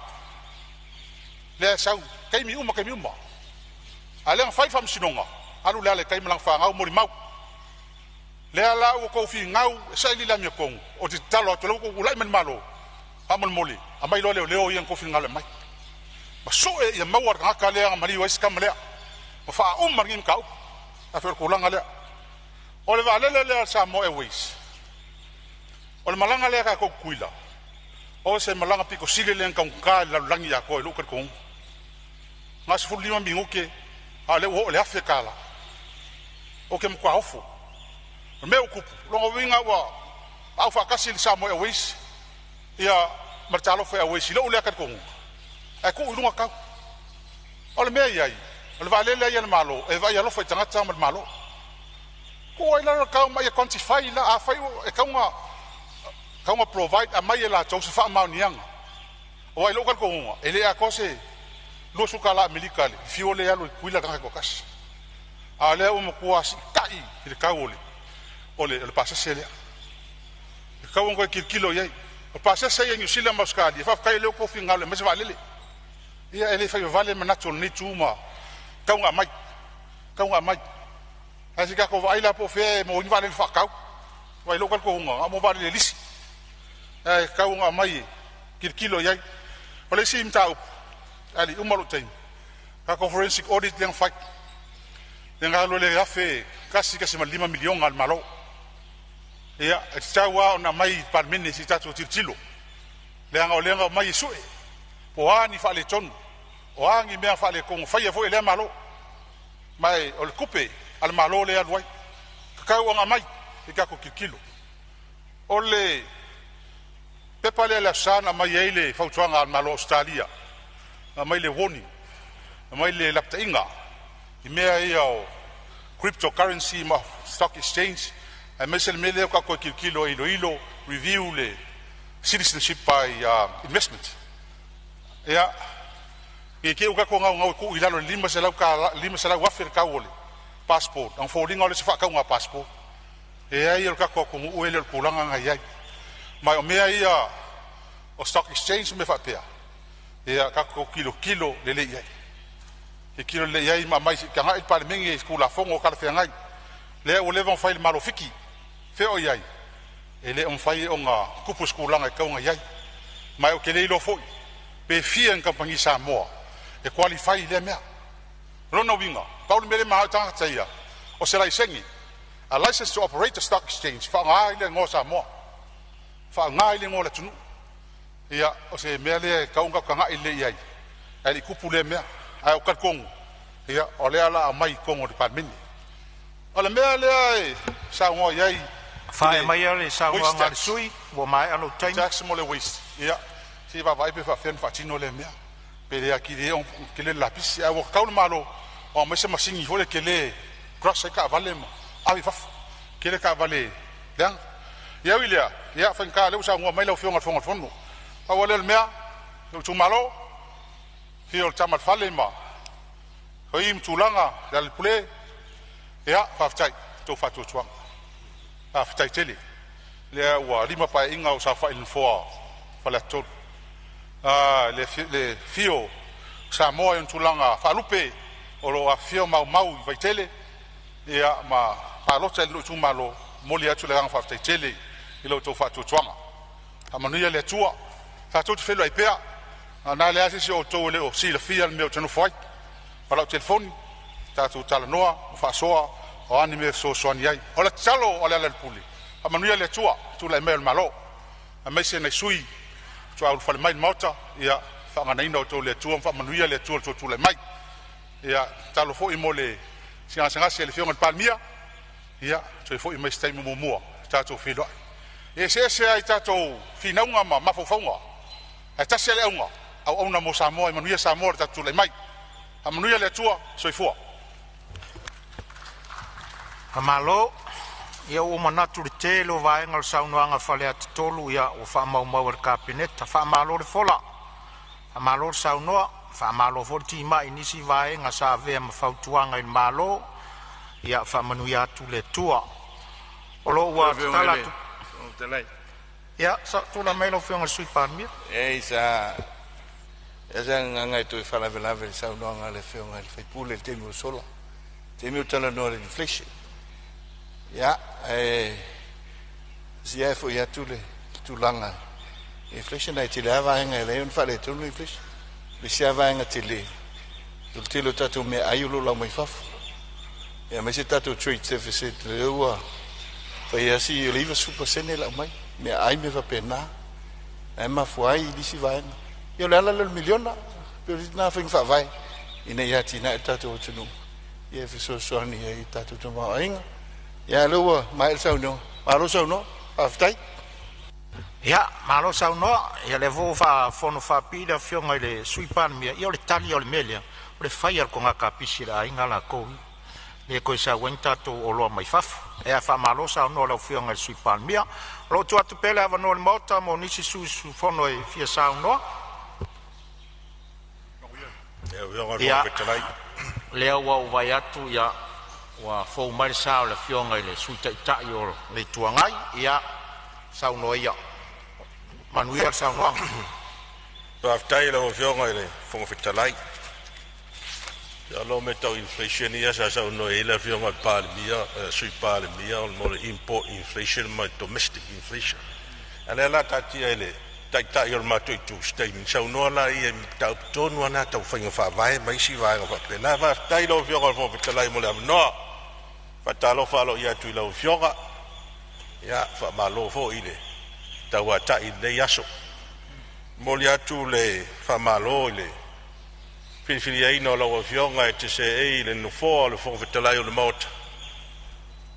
Lea sau. Kaimi uma. A lea fai fam sinonga. Alu lea le kaimi lang fa ngau mori mau. Lea la o ko fi ngau sa ili la mi kong o te talo to lo ko ulai men malo amol moli amai lo leo yen ko fi ngale mai ba so e ya mawar ka lea mali wais kam lea ba fa margin ka a fer ko langa lea o le va le Samoa Airways o le malanga lea ka ko kuila o se malanga piko sile len ka la langi ya ko lo ka ko ngas fu lima minguke ale o le afekala o ke mko ofu meu kupu longo winga wa au fa kasi Samoa Airways ia martalo fa Airways lo le kat ko ai ko ulunga ka ole me ai ole vale le ia malo e vai lo fa tanga tanga malo ko ai la ka mai quantify la a fa e ka nga provide a mai la tau fa ma nianga o ai lo kat ko ele a kose lo sukala milikale fiole ya lo kuila ka ko kas ale o mo kuasi kai ile ka ole le pasa sele ka wongo kilo ye o pasa se ngi sila maskadi fa kai le ko finga le mesva lele ia ele fa vale manato ni tuma ka nga mai asi ka ko vai la po fe mo ni vale fa ka vai lo ko nga mo vale le lisi ka nga mai kilo ye ole sim tau ali umalo time ka ko forensic audit yang fa nga lo le afe kasi 5 milion al malo ia e taua ona mai Palemene si tatu tilo lenga mai sue o ani fa le tonu o angi mea fa le kongo fai fo le malo mai o le kupe al malo le alwai kakau nga mai i kako kilo o le pepa le la sana mai ele fautuanga al malo Australia mai le woni mai le laptainga i mea ia o cryptocurrency ma stock exchange a mesel mele ka ko kilo ilo review le citizenship by investment ya e ke uka ko ngau ku ilalo lima sala wafer ka wole passport ang folding ole se fa ka nga passport e ai ka ko ku uele ku langa nga ya mai o mea ia o stock exchange me fa pea e ka ko kilo le ya e kilo le ya ma mai ka nga il Palemene skula fongo ka fe ngai le o le von fail malofiki fe o yai ele on fai o nga kupu skulanga ka nga yai mai o kele lo foi pe fia en kampangi Samoa e qualify le mea rona winga Paul mele ma tanga tsaia o se lai sengi a license to operate a stock exchange fa nga ile ngo Samoa fa nga ile ngo la tunu ia o se mele ka nga ka nga ile yai ali kupu le mea ai o ka kongo ia o le ala mai kongo de Palemene ala mea le sa ngo yai fa mai ale sa ngo nga sui wo mai alo time tax mo le waste ia si va vai pe fa fen fa tino le mea pe le akide on kele la pisi a wo kaul malo o me se masingi fo le kele cross ka vale mo avi fa kele ka vale dan ia wilia ia fa ka le sa ngo mai lo fionga fonga fono a wo le mea lo tu malo fio tamat fale ma hoim tulanga dal pule ia fa ftai to fa to tuang a ftai tele le wa lima pa inga o sa fa in fo fa la to le fio Samoa en tulanga fa lupe o lo a fio mau vai tele ia ma pa lo tele tu malo moli atu le fa ftai tele ilo to fa to tuang a manuia le tua fa to fe lo ipea na le asi o to le o si le fia me o tenu foi para o telefone tatu tala noa fa soa o anime so soani ai o la talo o le puli a manuia le tua tu la email malo a mese na sui tu au fa mai mota ia fa ngana ina o to le tua fa manuia le tua tu le mai ia talo fo i mole sia se le fionga Palmia ia tu fo i mai stai mo mo tatu filo e se ai tatu finaunga ma fo fonga ai ta se le unga au ona mo Samoa manuia Samoa tatu le mai a manuia le tua soifua Amalo ia o manatu le telo vai ngal saunoanga fale at tolu ia o fa mau kabinet fa malo le fola amalo saunoa fa malo forti mai nisi vai nga sa ve ma fautuanga il malo ia fa manuia tu le tua o lo wa tala tu ia sa tu la melo fiona sui Palemene e sa ngai tu fa la vela saunoanga le fiona il fai pule il temo sola temo tala no le inflation ya sia fo ya tu langa inflation ai tila va nga le un fa le tu inflation le sia va nga tile tu tilo tatu me ayulo la mai faf ya me se tatu trade deficit le wa fa ya si live super sene la mai me ai me va pena e ma fuai di si va yo la miliona per na fa vai ina ya tina tatu tunu ye fi so ni ai tatu tu ma ainga ya lo mai sau no malo sau no aftai ia malo saunoa ia le vo fa fono fa pida fionga le sui Palemene ia le tali o le melia o le fire ko nga kapisi la inga la ko le ko sa wenta to o lo mai faf e fa malo saunoa le fionga le sui Palemene lo tu atu pele ava no le mota mo nisi su fono e fia saunoa ia le wa vai atu ia wa fo mai sa le fionga le sui ta yo le tuangai ia saunoa ia manuia saunoa pa ftai la fionga le fongo fitalai ya lo meto inflation ia sa saunoa ile fionga Palemene sui Palemene mo import inflation ma domestic inflation ala la tati ele tai yo ma tu stai saunoa la ia ta tonu ana ta fa vai mai si vai fa la va ftai lo fionga fongo fitalai mo le no fatalo falo ia tu lo fionga ia fa malo fo ile taua tai le yaso moli atu le fa malo ile fili ai no lo fionga te se e le no fo le fo fetalai o le mota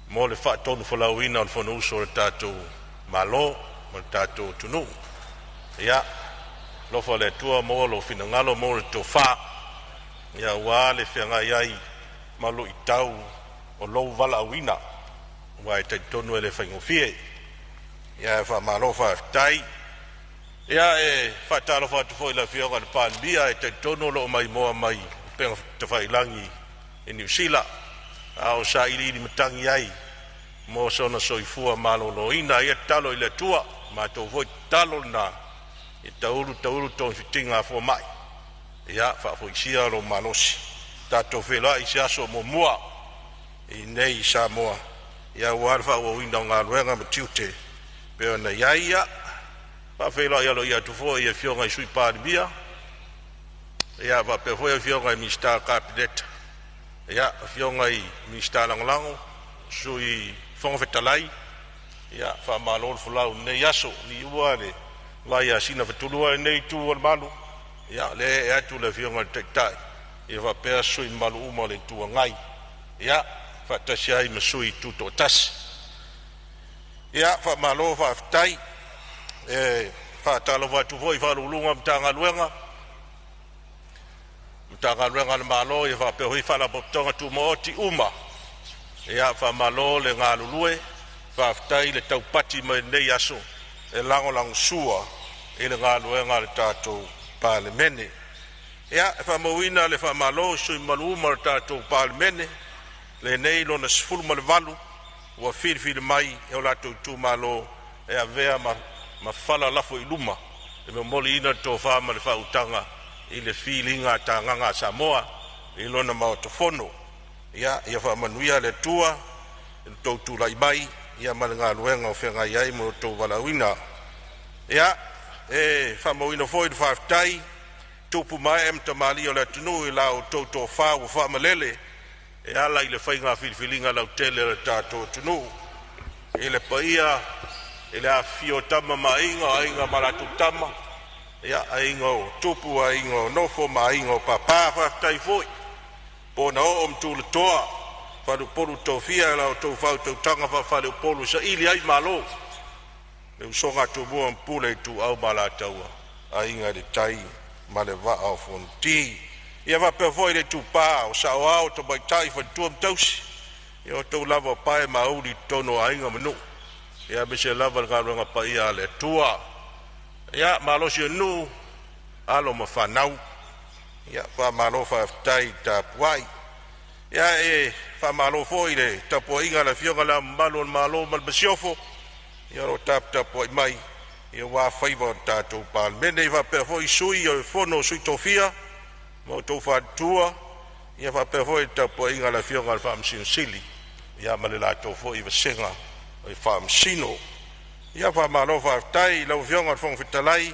mo le fa tonu fo la wina fo no so tato malo mo tato tunu ia lo fo le tua mo lo fina ngalo mo le to fa ia wa le fenga ai malo itau o lo vala wina wa te tonu le fango fie ia fa malo fa tai ia e fa talo fa fo la fionga le pan bia te tonu lo mai mo mai pe te fai langi e New Zealand au sa ili matangi ai mo sona soifua malo no ina ia talo ile tua ma to vo talo na e taulu to fitinga fo mai ia fa fo isia lo malosi tato fela isia so mo mua i nei Samoa ia warfa o winda nga luenga mtiute pe na ia fa fela ia lo ia tu fo ia fionga i sui pa bia ia va pe fo ia fionga i mista cabinet ia fionga i mista langlango sui fonga fetalai ia fa malol fulau ne yaso ni uale la ia sina fetulua nei tu o malu ia le e tu le fionga tai ia va pe sui malu uma le tu ngai ia fa tasiai masui tu to tas ia fa malo fa tai e fa talo va tu voi fa lulunga mtanga luenga le malo ia fa pe hoi fa la botonga tu moti uma ia fa malo le ngalulue fa tai le taupati mai nei aso e lango sua e le ngaluenga le tato Palemene ia fa mowina le fa malo sui maluma le tato Palemene le nei lo na sfulu ma le valu wa fil mai e o lato tu malo e avea ma fala lafo i luma e me moli ina to fa ma le fa utanga i le feelinga tanganga Samoa i lo na maotofono ia fa manuia le tua to tu lai mai ia malanga luenga o fenga ia mo to valawina ia e fa moina foi fa tai tupu mai em tamali o le tunu i la o to fa o fa malele e ala i le fainga filinga la tele le tato tunu e le paia e le afio tama mainga malatu tama ia aingo tupu aingo no fo maingo papa fa tai foi pona o tu le toa fa do polu tofia la to fa to tanga fa le polu sa ili ai malo le usonga to bo pule tu au balata wa ainga de tai maleva au fonti ia va pe foi le tu pa o sa o to bai tai fa tu tausi ia to lava pa e mauli tono ainga manu ia be se lava ga nga pa ia le tua ia malo si nu alo ma fa nau ia fa malo fa tai ta puai ia e fa malo foi le ta poinga la fionga la malo mal besiofo ia ro tap poi mai ia wa faiva tato Palemene va pe foi sui o fono sui tofia mo to fa tua ia va pe foi ta poinga la fionga fa msin sili ia male la to foi va senga o fa msino ia fa malo fa tai la fionga fon fitalai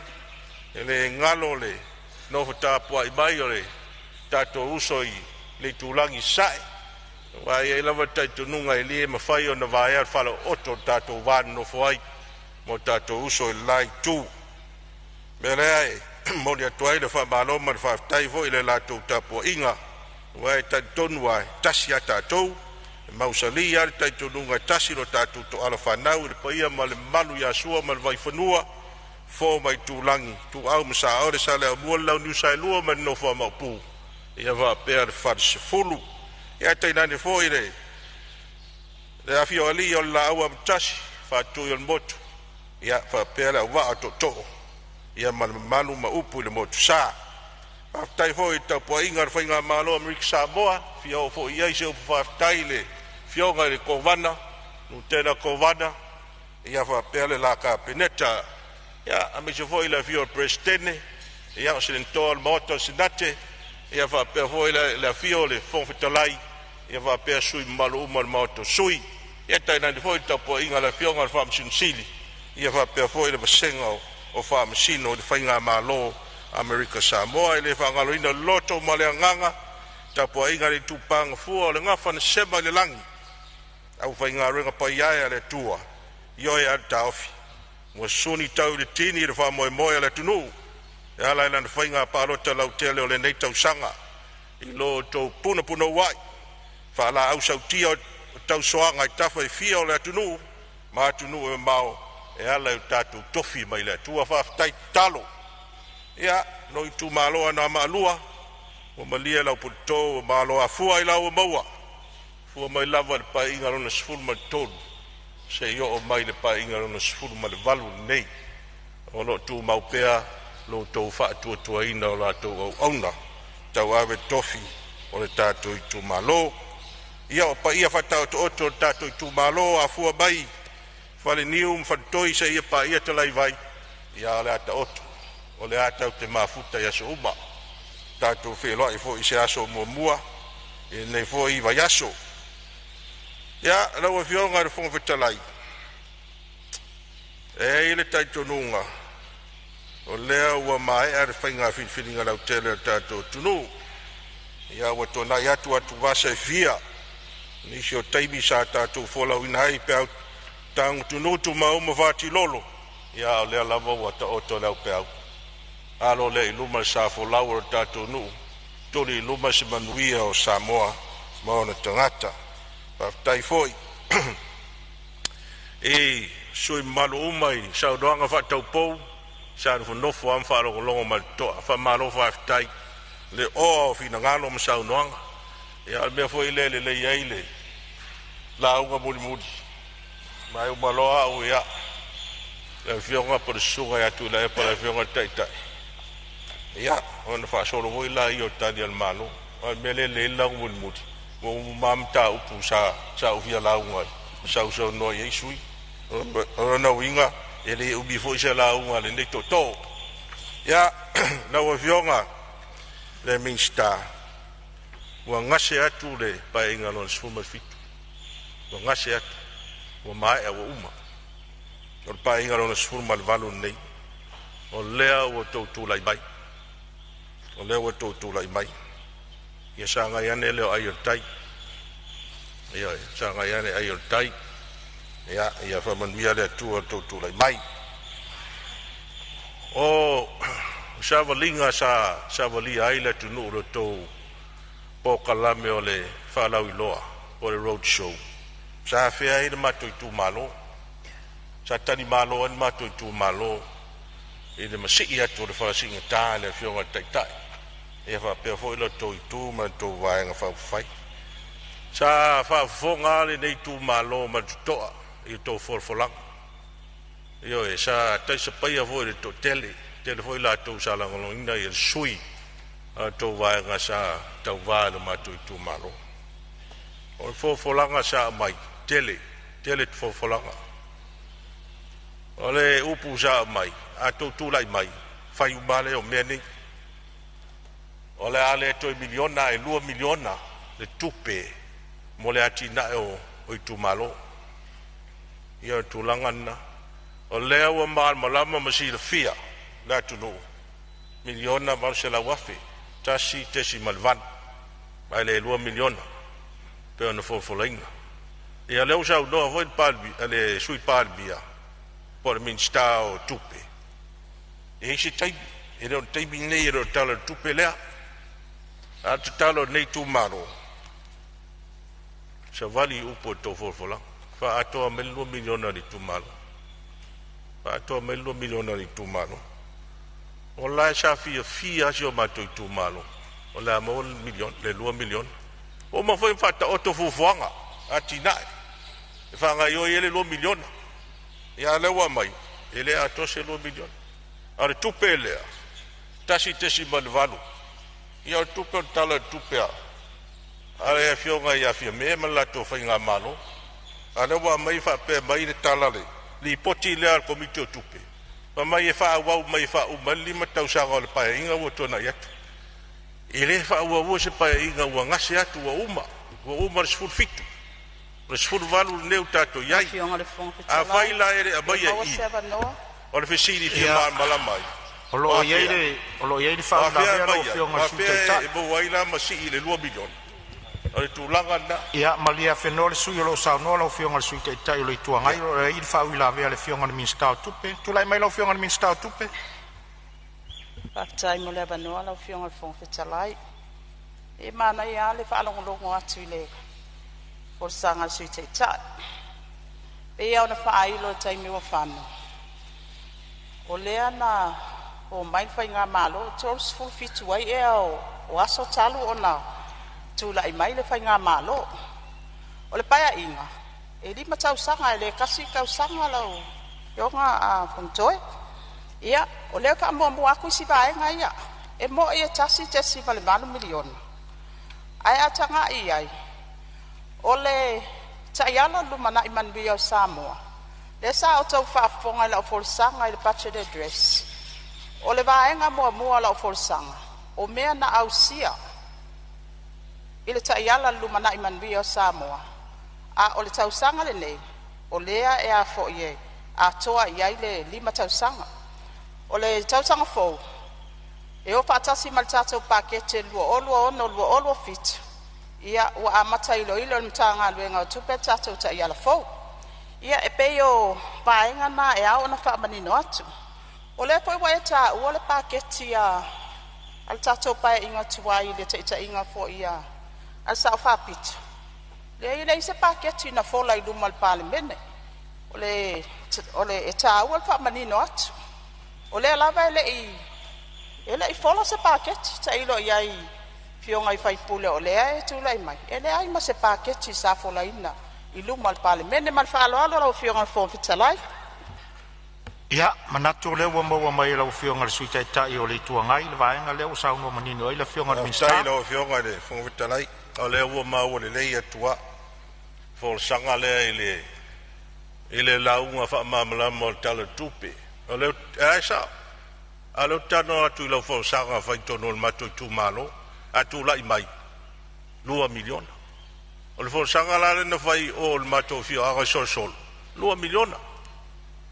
ele ngalo le no fa poi mai ole tato usoi le tulangi sai wa ia lava tai tununga ili ma fai ona vai fa lo oto tato van no foi mo tato uso lai tu bele ai mo dia tuai le fa malo ma fa tai vo ile la tu tapo inga wa tai ton wa tasia tato mausalia tai tununga tasilo tato to ala fa nau le paia ma le malu ya sua ma vai fanua fo mai tulangi tu au msa ore sale mo la nu sai lu ma no fo ma pu ia va per farse fulu ia tai nani foi le afio ali o la au amtasi fa tu yo moto ia fa per wa to ia malu ma upu le moto sa tai foi ta po ingar fainga malo Amerika Samoa fio fo ia se fa tai le fio ga le kovana no tena kovana ia fa per la capineta ia amiso foi la fio prestene ia se lentol moto sinate ia va per voi la fiole fon fitalai ia va per sui malu mal moto sui ia tai na foi ta po inga la fionga fam sin sili ia va per voi le basenga o fam sino de fainga malo Amerika Samoa le fa ngalo ina loto male nganga ta po inga le tupang fu le ngafa na sema le langi au fainga renga pa ia le tua Io e ata ofi. Mo suni tau le tini le wha moe moe le tunu. E ala ilan whainga parota lau tele o le nei tau sanga. I lo tau puna wai. Wha ala au sau tia o tau soanga I tawha I fia o le tunu. Ma tunu e mao. E ala i tātou tofi mai le tua whaftai talo. Ia, no I tu maloa na maalua. O malia lau puto o maloa fua I lau o maua. Fua mai lava le pa inga rona sifuru ma tolu. Se io o mai le pa inga rona sifuru ma le valu nei. O lo tu maupea, lo tau wha tua ina o la tau au auna. Tau awe tofi o le tātou I tu malo. Ia o pa ia whatau to oto tātou I tu malo a fua mai. Whale niu mwhatoi se ia pa ia talai vai. Ia le ata oto. O le ata o te mafuta ia so uma. Tātou wheloa I fo I se aso mua. E nei fo I vai aso. Ia, rau e whionga re whonga whetalai. E ile taitonunga. O lea ua mai are whainga whiwhiringa lau tele o tātou tunu. Ia ua tōna I atu vasa I fia. Nisi o taimi sa tātou wholau inai pe au tāngu tunu tu mauma vāti lolo. Ia o lea lava ua ta oto leo pe au. Alo lea I luma sa wholau o tātou nu. Tōni I luma se manuia o Samoa. Maona tangata. Tai foi. E sui malu umai sa doanga fa tau pou sa no nofo am fa lo longo mal to fa malo fa tai le o fi na ngalo ma sa noanga e al me foi le yaile la unga muli mai o malo au ya le fionga por suga ya tu la para fionga tai ya on fa solo voi la io tadi al malo al me le la muli o mam ta upu sa ufia la unga sa no ye sui ona winga ele ubi foi se la unga le nei toto ya na o vionga le minsta wa ngase atu le pa inga no sfuma fitu wa ngase atu wa mai o uma o pa inga no sfuma le valu nei o lea o toto lai bai o lea o toto lai mai ia sanga yane leo ayo tai ia sanga yane ayo tai ia fa manuia le tu lai mai o savalinga savali ai le tunu ro to po kalame o le falau iloa o le road show sa fe ai le mato tu malo sa tani malo an mato tu malo e le masi ia to le fa singa ta le fionga tai e fa pe fo lo to tu ma to vai nga fa fai sa fa fonga le nei tu malo ma to e to for io e sa tai se pai a voi to tele foi la to sa la ngolo inda e sui a to vai nga sa to va le ma tu malo o for langa sa mai tele for langa ole upu sa mai a to tu lai mai fai umale o meni ole ale to miliona e 2 miliona le tupe mole atina o tu malo ia tu langana o lea ua malama masi le fia la tunu miliona marse la wafi tasi tesi malvan mai le 2 miliona pe ona folfolainga ia leu sa no voi palbi ale sui palbia por min sta o tupe e si tai e non tai binei ro tala tupe lea a talo nei tu maro sa vali upo to folfola fa ato mel 2 miliona di tu malo fa ato mel 2 miliona di tu malo o la sa fia jo ma tu malo o la mo milion le 2 milion o ma foi fatta otto fufuanga atina e fa nga yo ele 2 miliona ya le wa mai ele ato se 2 miliona ar tu pele tasi malvalo ia tu pe tala tu pe ale fionga ia fia me mala to fainga malo ale wa mai fa pe mai le tala le li poti le al komite tu pe ma mai fa wa mai fa u mali mata usa le pa inga wo to na ya ile fa wa se pa inga wa ngase atu wa uma sfur fitu sfur valu neu tato yai a faila ere abai i o le fesiri fia mala mai Olo yele fa na vera o fionga su te ta. E bo waila masi le 2 milion. O le tūlanga na. Ia, malia whenua le sui o lo sau noa lau whionga le sui te itai o le tua ngai, o le ili whau ila vea le whionga le minstau tupe. Tulai mai lau whionga le minstau tupe? Whaktai mo le abanoa lau whionga le whonga whetalai. E mana ia le whaalongolongo atu i le o le sanga le sui te itai. Pe ia ona whaailo le taimi wa whanu. O lea na o mai whai ngā malo, tors full fitu ai ea o aso talu o na tula i mai le whai ngā malo. O le paia inga, e lima tau sanga e le kasi kau sanga lau yonga a puntoe. Ia, o lea ka mua mua aku isi vaenga ia, e mo ia tasi te si vale manu miliona. Ai atanga i ai, o le taiala lumana i manbia o Samoa. Le sa o tau whaafonga la o folsanga i le budget address. O le vaenga mua mua la o folsanga. O mea na au sia. I le taiala lumana i manbia o Samoa. A o le tausanga le nei. O lea e a fo ie. A toa i ai le 5 tausanga. O le tausanga fo. E o patasi mal tatou pakete lua olo fit. Ia ua amata ilo le mtanga luenga o tupe tatou taiala fo. Ia e peo vaenga na e au na whaamanino atu. O le poi wai ta ua le paketi a al tatou pae inga tuai le te inga fo ia al sa whapit. Le i le se paketi na fola i luma al Palemene. O le e ta ua le whaamanino atu. O le lava ele i fola se paketi ta ilo iai fionga i whaipule o lea e tūlai mai. Ele ai ma se paketi sa fola ina. I luma al Palemene mal whaaloalo lau whionga le whonwhitalai. Ia, manatu leo wa maua mai lau whionga le sui tai tai o le tua ngai, le vaenga leo sa unua manino ai le whionga le minsta. Tai lau whionga le whonwhitalai, o leo ua maua le leia tua, fol sanga lea i le launga whaamamalama o le tala tupe. O leo, sa, a leo tano atu i lau fol sanga whaitono le mato i tu malo, atu lai mai, 2 miliona. O le fosanga la le na fai o le mato fio aga sol 2 miliona.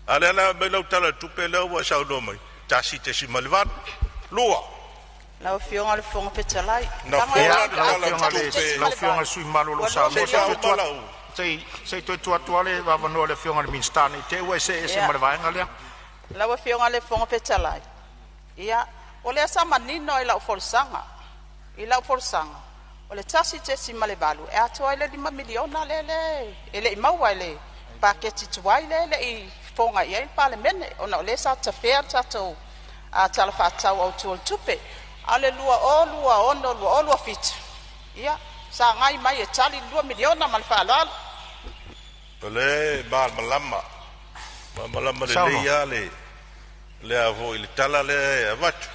Ale na me lau tala tupe lau wa sa no mai. Tasi te si malvan. Lua. Lau fionga le fonga petalai. Na fora tala tupe. Lau fionga sui malo lo sa no. Sei tu atuale va no le fionga le minstani te wa se malvanga le. Lau fionga le fonga petalai. Ia, o le sa manino i lau forsanga. I lau forsanga. O le tasi te si male balu. E atua ile 5 miliona lele. Ele i maua ile. Paketi tuai lele i fonga i Palemene. Ona o le sa ta fea tatou. A tala whaatau au tuol tupe. Ale lua olua fit. Ia. Sa ngai mai e tali 2 miliona mal whaalalo. Ole malama. Malama le leia le avo ile tala le avatu.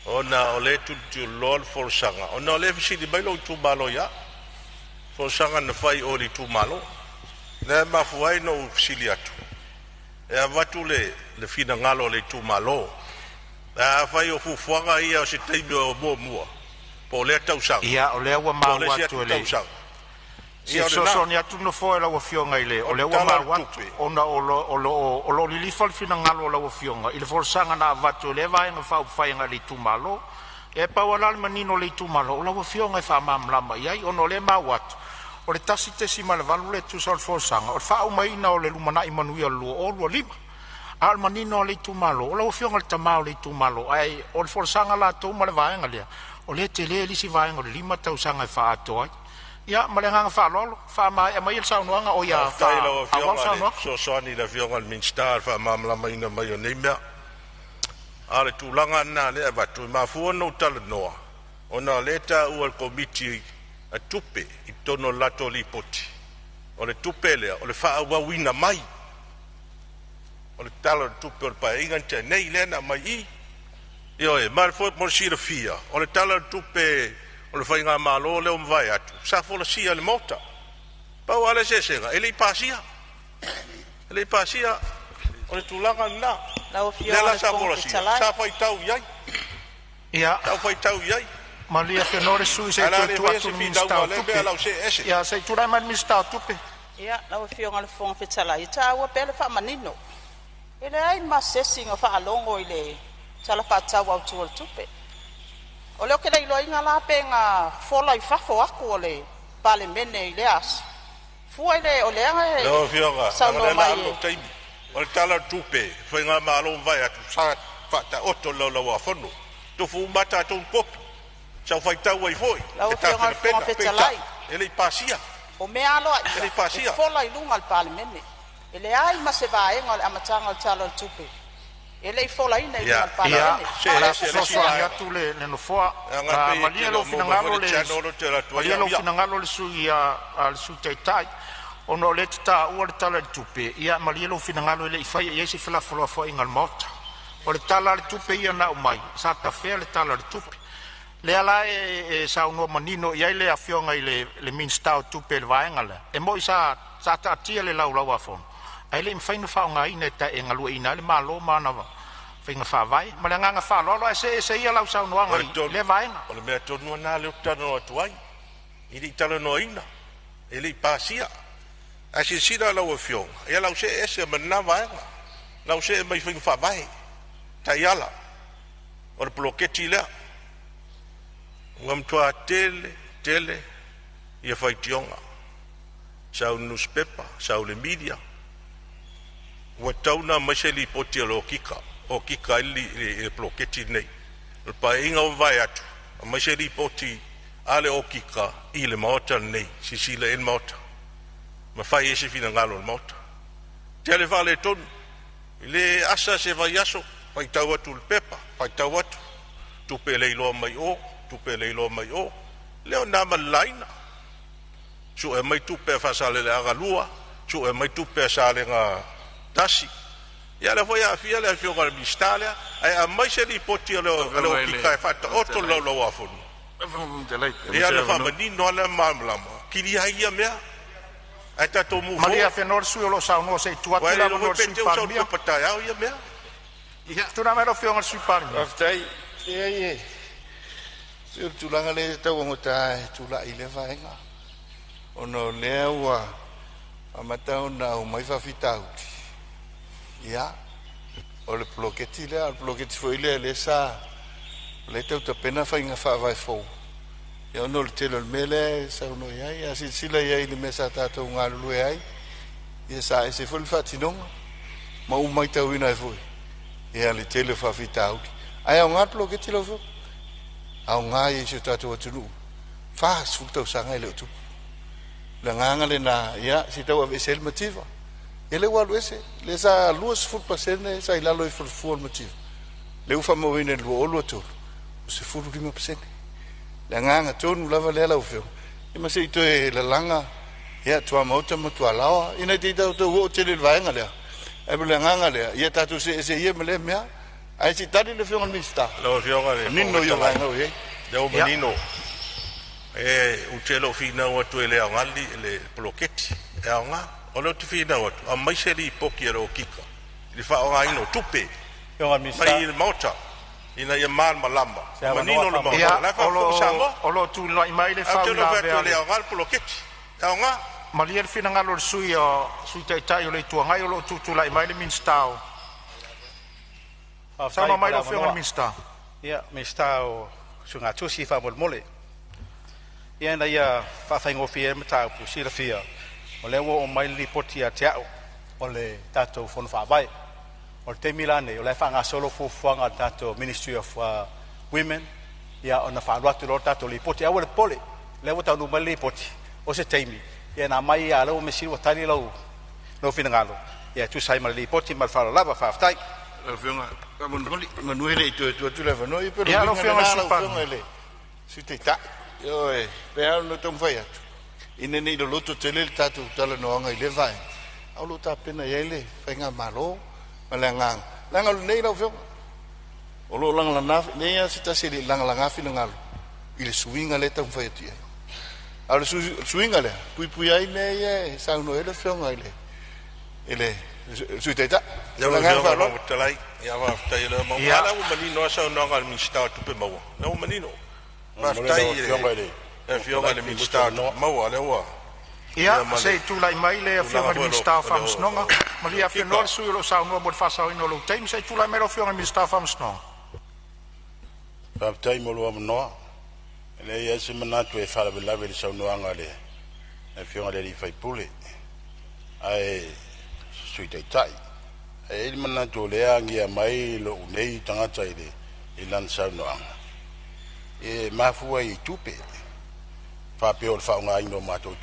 Ona o le tu lol for sanga. Ona o le fisi di bailo tu malo ya. For sanga na fai o li tu malo. Le mafuai no fisi atu. E avatu le fina ngalo le tu malo. E fai o fufuanga ia o se teimi o mua. Po le tau sanga. Ia o le ua mau atu le. So ni atu no foi la fionga ile o le ua mau atu. Ona o lo li fal fina ngalo la fionga. Ile for sanga na avatu le vai nga fai nga le tu malo. E pa wala manino le tu malo. O la fionga fa mamlama ia ono le mau atu. O le tasi te si malvalu le tu sol for sanga. O fa mai na o le lumana i manuia lo o lo lima. Al manino le tu malo. O la fionga le tamao le tu malo. Ai o le for sanga la tu mal vai nga le. O le te le si vai nga 5 tau sanga fa ato ai. Ya, malenganga fa lolo, fa mai el saunoanga o ya fa. So ni la fionga min star fa mamla mai na mai nemia. Ale tulanga na le va tu ma fu no tal noa. Ona leta u al committee a tupe i tono lato li poti. O le tupe le o le fa wa wina mai. O le talo tupe o pa ingante nei le na mai. Io e mal fo mo si fia. O le talo tupe o le whainga malo leo mwai atu. Sa fola sia le mota. Pau ale se senga. Ele i pasia. O le tulanga na. Lela sa fola sia. Sa fai tau iai. Ia. Tau fai tau iai. Malia ke nore sui se tu atu minstau tupe. Ia, se tu rai man minstau tupe. Ia, lau fionga le fonga fetala. I ta ua pele wha manino. Ele ai ma sesinga wha alongo i le tala wha tau au tuol tupe. O leo ke leilo inga la penga fola I fafo aku o le Palemene I le as. Fua ile o leanga e. Leo fionga. Sauno mai. O le tala tupe. Whainga malo vai atu. Sa fata oto lau wa fono. Tofu mata ton kopi. Sa whaitau ai foi. Lau fionga fonga petalai. Ele pasia. O mea aloa. Ele pasia. Fola I lunga al Palemene. Ele ai ma se vaenga al amatanga al tala tupe. Ele I fola ina I al Palemene. So atu le no foa. Malia lo finangalo le. Malia lo finangalo le sui al sui taitai. Ono le ta ua le tala le tupe. Ia malia lo finangalo le ifai ia se fila fola foa ingal mota. O le tala le tupe ia na umai. Sa ta fea le tala le tupe. Le ala sa uno manino ia le afionga I le minstau tupe le vaenga le. E mo sa ta atia le lau lau afon. Ai le mfaina whaonga ina ta e ngalua ina le malo mana wa. Whainga whawai. Ma le nganga whalolo se ia lau sa unoanga le vaenga. O le mea tonu ana le utano atuai. Ili tala no ina. Ili pasia. Asi sira lau e fionga. Ia lau se ese mana vaenga. Lau se mai whainga whawai. Taiala. O le ploketi lea. Ngam tua tele. Ia whaitionga. Sau newspaper. Sau le media. Wa tauna maseli poti lo kika o kika ili e ploketi nei le pa inga o vai atu maseli poti ale o kika ile mota nei sisile en mota ma fai ese fina ngalo mota tele vale ton ile asa se vai aso pai tau atu le pepa pai tau atu tu pele lo mai o leo na malaina su e mai tu pe fa sale le agalua su e mai tu pe sale nga tasi ia le foi a fia le fio al mistalia ai a mai se li poti lo kika e fata otto lo afon ia le fa mani no le mamla kili ia mea ai tato mu Maria fenor su lo sa no se tu atila no su parmia pata ia mea ia tu na mero fio al su parmia aftai ie se tu langa le tau ngota tu la ile vaenga ono lewa amatau na mai fa fitau ia o le ploketi le ploketi foi le sa le tau ta pena fa inga fa vai fo ia no le telo mele sa no ia si sila ia le mesa ta to nga lu ai ia sa se fo le fatinong ma u mai tau ina foi ia le telo fa fitau ai nga ploketi lo fo au nga ia se ta to tu fa su tau sa nga le tu la nga le na ia si tau ave sel motiva ele walu ese le sa luas fut pasene sa ilalo I ful motiv le ufa mo ine lu olo to se fulu 5% la nganga tonu lava le la ufo e ma se ito e la langa ya tua mota mo tua lawa ina ti ta to wo tele vaenga le e le nganga le ya ta tu se ye mele mea ai si tadi le fionga mista lo fionga le nino yo vaenga we de o menino u telo fina o tu ele ngali le ploketi e nga o lo tu fina o a mai se li poki ro kika li fa o ino tupe Yo mi mai il mota ina ia mal malamba manino lo ia la fa o samo o lo tu lo mai le fa la le ngal ploketi e nga Malia le fina ngalo sui tai o le tua ngai o lo tu la mai le minstao sama mai lo fionga minstao ia minstao sunga tusi fa mole ia na ia fa fa ngofie mata pu sila fia o le o mai li poti a tia o le tato fon fa vai o te milane o le fa nga solo fu fuanga tato Ministry of Women ia ona fa lo tato li poti a o le pole le o tau mai li poti o se teimi ia na mai a lo me si o tani lo no finangalo ia tu sai mai li poti mal fa lava fa tai la fionga manu ele tu le no i pero ia lo fionga ele si te ta yo pe no tom fai atu ine nei lo to tele tatu tala no nga ile vai au lo ta pena ele fenga malo malanga langa nei lo fio o lo langa na nei a sita se langa fi langa ile swinga le tom fai atu au swinga le pui ai nei sa no ele fio nga ele su te ta langa fa lo talai ia va tai le mo ala o manino sa no nga mi sta tu pe mo no manino va tai e fionga le minister mau ale wa ia sei tu lai mai le fionga le minister fams nonga Maria fionor su lo sa no bod fa sa no lo time sei tu lai mai lo fionga le minister fams no Paftai mo lo no. Le ya se mana tu e fala be la be sa no angale. E fiona le fai pule. Ai sui tai. E mana tu le angi mai lo nei tanga tai de ilan sa no anga. E mafua I tupe. Fa pe o fa nga ino ma tu.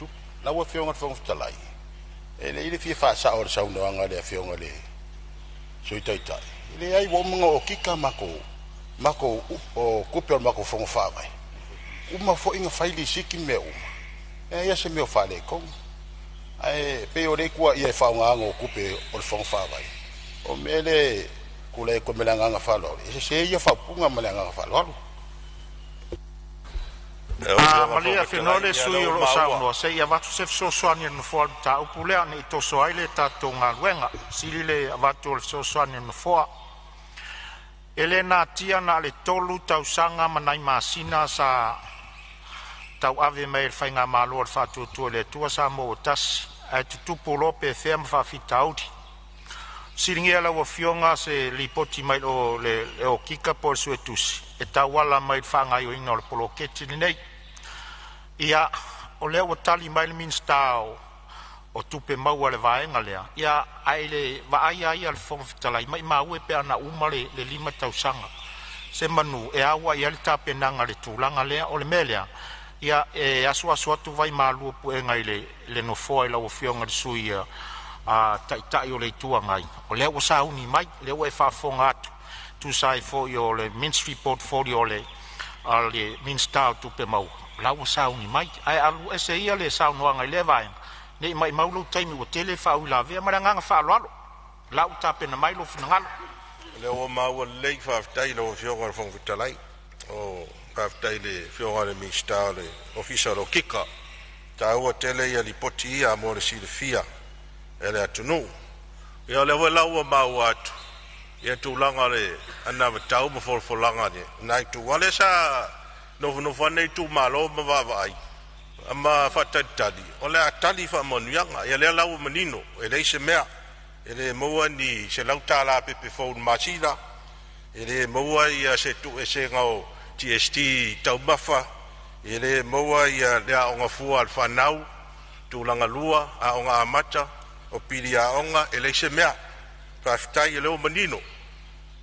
Na wo fiona fo talai. E le ile fi fa sa o sa no anga le fiona le. Sui tai. Ile ai wo mo kika mako o kupe mako fongo fa mai uma fo inga faili siki meu ia se meu fale ko ai pe o le kwa ia fa nga ngo kupe o fongo fa mai o mele kule ko melanga nga fa lo se ia fa punga melanga nga fa lo Malia finole sui o sa no se ia vatu se so soani no fo ta o pule ani to so aile ta to nga wenga silile vatu so soani no fo Elena tia na le tolu tau sanga manai masina sa tau ave mai fainga malo al fatu tu le tua sa mo tas ai tu polo pe fem fa fitaudi siringia la wo fionga se lipoti mai o le o kika por suetus e tawala mai fanga yo ino le polo keti nei ia o le o tali mai min stao o tupe mau le vaenga lea ia aile va ai al fong talai mai mau e pe ana umale le lima tausanga se manu e awa ia le tape nanga le tulanga lea o le melea ia e asu atu vai malu pu e ngai le no foi la o fionga suia a tai o le tua ngai o le o sa uni mai le o e fa fonga atu tu sai fo yo le ministry portfolio le ale minstau tupe mau la o sa uni mai ai alu ese ia le sa no ngai le vai nei mai maulu taimi o tele fa u lave maranga fa lalo la u tape na mai lo fungal le o mau le fa tai lo fioga fong vitalai o fa tai le fioga le mistale official o kika ta o tele ia li poti ia mo le silfia ele atunu ia le wala o mau atu ia tu langa le ana tau mo for langa ni nai tu wale sa no fane tu malo ma va ai ama fatatali ole atali fa monuanga ele lau menino ele se mea ele moa ni se lauta la pepe phone machila ele moa ia se tu ese ngao TST tau bafa ele moa ia le onga fu al fanau tu langa lua a onga amata o pilia onga ele se mea fa ftai ele o menino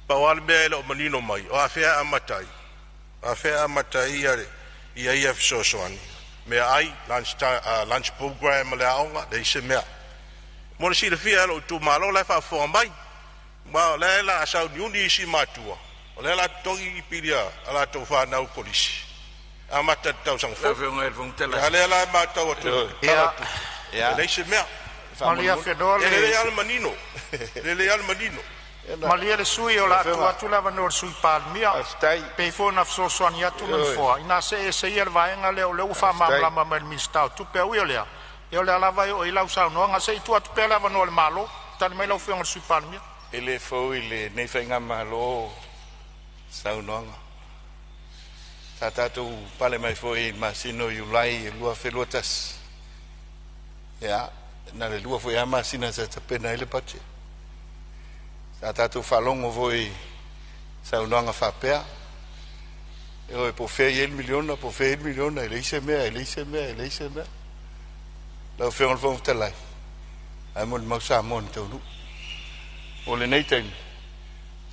pa wal be ele o menino mai o afea amatai ia soani me ai lunch program le aonga le se mea mo si le fia lo tu malo le fa fo mai ma le la sa ni si matua le la togi pilia ala to fa na polisi amata tau sang fo le la ma tau tu ya le se mea Malia fedole le al manino Malia le sui o la tu lava no sui palmia pe fo na so soani atu no fo ina se ia vaenga le o fa mamla ma mi sta tu pe o le e le lava o ila usa no nga se tu atu pe lava no le malo tan mai lo fo no sui palmia ele fo ile nei fainga malo sa no tata tu pale mai fo e masino yulai lua felotas ya na le lua fo ya masina sa pena ile pache tatu falongo voi sa unanga fa pea e po fe 1 milion ele se mea la fe on fo telai ai mon mo sa mon to nu o le nei tem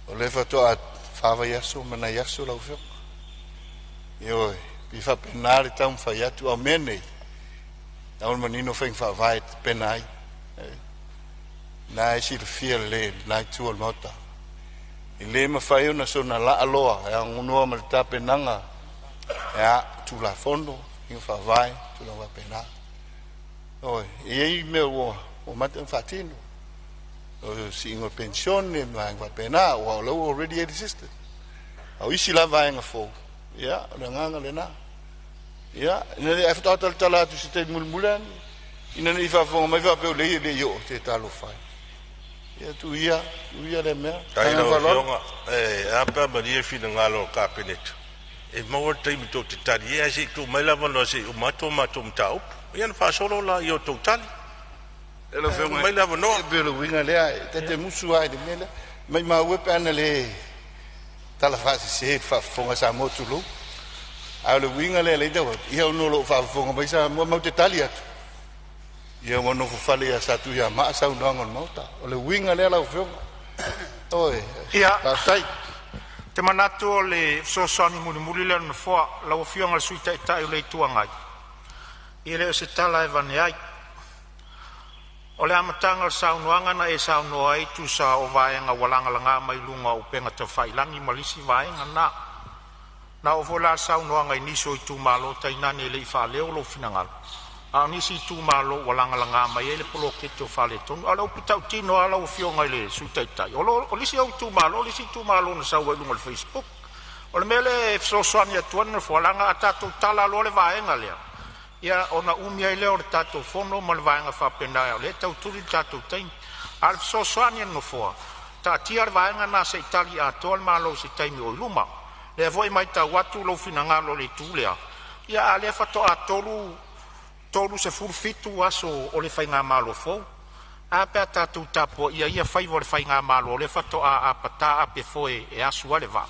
o le fa to a fa va yaso mana yaso la fe yo bi fa penare tam fa ya tu amene na un manino fe fa vai penai na si feel le na tu al mota ile ma fai una sona la aloa ya ngono ma tape nanga ya tu la fondo in fa vai tu la va pena oi e me o mate fatino o si in pensione ma va pena o lo already existed au isi la vai nga fo ya nganga le na ya ne e fa tala tu si te mulmulan ina ni fa fo ma fa pe le yo te talo fai ia tu ia le mea kai no fionga apa maria fina ngalo cabinet e mo te mito te tari e si tu mai lava no si o mato mtau ia fa solo la io totali e lo fionga mai lava no e belo winga le te musu ai de mele mai ma we pana le tala fasi se whaafonga Samoa tulu. Au le winga le dawa, ia unolo whaafonga mai Samoa mau te tali atu. Ia wano fufale a satu ia maa sau nangon mauta. O le winga le lau whionga. Oe, tai. Te manatu o le sosani muli le na foa, lau whionga le sui tai o le tuangai. I le o se tala e vane ai. O le amatanga o saunuanga na e saunua ai tu sa o vaenga walanga langa mai lunga o penga te whailangi malisi vaenga na. Na o vola saunuanga i niso i tu malo ta inane le i whaleo lo finangalo. A nisi i tu malo walanga langa mai e le polo kete o whale tonu. A lau pitau tino ala o fionga i le sutaitai. O lisi au tu malo na saua i lunga le Facebook. O le mele e fsoswani atuan na walanga a tatou tala lo le vaenga lea. Ia ona umia i leo le tatou fono ma le vaenga whapena o le tau turi tatou taimi. A le fsoswani no foa. Ta tia le vaenga na se itali a toa le malo se taimi o iluma. Le avoi mai ta watu lo finangalo le tūlea. Ia a le fato a tolu se furfitu aso o le whainga malo fau. A pea tatou tapo ia whaivo le whainga malo o le fato a pata a pe foe e asu ale va.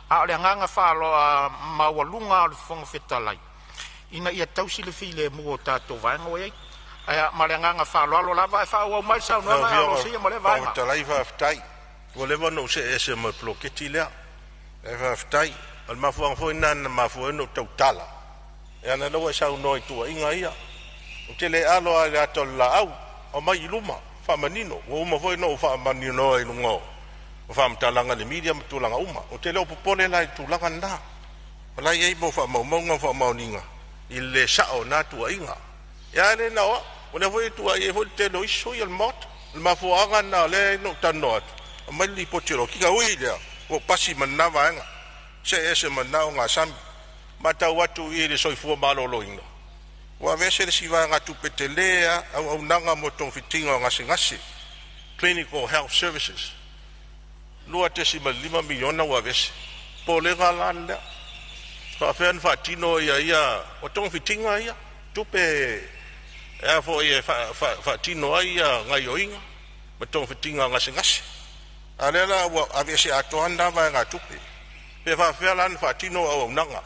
A o le nganga whaalo a mawalunga o le fonga fetalai. Ina ia tausi le file mua o tatou vaenga o ei. Aia ma le nganga whaalo alo lava e whao au mai sau nanga alo sia ma le vaenga. Fetalai whaftai. Ua lewa no se ese ma ploketi lea. E whaftai. Al mafuang fo nana mafuang no tau tala. E ana lawa sau noi tua inga ia. O te le alo a gato la au. O mai iluma. Whamanino. O uma fo no whamanino e lungo. O whamtalanga le media matulanga uma. O te leo popole lai tulanga na. Lai ei mo whamaumaunga whamauninga. I le sao na tua inga. Ia le nawa. O le fo tua e fo te lo iso i al mot. Le mafuanga na le no tano atu. O mai li potiro. Kika ui lea. O pasi manava inga. Se ese manao ngā sami. Matau watu i le soifua malolo inga. Wa vese le siwa ngā tupete lea au nanga mo tong fitinga o ngase. Clinical Health Services. Lua te si 5 miliona wa vese. Po le ngā landa. Whawhen whatino ia o tong fitinga ia. Tupe ea fo ia whatino ia ngai o inga. Ma tong fitinga ngase. Alela wa vese atoanda wa ngā tupe. Pe whawhelan whatino au nanga.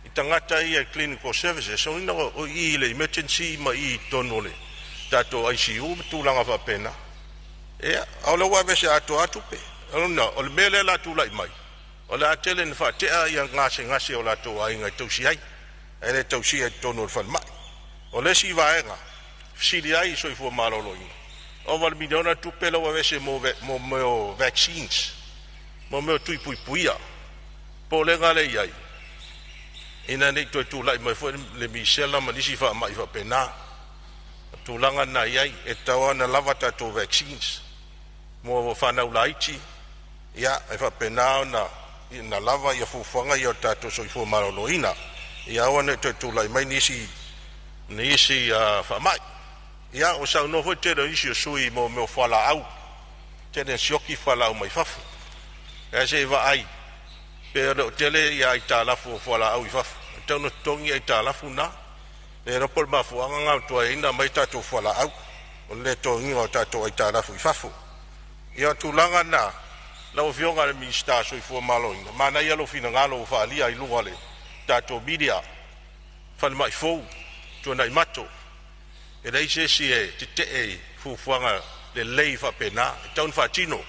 I tangata ia Clinical Services. So ina o i le emergency ma i tonole. Tato ICU ma tūlanga whapena. Ea, au la wa vese ato atupe. O le mele la tūlai mai. O le atele ni whatea ia ngase o la tō ainga tausi ai. E le tausi ai tono le whanmai. O le si vaenga. Sili ai soi fua marolo inga. O wal miliona tupe la wa vese mo meo vaccines. Mo meo tuipuipuia. Po le ngale iai. Ina nei toi tūlai mai fo le misela ma nisi wha mai wha pena. Tūlanga na iai e taua na lava tato vaccines. Mo whanau laiti. Ia e wha pena na lava ia fufuanga ia tato soifua marolo ina. Ia awane toi tūlai mai nisi wha mai. Ia o sau no hoi tere isi o sui mo meo whala au. Tere sioki whala au mai whafu. E se wa ai. Pero tele ia i tālafu o whala au i whafu. Tauno tongi i tālafu na. E rapol mafuanga ngau tua ina mai tātou whala au. O le tongi o tātou i tālafu i whafu. Ia tūlanga na. Lau whionga le minister so i fua malo inga. Mana ia lo fina ngalo o whaalia i lunga le. Tātou media. Whanma i fau. Tuana i mato. E rei se si e te e fufuanga le lei whapena. Taun whatino.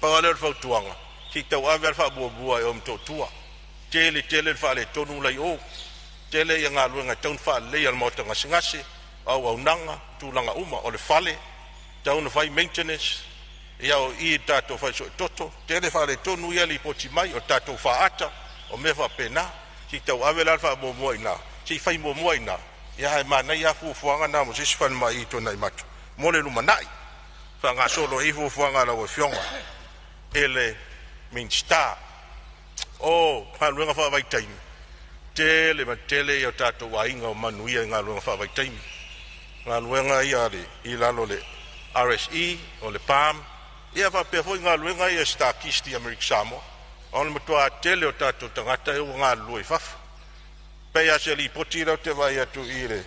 Pawale o whautuanga. Ki tau awel wha bua e om tō tua. Tele wha le tonu lai o. Tele ia ngā luenga taun wha lei al mauta ngase. Au nanga, tūlanga uma, o le whale. Taun whai maintenance. Ia o i tātou whai so e toto. Tele wha le tonu ia li poti mai o tātou wha ata. O me wha pena. Ki tau awel al wha mua ina. Si whai mua ina. Ia e mana ia fufuanga na mo sisi whan mai i tona i matu. Mole lumanai. Wha ngā solo i fufuanga na o whionga. Ele minsta o paluenga fa vai taimi tele ma tele o tato wainga o manuia ngā luenga fa vai taimi ngā luenga ia le i lalo le RSE o le PAM ia fa pe foi ngā luenga ia sta kisti Amerika Samoa on matua tele o tato tangata e ngā lue fafu pe ia se li poti rau te vai atu i le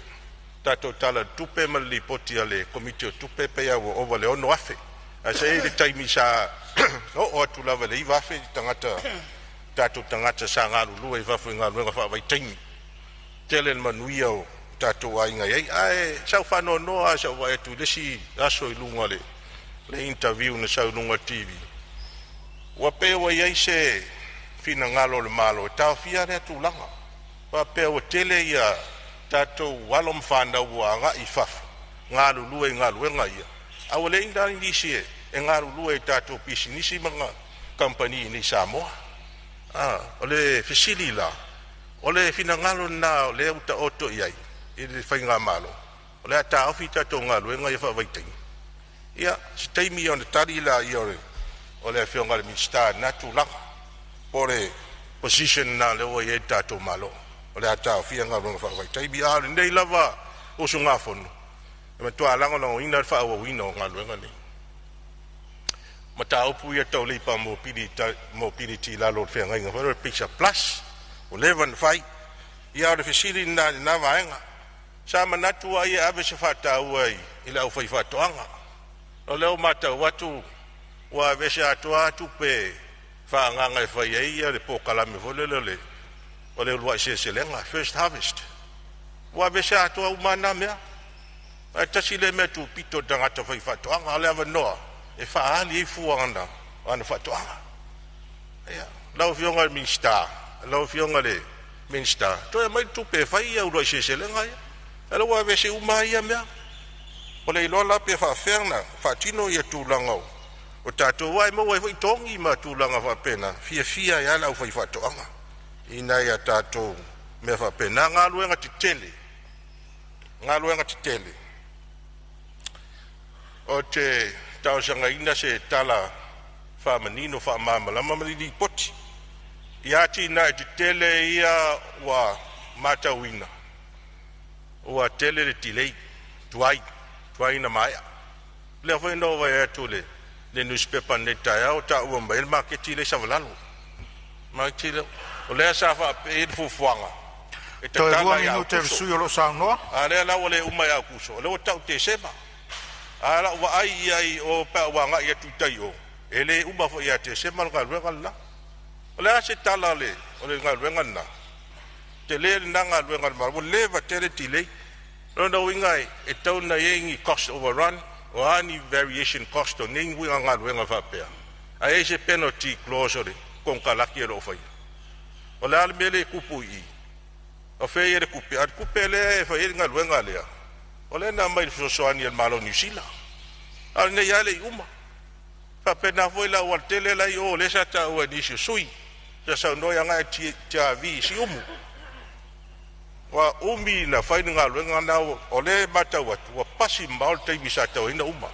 tato tala tupe ma li poti ale komite o tupe pe ia o vale ono afe a se le taimi sa o atu lava le iwa fe tangata tātou tangata sa ngāru lua I whawhi ngā luenga whawai taimi. Tele manuia o tātou ainga iei. Ai, sau whanau noa, sau wai atu lesi aso I lunga le interview na sau lunga TV. Wa pēa wa iei se whina ngalo le malo, tau fia rea tūlanga. Wa pēa wa tele ia tātou walom whanau wa ngā I whawhi. Ngāru lua I ngā luenga ia. Awa le indari nisi e ngāru lua I tātou pisi nisi mga company ni Samoa. O le fisili la. O le fina ngalo na le uta oto iai. I le whainga malo. O le ata awhi tātou ngā luenga I whawaitai. Ia, si teimi o le tari la I ore. O le whionga le minister natu langa. O le position na le oa I tātou malo. O le ata awhi ngā luenga whawaitai. Bi aare nei lava o su ngā whonu. E matua lango lango ina le whaawa wina o ngā luenga nei. Mata upu ia tau leipa mo pini ti lalo le whenga inga. Whero picture plus. O levan whai. Ia o le fisiri na vaenga. Sa manatu a ia ave se whata uai. Ila au whai whatoanga. O leo mata watu. Wa vese atua atu pe. Whaanganga e whai eia le pokalame volele. O leo lua se lenga. First harvest. Wa vese atua umana mea. Ai tasi le mea tu pito tangata whai whatoanga. O leo noa. E whaali e fuanga ana whatoanga. Ia, lau fionga minsta, lau fionga le minsta. Toi mai tupe whai au roi se lenga ia. E lau a vese uma ia mea. O le ilola pe whawherna, whatino ia tūlangau. O tātou wai mau e whai tongi ma tūlanga whapena. Fia ia lau whai whatoanga. Ina ia tātou mea whapena. Ngā luenga ti tele. Ngā luenga ti tele. O te tau sanga ina se tala whamanino whamamala malili poti. Ia tina e te tele ia wa matawina. Ua tele le tilei, tuai na maia. Lea whai no vai atu le newspaper netai au ta ua mai marketi le savalalo. Marketi le, o lea sa wha e fufuanga. E te tala ia au kuso. A lea lau le umai au kuso. Lea o tau te sema. Ala wa ai o pa wanga ia tutai o ele uma fo ia te se mal ga luenga la ola se tala le o le ga luenga na te le na ga luenga ma o le va te ti le no wingai e tau na yengi cost overrun o any variation cost o ning wi ga luenga fa pe ai se penalty clause o le con kalaki lo fai ola al mele kupu I o fe ia kupe at kupele fa ia ga luenga le Ole na mai sosoani al malo New Zealand. Al ne yale uma. Pa pena foi la o tele la o le sa ta o ni sui. Ya sa no ya nga ti vi si umu. Wa umi na fai nga luenga na ole mata watu wa pasi mal te mi sa ta ina uma.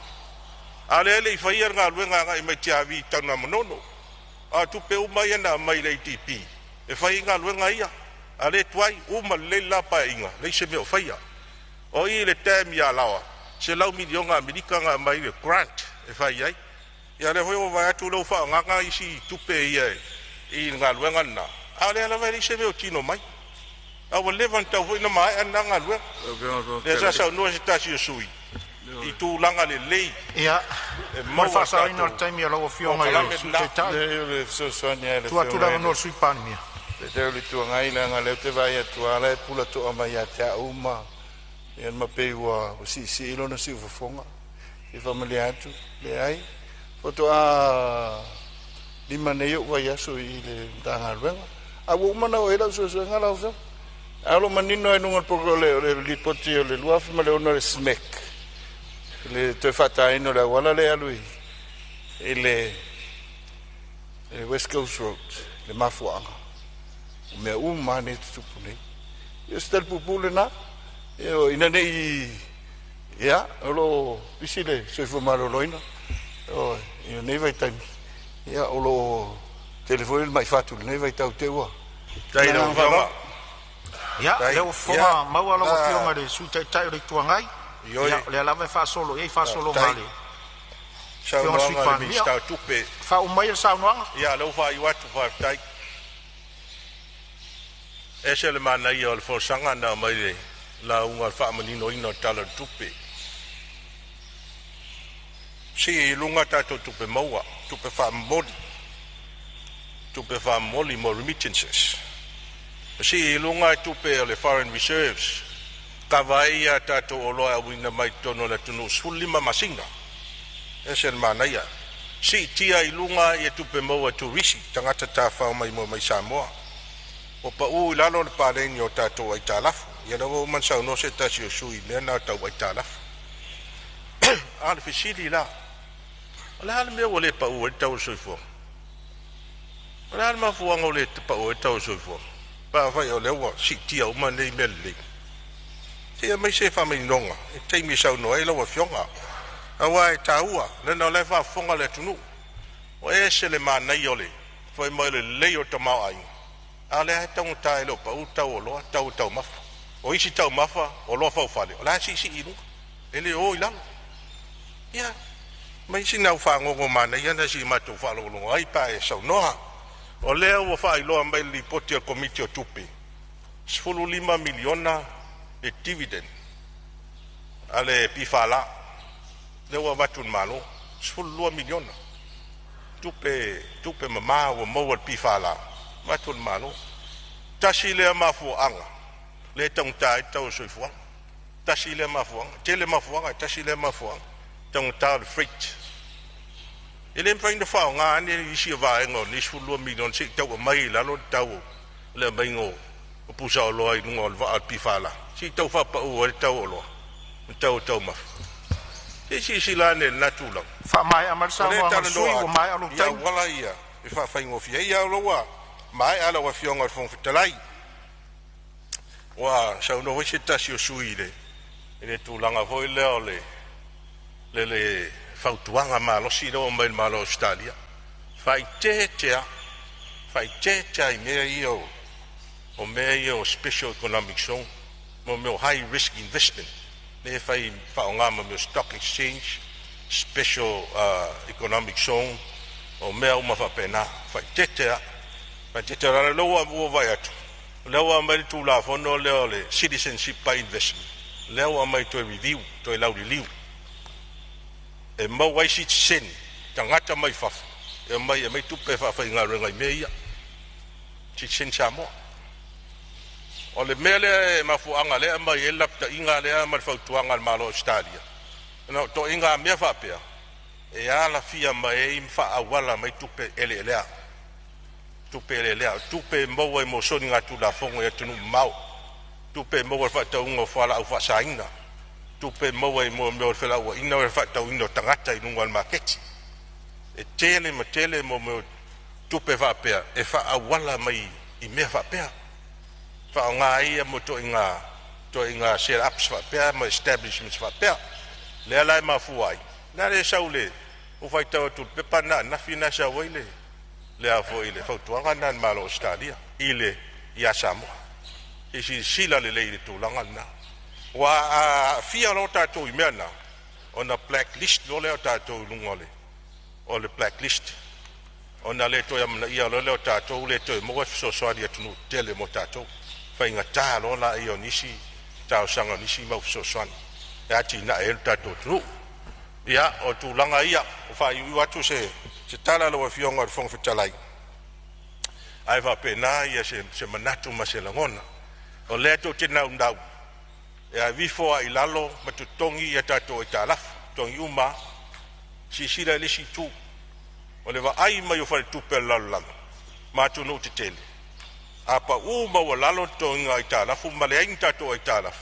Ale le fai nga luenga nga mai ti vi tana monono. A tu pe uma ya na mai le TP. E fai nga luenga ia. Ale tuai uma le la pa inga. Le se me o fai. O I le tem ia lawa. Se lau milionga Amerika nga mai le grant. E whai ai. Ia le hoi o vai atu lau wha nganga isi tupe ia I ngā luenga na. A le ala vai se meo tino mai. A wa levan tau hoi na mai ana ngā luenga. Le sa sau noa se tasi o sui. I tū langa le lei. Ia. Mai whasa ina le taimi a lau o fionga I su te tau. Tua tūlanga no sui pani mia. Le teo li tua ngai langa leo te vai atu ala e pula toa mai a te auma. Ian mapei ua si ilo na si ufafonga. I whamali atu, le ai. Foto a lima nei o wai aso I le tanga ruenga. A umana o ela so ngala o fem. Alo manino e nunga poko le lipoti o le luafi ma le ono le smek. Le te fata ino le wala le alui. Le West Coast Road, le mafuanga. Mea umane tutupu nei. Yo stel pupule na. Yo ina nei ia olo pisile se fu malo loina o io nei vai tai ia olo telefone mai fatu nei vai tau te wa tai no va ia le fo ma wa lo fionga de su tai le tuangai ia le lava fa solo e fa solo male sa no nga mi sta tupe fa mai sa no ia lo fa I watu fa tai ese le mana ia o fo sanga na mai la unga whaamanino ina tala tupe. Si lunga tato tupe maua, tupe whaamori. tupe whamoli mo remittances. Si ilunga tupe o le foreign reserves, ka vai a tato o loa wina mai tono na tunu sulima masinga. Esen manaya. Si tia ilunga ia tupe maua turisi, tangata ta whao mai mo mai Samoa. O pa ui lalo le Palemene o tato ai talafu. Ia nago man sau no se tasi o sui lea na tau ai talafu. Ale fisili la. Ole hale mea o le pa ui tau sui fuang. Ole hale ma fuang o le pa ui tau sui fuang. Pa vai o le ua si tia o man nei mele. Tia mai se wha mai nonga. E teimi sau no e lawa fionga. Awa e taua. Lena o le wha fonga le tunu. O e se le ma nei o le. Fai mai le leo ta mau ainga. Ale hai tau tae lo pa u tau o loa, tau mafa. O isi tau mafa, o loa fau fale. O la si inu. Ele o ilalo. Ia. Mai si nau whangongo mana, ia na si matu whalongo. Ai pa e sau noha. O lea ua wha iloa mai li poti al komiti o tupi. 15 miliona e dividend. Ale pifala. Lea ua watun malo. 12 miliona. Tupe mama ua mau al pifala. Matun malo. Tasi lea mafuanga. Le tong tai tau soifuang. Tasi lea mafuanga. Tele mafuanga, tasi lea mafuanga. Tong tau freight. Ele mfainda fao ngā ane isi wa engo ni 10 milion si tau mai lalo tau le mai ngo o pusa o loa i lunga o lwa al pifala. Si tau whapa ua le tau o loa. Tau maf. Si lane natulang. Fa mai amal Samoa ma sui o mai alu tai. Ia wala ia. E fa whaingo fia. Ia loa. Mai ala wa fionga al whongwhitalai. Wa sau no wese tasi o sui le. Ele tūlanga hoi leo le whautuanga malosi leo mai malo Australia. Whai tētea i mea i o special economic zone. Mo meo high risk investment. Ne whai whaonga mo meo stock exchange. Special economic zone. O mea uma whapena. Whai tētea. Ma te tarara lewa ua vai atu. Lewa mai tu la fono leo le citizenship by investment. Lewa mai to review, to lau liu. E mau wai si sen, tangata mai fafu. E mai tu pe fafu inga rengai meia. Si sen Samoa. O le mele mafuanga le mai e lapta inga le mai fautuanga al malo Australia. No to inga mea fapea. E ala fia mai im fa awala mai tu pe ele. Tupe lea, tupe maua mo soni ngā tūla whongo e tunu mau. Tupe maua whaitau unga whala au whasaina. Tupe maua mo meo whala ua ina o whaitau ino tangata i nunga al maketi. E tele mo meo tupe whapea, e wha awala mai i mea whapea. Wha o ngā ia mo to inga set-ups whapea, mo establishments whapea. Lea lai ma fuai. Nā re saule, u whaitau atu pepa na nafi na sa waile. Le fo ile fautuanga nan malo Australia ile ia Samoa isi sila le tūlanga na wa fia lo tatou i mea na ona blacklist lo le tatou lungole o le blacklist ona le toia mana ia lo le tatou le toi mo so soari atunu tele mo tatou fainga ta lo la io nisi tau sanga nisi mo so soani ati na el tatou tru ia o tūlanga ia o fa i watu se tala lo fionga de fong fitalai ai va pena ia se manatu ma se langona o le to tina undau e a vifo ai lalo matutongi ia tato i talaf tongi uma si sila le si tu o le va ai mai o fa tu per lalo ma tu no te tele apa uma o lalo tonga i talaf ma le ai tato i talaf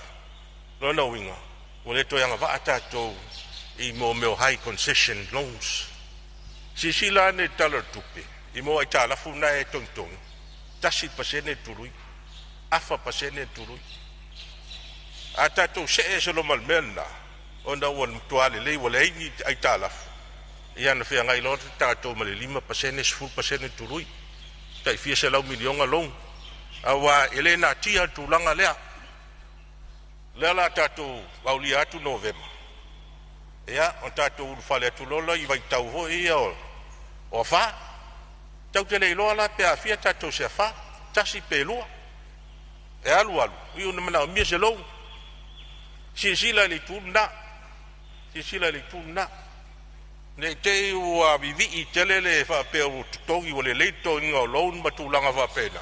no no winga o le to yanga va tato i mo meo high concession loans si sila ne talar tupe i mo ai talafu na e tongtong tasi pasene turui afa pasene turui ata to se lo malmena onda won tuale le wala ai ai talafu ia na fia ngai lo tato male 5% 10% turui tai fia se lau miliona long awa elena tia tulanga lea la tato wauli atu novema ia on tato fale tu lola i vai tau ho ia o fa tau te le lola pe afia tato se fa tasi pe lo e alu i una mana mi se lo si la li tunna ne te ua vivi I tele le whape o tutongi o le leito inga o loun matulanga whapena.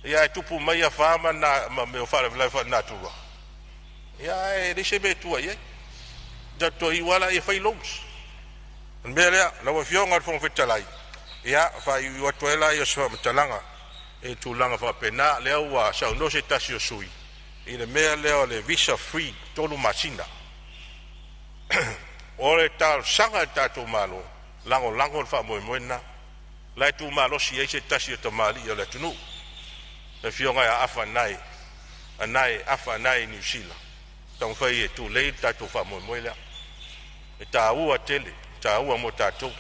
Ia e tupu mai a whama na me o whare vilai wha natua. Ia e rese me tua ia. Jato I wala e whai loms. Mea lea, lawa fionga al fonga whetalai. Ia, whai ua tuela I o swa matalanga. E tulanga whapena, lea ua sau no se tasi o sui. I le mea lea le visa free tolu masina. Ore tal sanga tato malo, lango fa mo moena. Lai tu malo si ese tasi to mali yo le tunu. Le fionga ya afa nai. Anai afa nai New Zealand. Tong fai e tu le tato fa mo moela. E ta ua tele, ta ua mo tato.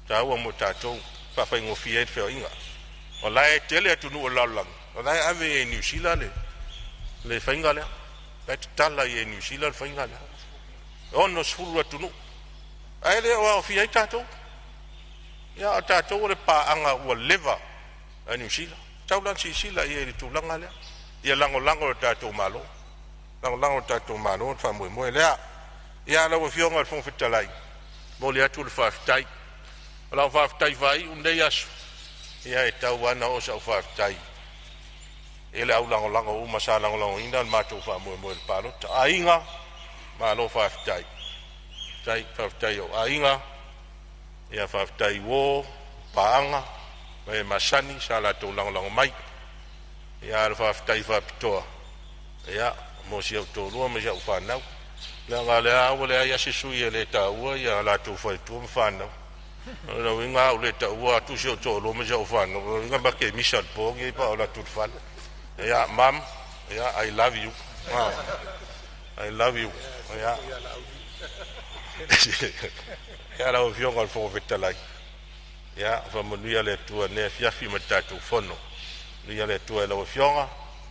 Ta ua mo tato fa fa ngo fie fe inga. O lai tele tunu o lalang. O lai ave e New Zealand le fainga le. Lai tala e New Zealand fainga le. Ono sfulu atunu. Ai le o fi ai tato. Ya tato le pa anga o leva a New Zealand. Taulan si sila ia tu langa le. Ia lango tato malo. Lango tato malo fa mo le. Ia la o fionga fon fitalai. Mo le atu le fa tai. La fa tai vai un dei as. Ia e tau ana o sa fa tai. Ele au lango o masa lango ina ma tu fa mo le palo. Ainga ma lo whaftai. Whaftai o ainga, ia whaftai wo, paanga, mai masani, sa la tō lango mai. Ia ala whaftai whapitoa. Ia, mo si au tō lua, ma si au whanau. Lea ngā lea awa lea ia se sui e le ta ua, ia la tō whaitua ma whanau. Nā winga au le ta ua, tu si au tō lua, ma si au whanau. Winga ma ke misal pōngi, pa o la tū whanau. Ia, mam, ia, I love you. I love you. Ja. Ja, la fionga al fonga vetalai. Ja, fa monia le tua ne fiafi matatu fono. Nia le tua la fionga,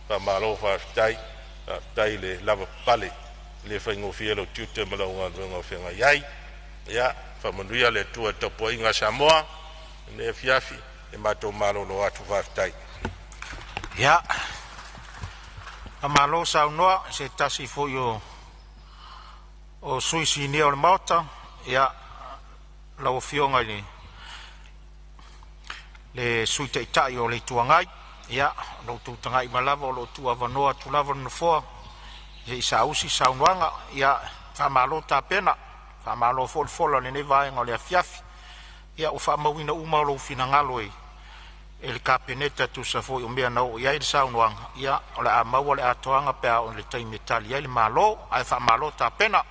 fa malo fa tai le lava pale. Le fa ngo fielo tute mala ngo fionga yai. Ja, fa monia le tua topo inga Samoa, ne fiafi e mato malo lo atu fa tai. Ja. Amalo sa noa se tasi fo yo o suisi ni o mauta ya la o fionga ni le suite itai o le tuangai ya lo tu tangai malava lo tu avanoa tu lava no fo e sa usi sa unwanga ya fa malo ta pena fa malo fo le ne vai ngole afiafi ya o fa mawina uma lo finangalo el capeneta tu sa foi o mea no ia il saunwanga ia ola amaua le atoanga pe o le taimi Italia le malo ai fa malo ta pena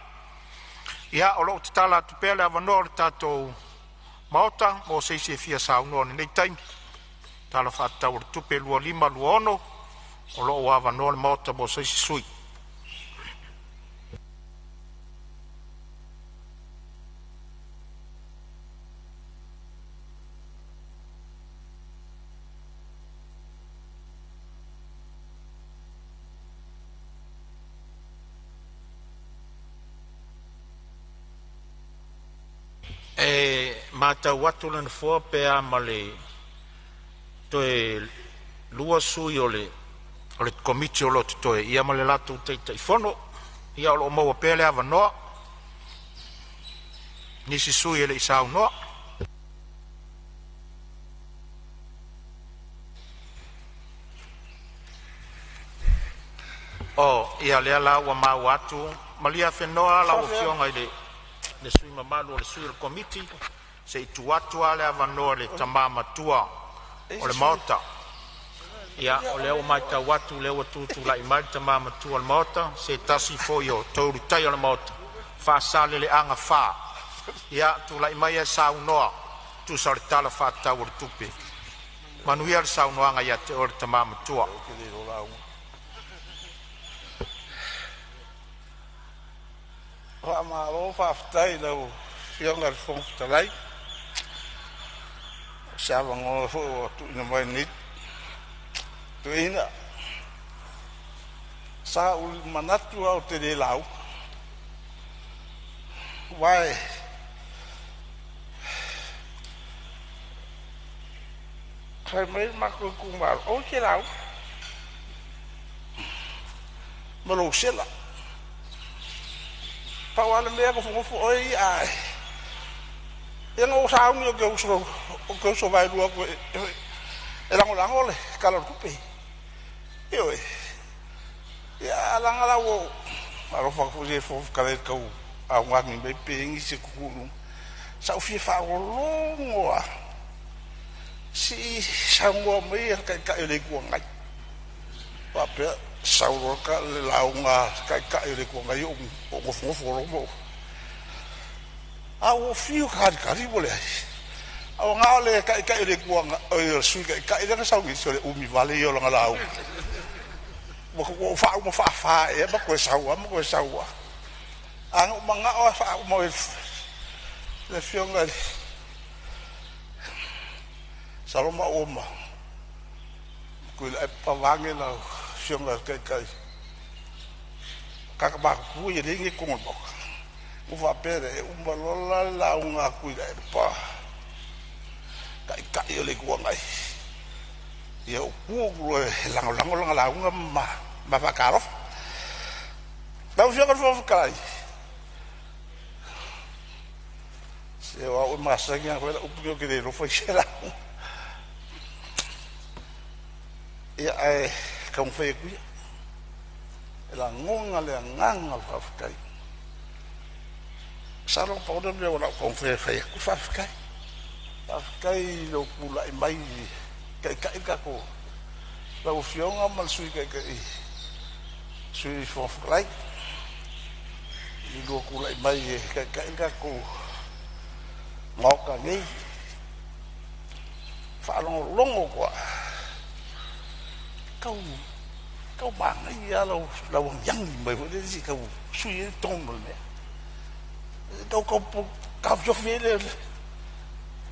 ia o lo tala tu pele avano tato mauta mo se fia sauno nei taimi tala fa tau tu pe lua lima luono o lo avano le mauta mo se sui mata watu lan fo pe amale to lua sui ole komiti o lo to ia male latu te fono ia o mo pele ava no ni si sui ele sau no o ia le la wa ma watu malia fenoa la o fionga le sui mamalo le sui komiti se tu watu ale avanoa le tamama tua o le mauta ia o leo mai ta watu leo tu la imai tamama tua le mauta se tasi fo yo toru tai o le mauta fa sale le anga fa ia tu la imai e saunoa tu sa le tala fa tau o le tupe manuia le saunoanga ia te o le tamama tua Wa ma lo fa ftai lo fionga al fong talai. Sa va ngo fo tu ina mai ni. Tu ina. Sa ul manatu au te de lau. Wai. Kai mai ma ko ku ma o ke lau. Ma lo sela. Pawala mea ko fo oi ai Ia ngā usauni o ke uso vai rua koe e lango le kalor kupe. Io e. Ia langa lau o arofa kuzi e fofu kare kau a wangi me pengi se kukunu. Sau fie whaolongo a. Si Samoa mai kai le kua ngai. Wapea sauroka le launga kai le kua ngai o ngofu romo. Au fiu kari bole ai. Au ngā le kai le kua ngai sui kai le sau ngi sole umi vale yo langa lau. Mo fa e ba ko saua. Anu manga o fa mo le fiu ngai. Saloma oma. Kuila e pavange la fionga kai. Kaka ba ku ye ringi kongo bok. Ufa pere umba lola la unga kuila e pa. Kai ole ku ngai. Ye ku lango la unga ma fa karo. Ba fionga fo kai. Se wa o masangia ko upio ke ro fo xera. Ia ai kong whea kuia. E la ngonga lea nganga whawhikai. Sarong pauda mea wana kong whea ku whawhikai. Whawhikai lo kula i mai kai kako. Lau whionga man sui kai. Sui whawhikai. I lo kula i mai kai kako. Ngoka ngi. Whaalongo kua. Kau bang ia lau yang mai ko desi kau sui tong me kau jo vele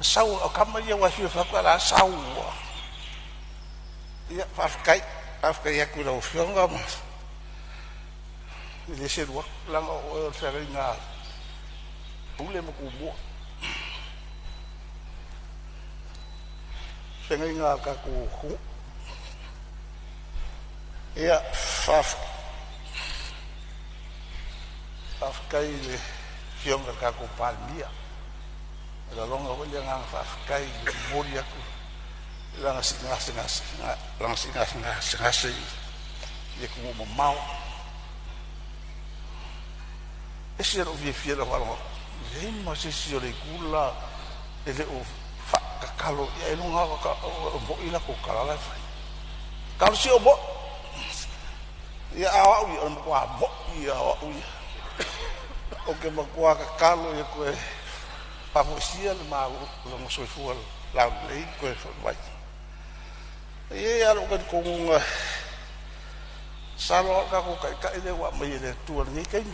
sau kama ia wa fi fa la sau ia afkai aku lau fionga ma ile se ro la o feringa pule mo ku mo feringa ka ku ia kai le fionga kako palmia la longa o le nga kai mori aku la singa le ku mau ese ro vi la wala le ma se si le kula ele o fa kalo ia lunga ka bo ila ko kala la kalau si obo ia awak ui orang kuah bok ia awak ui oke makua kakalo ia koe pafosia le mau long soifua lau lei koe whai ia alo kan kong salo kako kai le wak mai le tuan ni kai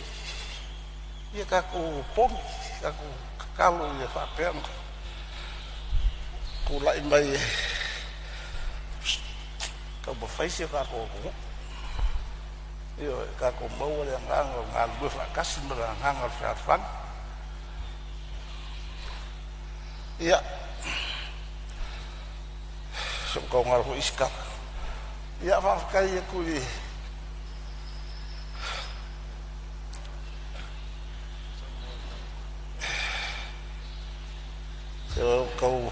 ia kako pom kako kakalo ia whapeam kulai mai kau berfaisi kako yo kako mau le ngal bu fa kasin ngal fan ya so ko ngal ko iska ya fa kai ku di so ko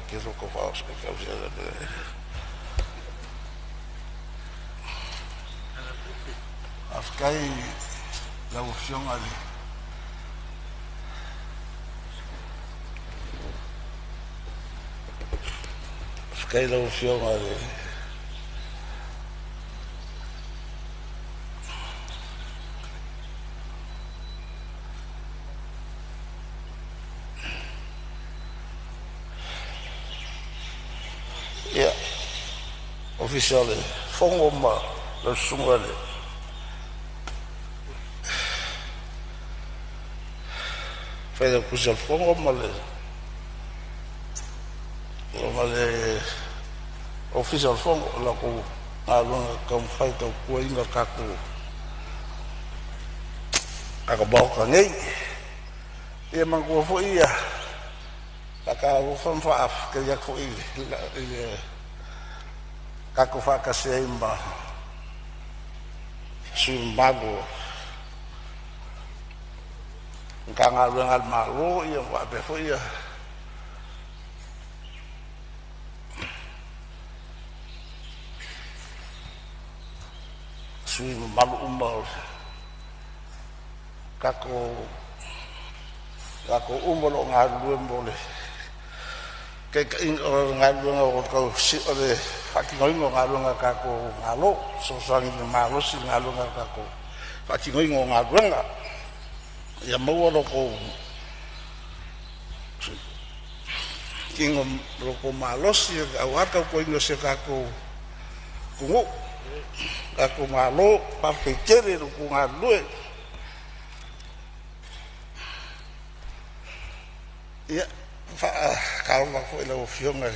que es lo que vamos a causar afkai la opción ali afkai la opción ali oficiale fongoma lo sungale fede kusal fongoma le official fongo la ko alona kam faito ko inga kako aka boka ngai e mango fo ia aka fo fa af ke ya ko ile kako whakasei ma sui mago nganga luengal malo ia wa befo ia sui malu umar kako umolo ngaluen boleh ke ngaluen ko si ole fakingoingo ngaluen kako ngalo sosangi malo si ngaluen kako fakingoingo ngaluen ya mau ko kingo roko malos ya awaka ko ingo se kako kungu kako malo pa pekere roko ngalue ya fa kalma ko ila ofionga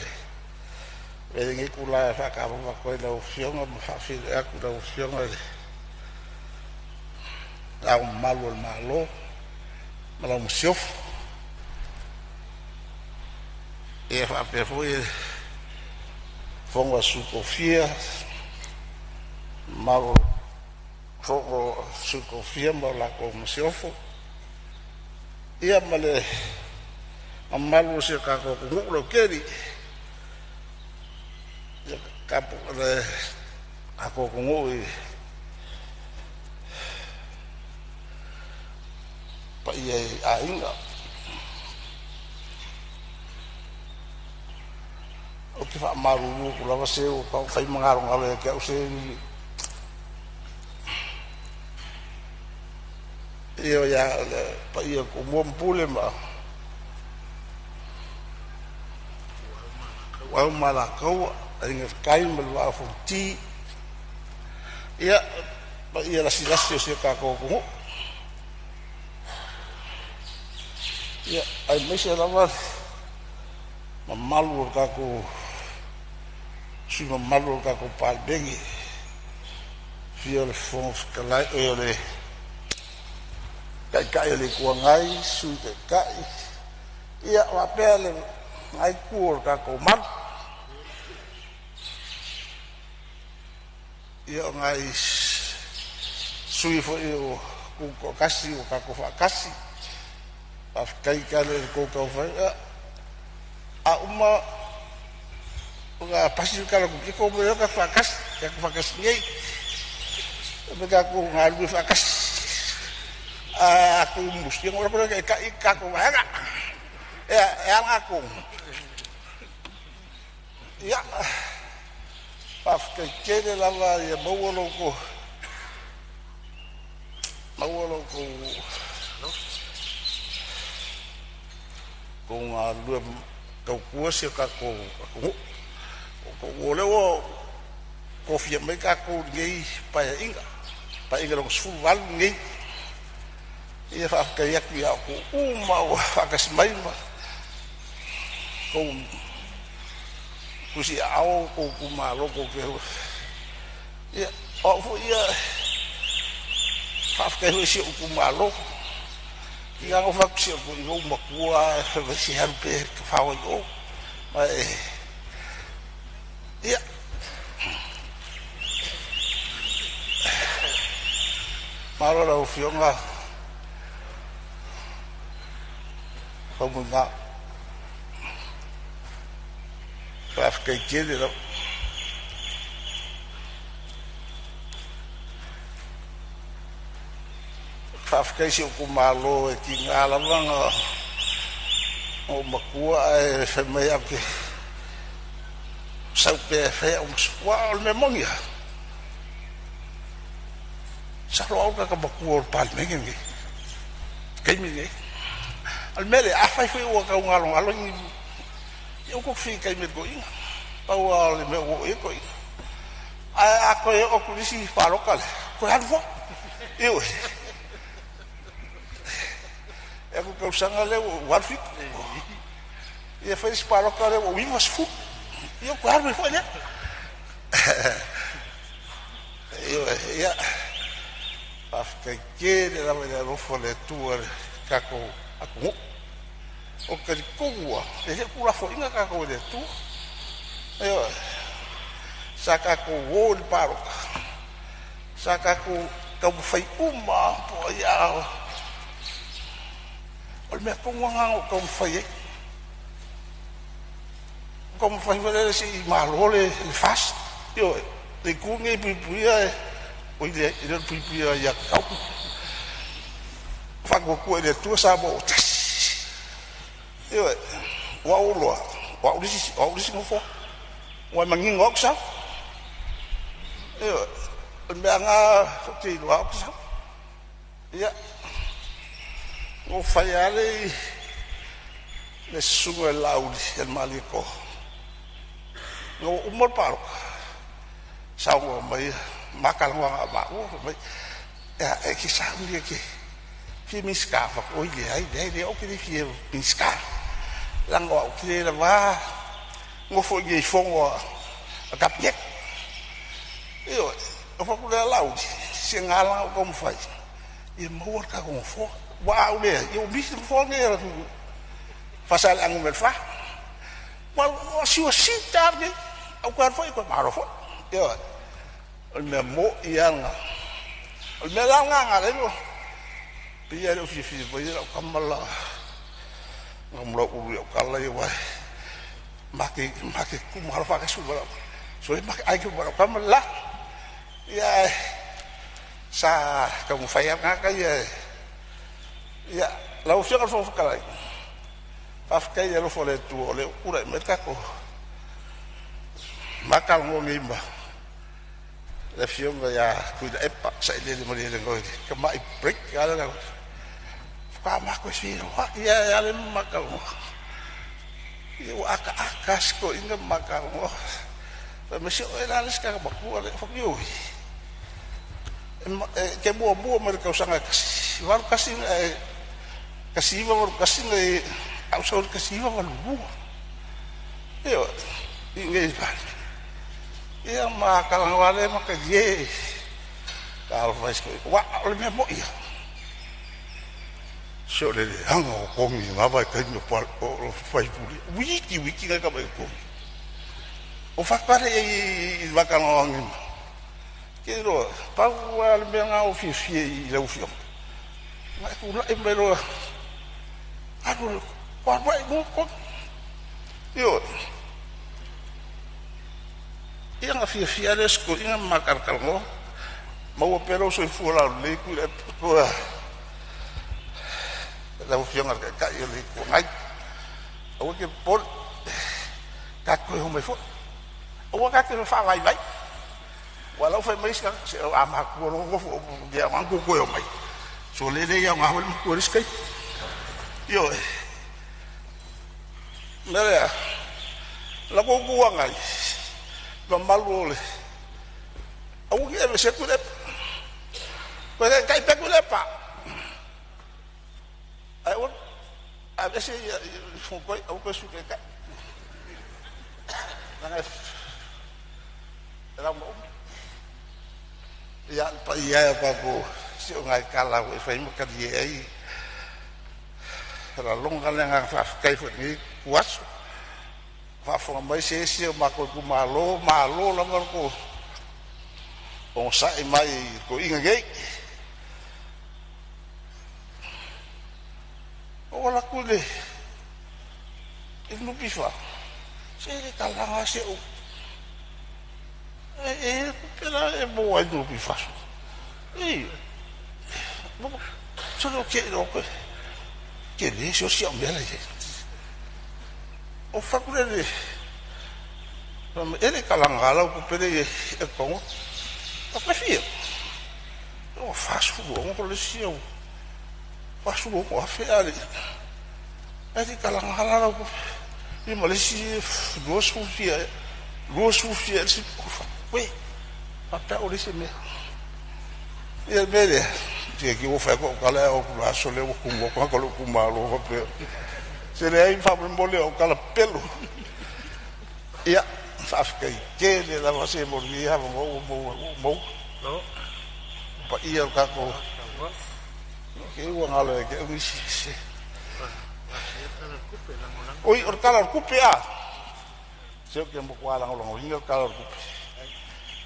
le ngi kula fa kalma ko ila ofionga fa fi aku da ofionga le au malo malau musiof e fa pe foi fonga sukofia malo fogo sukofia mala ko musiof ia male amalu se ka ko ngulo keri ya kapo le ako ngoi pa ia ainga o que fa maru ko la se o pa fai mangaro ngalo ke o se io ya pa ia ko mo pule ma wa mala ko ainga kai mal wa futi ia pa ia la silastio se ka ko ya ai mesha lava mamalu kako si mamalu kako Palemene fio le fons kalai ole kai ole kuangai su kai ia wa pele ai kur kako man ia ngai sui fo io ku kasi o kako fa kasi afkai kale ko ko fa a uma nga pasi kala ko mo ka fakas ngai bega ko ngalu fakas aku musti ngora ko ka ko wala ya aku ya afkai kele lava ya mawolo ko kung luam kau kuas ya kako ole wo kofi mai kako ngai pa inga long suval ngai ia fa kayak ya ko uma wa kas mai ma ko kusi au ko malo ko ke ia o fu ia fa ka huisi ko malo ia o fa que ko no makua se harpe que fa o ia malo la ofionga como na fa que quiere lo fafkai si ko malo e tingala vanga o makua e femei ake sau pe fe o swal memoria sa lo ka makua Palemene ngi kai mi ngi al mele a fai foi o ka ngalo ni eu ko fi kai me go inga pa o le me o e ko a ko e o ku si pa local ko harfo eu eu que usanga le warfit e fez para o cara o vivas fu e o carro foi né eu ia after que era o fole tua kako aku o que kua e pula foi na kako de tu eu saka ko wol paro saka ko ka fai uma po ya ol me ko wanga ko fai como fai vale si malole fast yo de kunge pipuia o de pipuia ya kau fa ko de tu sa bo yo wa ulisi mo fo wa manging oksa yo mbanga ti lo oksa ya o faiale le sugo laudi el maliko no umur paro sao mai makal wa ba o mai ya ki sa mi ki fi miska fa o ye ai de o ki fi miska lang o ki la va ngo fo ye fongo a kapyek yo o fo ku la laudi se ngala ko mo fai e mo ka ko fo wa o le yo bi fo ngera fasal ang mel fa wal si o sitarde au kan foi ko maro fo yo el me mo yang el me la nga le no pia o fi foi o kamala ngomlo u yo kala yo wa maki ku maro fa ka su ba so mak ai ku ba kamala ya sa ka mo fa ya ka ya la opción al fo kala afkai ya lo fo le tu le ura metako makal ngomimba le fiona ya cuida epa sai le mo le ngoi ke mai break ala na ka ma ko si ya le makal yo akas ko inga makal mo pa me si ela les ka ba ko le fo yo ke bo mo ka usanga kasi war kasi le ausol kasi wa lu yo inge ba ia makal wale maka ye kal faz ko wa le me mo ia so le hango ko mi ma va ka no pa o faz puri wiki ka ba ko o fa pare e makal ngin kero pa wa le me nga o fi le o fi ma ko la e me lo aku kwa ko yo yang afia des ko inga makar kalmo mau pero so fula le ku ko la opción al ka yo le ko ngai o que por ka ko ho me fo o ka que fa vai wala foi mais ka se ama ko no fo dia man ko yo mai so le ya ngahol ko riskai yo mera la ko ngai mamalole au que eve se kule pues kai pe kule pa ai o a veces fon ko au que su que ka era mo ya pa ko si ngai kala we fai mo ka ye ai era longa lenga fa kai fo ni kuas fa fo mai se ma ko ku malo la ko on sa mai ko inga gei o la ku le no pifa se kala se o pela e bo ai no pifa bo so lo che le so si on bella o fa kule le ele kalangala ko pele e ko o prefiro o faço o le si o faço o afeale ele kalangala ko e mo le si duas fufia si we pata o le se me e bele che che o fa ko kala o la sole o ko lo kumalo o pe se le hai fa mole o kala pelo ia afka ke le la vase mo lia mo no pa ia ka ko ke o ngalo ke o si oi o kala kupe a se o ke mo kwala ngolo nginga kala kupe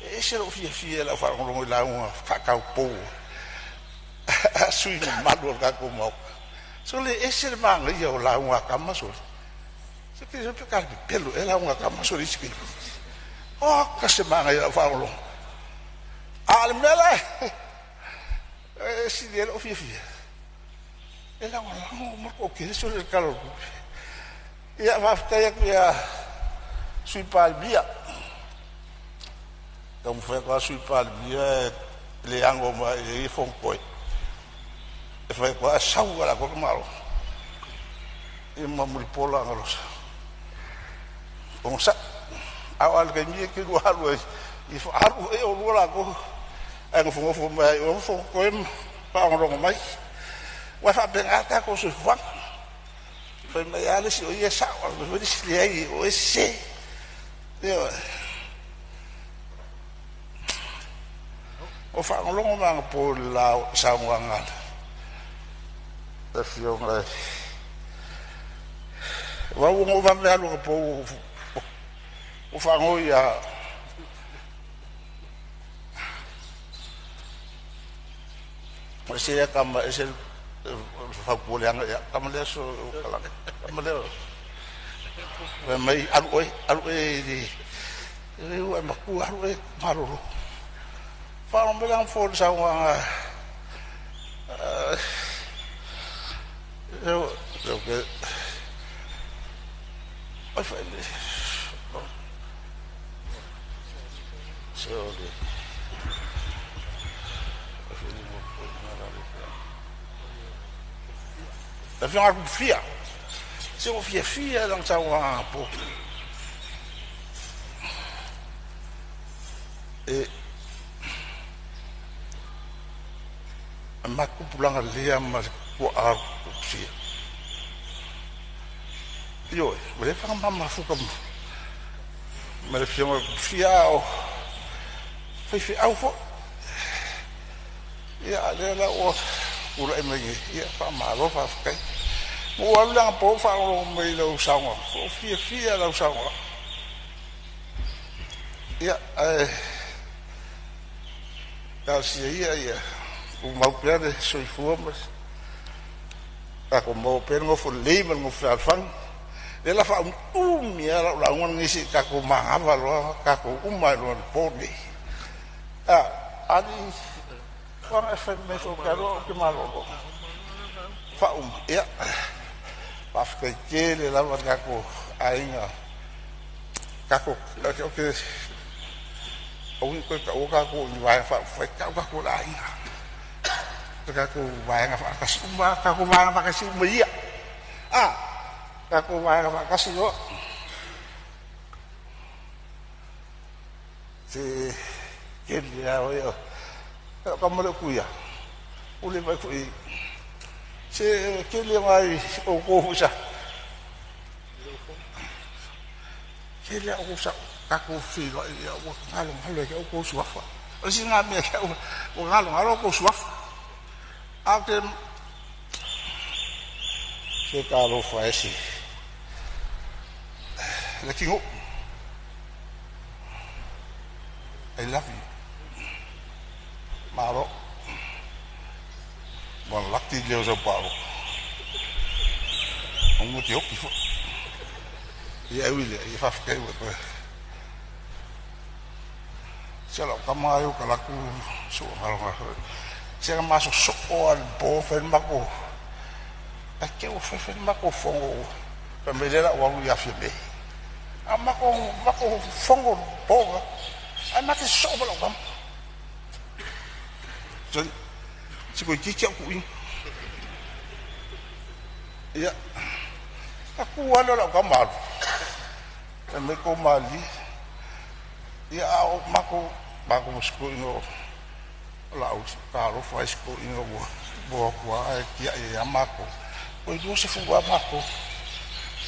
e se lo fia la fa ngolo la un fa ka po sui malu ka ko mo so le e se manga yo la un ka ma so se ke se ka pelo e la un ka ma so riski o ka se manga yo fa ngolo al mela e si le lo fia e la un mo ko ke so le calor ia va sta ya sui palbia donc foi qua sui palbia le ango ma e fon poi e foi qua sau la ko malo e mamul pola ngalos on sa awal ke mi ke do halu e fo halu e o la ko e fo mai o fo ko pa ngoro mai wa fa ben ata ko su fa foi mai ale si o ia sa o me disse aí o esse o fa ngolo ma po la Samoa e fio ngai wa o va me alo po o fa ngo ya o se ya kama es el fa po le ya kama le so kama le mai alu e eu ma ku alu e maruru fa on belang for Samoa eu que ai fa le so le la fianga ku fia se o fia dans Samoa po e ma ku pulanga lea ma ko a fia yo le fa ma fu kom ma le fia o fi au fo ya le la o ula e mai ya fa ma ro fa kai mo wala po fa o mai lo Samoa o fia lo Samoa ya ya o mau pere soi fumas a como pero fo lema no falfan ela fa mi era la un nisi ka ko manga lo ka ko uma lo pone ali fa fa me so caro que malo fa ya pa que le la ka ko ainga ka ko que o ka ko ni vai fa ka ko la ainga kako bayang apa kasih kako bayang apa kasih belia kako bayang apa kasih lo si dia yo kamu le kuya uli ba ku si kile mai o ko husa kile o husa kako fi lo ya o ngalo ya o ko suafa o si ngame ya o ngalo ko suafa Atem se caro faz aqui I love you malo bon lucky leo so paro on mo tio kifo ya wile I fa fikai wa sala kamayo kala ku so malo se masuk soal bo fen mako ake o fen mako fongo pembelera wangu ya fibe mako fongo bo amake sobolo kam so siko kicha ku ya aku wala la kamal me ko mali ya mako musko no la o caro faz com o boa que é maco pois você foi a maco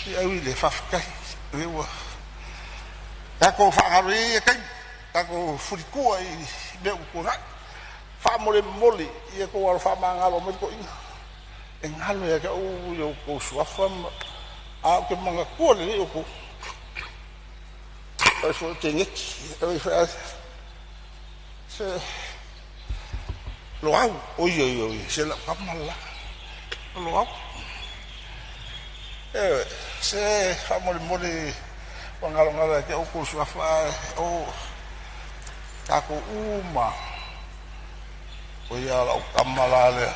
e aí ele faz que eu tá com farri que tá com furico aí meu com fa mole e com o fa mangalo me com engalo é que o com sua fama que manga cole eu com eu sou tem eu faz se lo au oi se la kamala lo au se famole pangalo ke o ko swafa o ka ko uma o ia la kamala le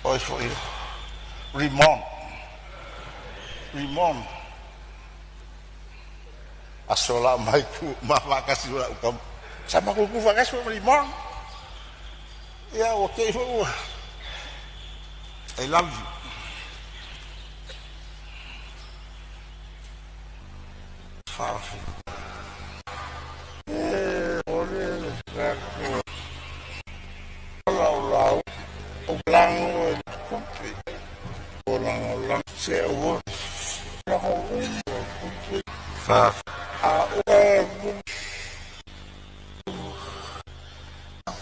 oi foi Rimon asola mai ku mafakasi ula ukam sama ku fakasi Rimon ya okay for I love you Fafi ole lau ulang kumpi ulang sewa Fafi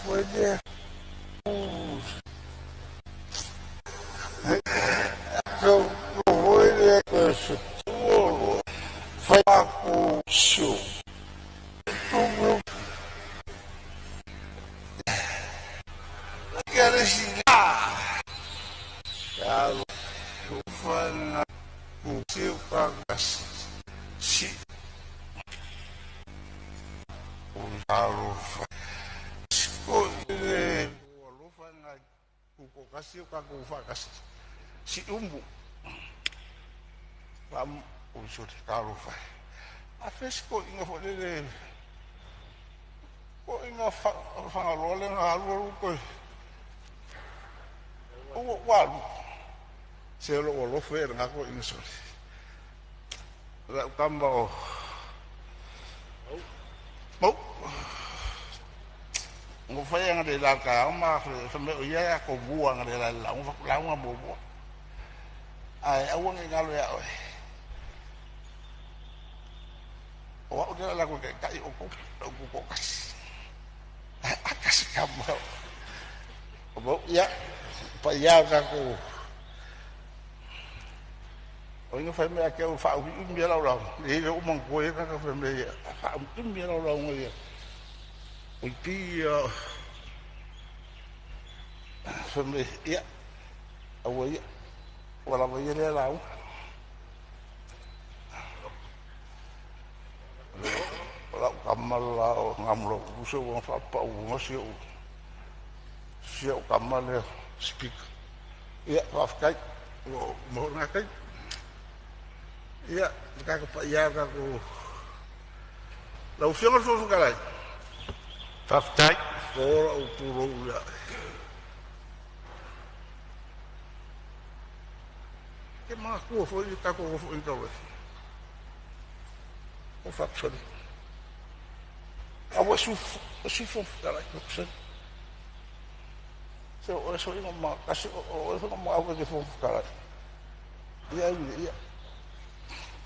puede yo voy de eso todo fue a show quero girar ya lo fana o seu pagas se o jalo lo fana o kasi o kago fagas si umbu vam o so de caro fai a fresco inga fodele ko inga fa lole na lu ko o walu se lo fer nga ko inga so la kamba o mo fai nga de la ka ma fa me o ya ko bua nga de la nga mo ai awang ngalo ya o dia la ko kai o ko kas akas kamu o ya pa ya ka ko o nga fa me ka o fa o mi la la e o mon ko e ka fa me ya fa o mi la la o ya o pi fa me ya o ya wala ba yele law wala kamala ngamlo buso wa fa pa u sio kamala speak ya af kai mo na kai ya ka pa ya ka ko la opción fo kalai af kai o puro ya que mais foi está com o então o faction a was o cara option so o so uma kasi o so uma algo de fofo cara e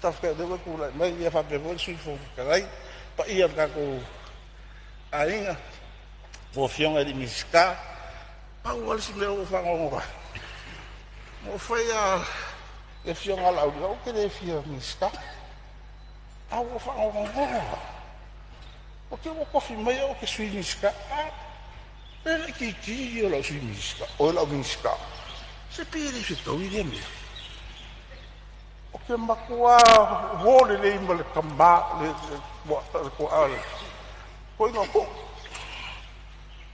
tá ficando eu com lá mas ia fazer vou se fofo cara pa ia tá com ainda o fião é de miscar pa o se meu fango mo foi a e fiong ala o que le fiong miska a o fa o que o cofi mai o que sui miska ele que o la sui miska o la miska se pide se to ide me o que makua vole le imbale kamba le ko al ko no ko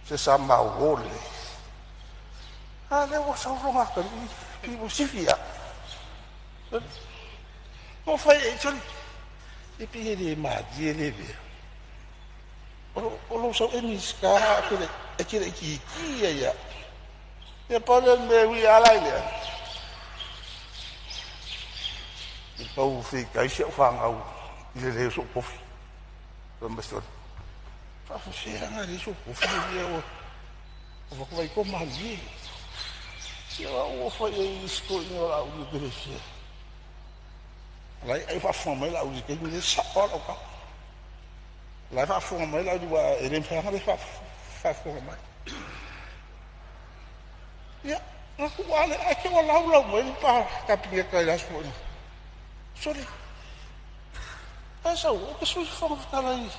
se sama vole ale o sa ronga ka ni o sifia mo fai isso e pede magia leve o lo so emiska aquele que ia e pode me vi ala ile e pau fica isso fang au ele so cofi vamos ver fa fechar na isso cofi eu vou vai com magia eu foi isso lá o que lại ai phát phong mấy lão gì cái như sợ đâu có lại phát phong mấy lão gì qua đêm sáng nó phát phong mấy ya nó cũng qua lại ai kêu lão lâu mấy ba cặp biệt cái là số này sorry ai sao cái số phong cái này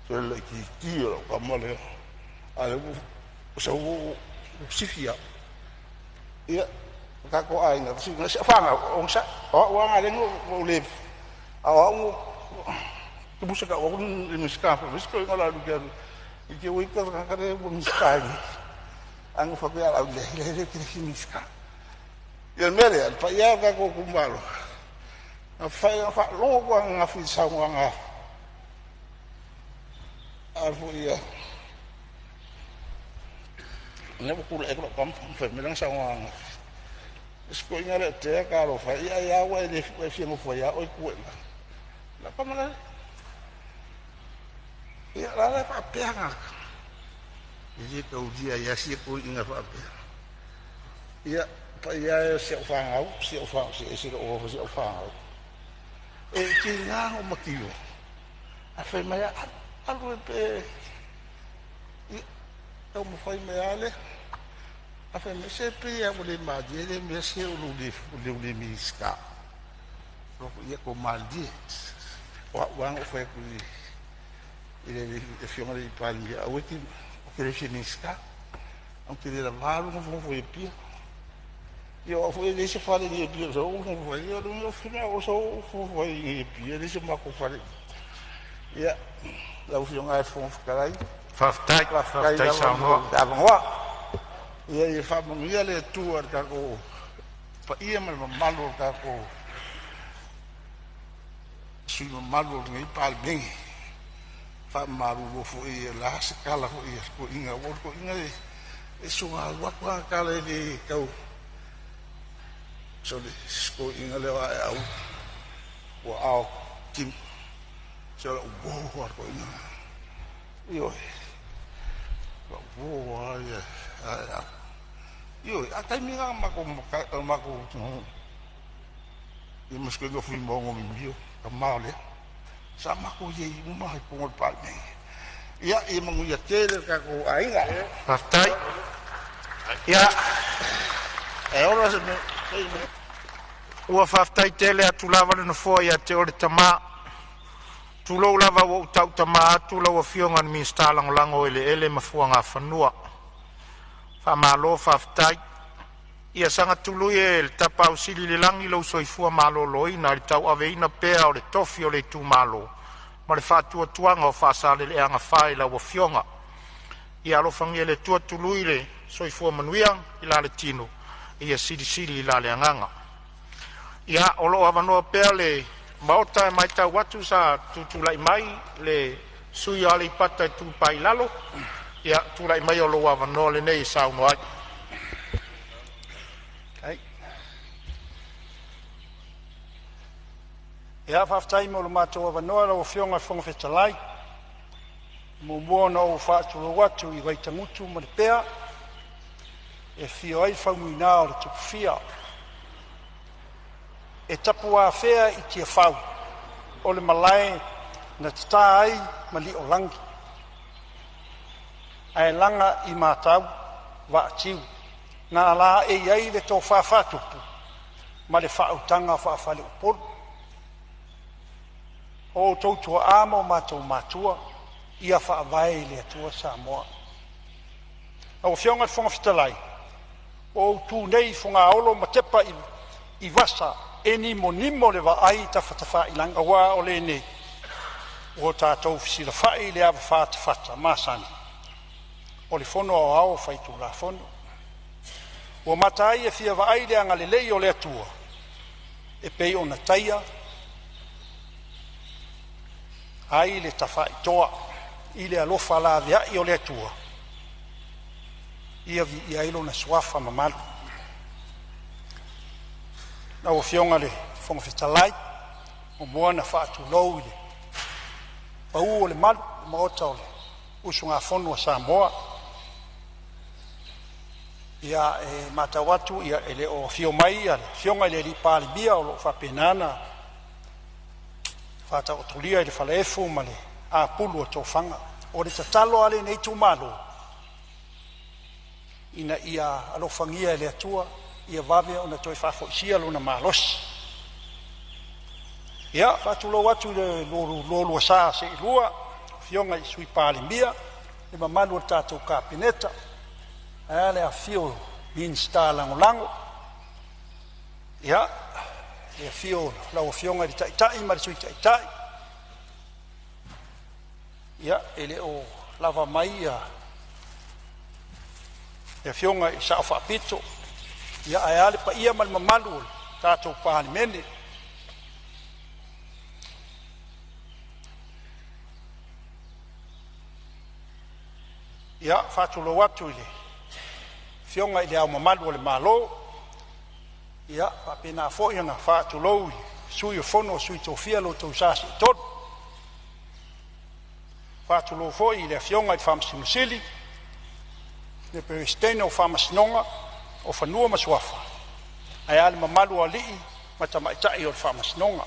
so le ki o ka mole ale so sifia ia ka ko ai nga si fanga on sa o wa ngale ngo le o tu busa ka o ni ska fa visto ngala lu ka ke wi ka ka re mo ska ni ang fa ka au le ki ni ska ia mele al pa ia ka ko kumbalo a fa lo ko nga fi sa nga alfo ia ne bu kula ekro kam fa me lang sa nga sko ngale te ka lo fa ia wa le fi mo fa ia o ku la pa mala ia la fa pega ia ka udia ia si ko inga fa ia pa ia se fa ngau se fa se o se fa ngau e ki nga o makio a fa mai algo pe eu me foi meale a fe me sempre eu le madie me se o le miska lo ia ko maldi wa foi ku ele fiona di palmi a wiki que le miska on te la malo non foi pia io foi deixa fare di pia so non foi io non fina o so foi pia deixa ma ko fare ia la fiona ai fon carai Faftai Samoa. Samoa. Ia fa ia le tua ka ko pa ia mal malo ka ko si malo ngai Palemene. Fa maru fo ia la skala fo ia ko inga wo ko inga e sunga wa ka le ni ka so le ko inga le wa au wa au kim so wo ko inga io io a mi nga ma ko i mo sko fui mo mio ka male sa ma ko ye mo ma ko Palemene ia i mo ia tele ka ko ainga Faftai ia e ora se me ua faftai tele atu lava le no fo ia te ore tama tulo lava wo tau tama tulo wa fionga mi stalang lango ele mafuanga fanua fa malo faftai ia sanga tulu e tapa usili le langi lo soifua malo loina le tau aveina pea o le tofi o le tu malo ma le fatua tuanga o fasale le anga faila wa fionga ia lo fangi le tua tulu ile soifua manuiang ila le tino ia sidi ila le anganga ia olo avanoa pea le Maota mai tau watu sa tutulai mai le sui ale pata tu pai lalo ia tulai mai o loa vano le nei sa uno ai ai ia faftai mo lo mato vano lo fionga fonga fetalai mo bona o fatu lo watu I vai tamutu mo le pea e fio ai famuina o le tupfia e tapu a fea I tia fau o le malai na tata ai ma li o langi ai langa I matau wa atiu na ala e iai le tō whawhatupu ma le whautanga whawhale upor o tautua amo matou matua ia whaawai le atua Samoa au fionga fonga fitalai o tu nei fonga olo ma tepa I vasa eni monimo le va ai tafatafa ilanga wa o le nei o tātou fisila fai le ava whātafata māsani o le fono o ao whaitu la fono o matai e fia va ai le anga le lei o le atua e pei o na taia ai le tafa itoa I le alofa la via I o le atua ia vi ia ilo na suafa mamalu na o fionga le fonga fitalai o moa na whaatu lou I le pau o le malu maota o le usunga fonu a Samoa ia e matawatu ia ele o fio mai ia le fionga le li Palemene o lo whapenana whata o tulia I le whaleefu ma le a pulu o tōwhanga o le tatalo ale nei tūmalo ina ia alofangia le atua ia vave ona toi fafo isia lona malos ia fatulo watu le lolu sa se lua fionga I sui Palemene le mamalu tatou kapineta a le afio minsta lango ia le afio lau fionga I taitai ma le sui taitai ia ele o lava mai ia le fionga I sa whaapito ia ai ale pa ia ma le mamalu tatou Palemene ia whātulo watu I le fionga I le au mamalu o le malo ia whapena fo ia ngā whātulo I sui o fono sui tofia lo tau sasi tot whātulo fo I le fionga I whamasimusili le peristene o whamasinonga o whanua masuafa ai ale mamalu a lii matamaitai o le whamasinonga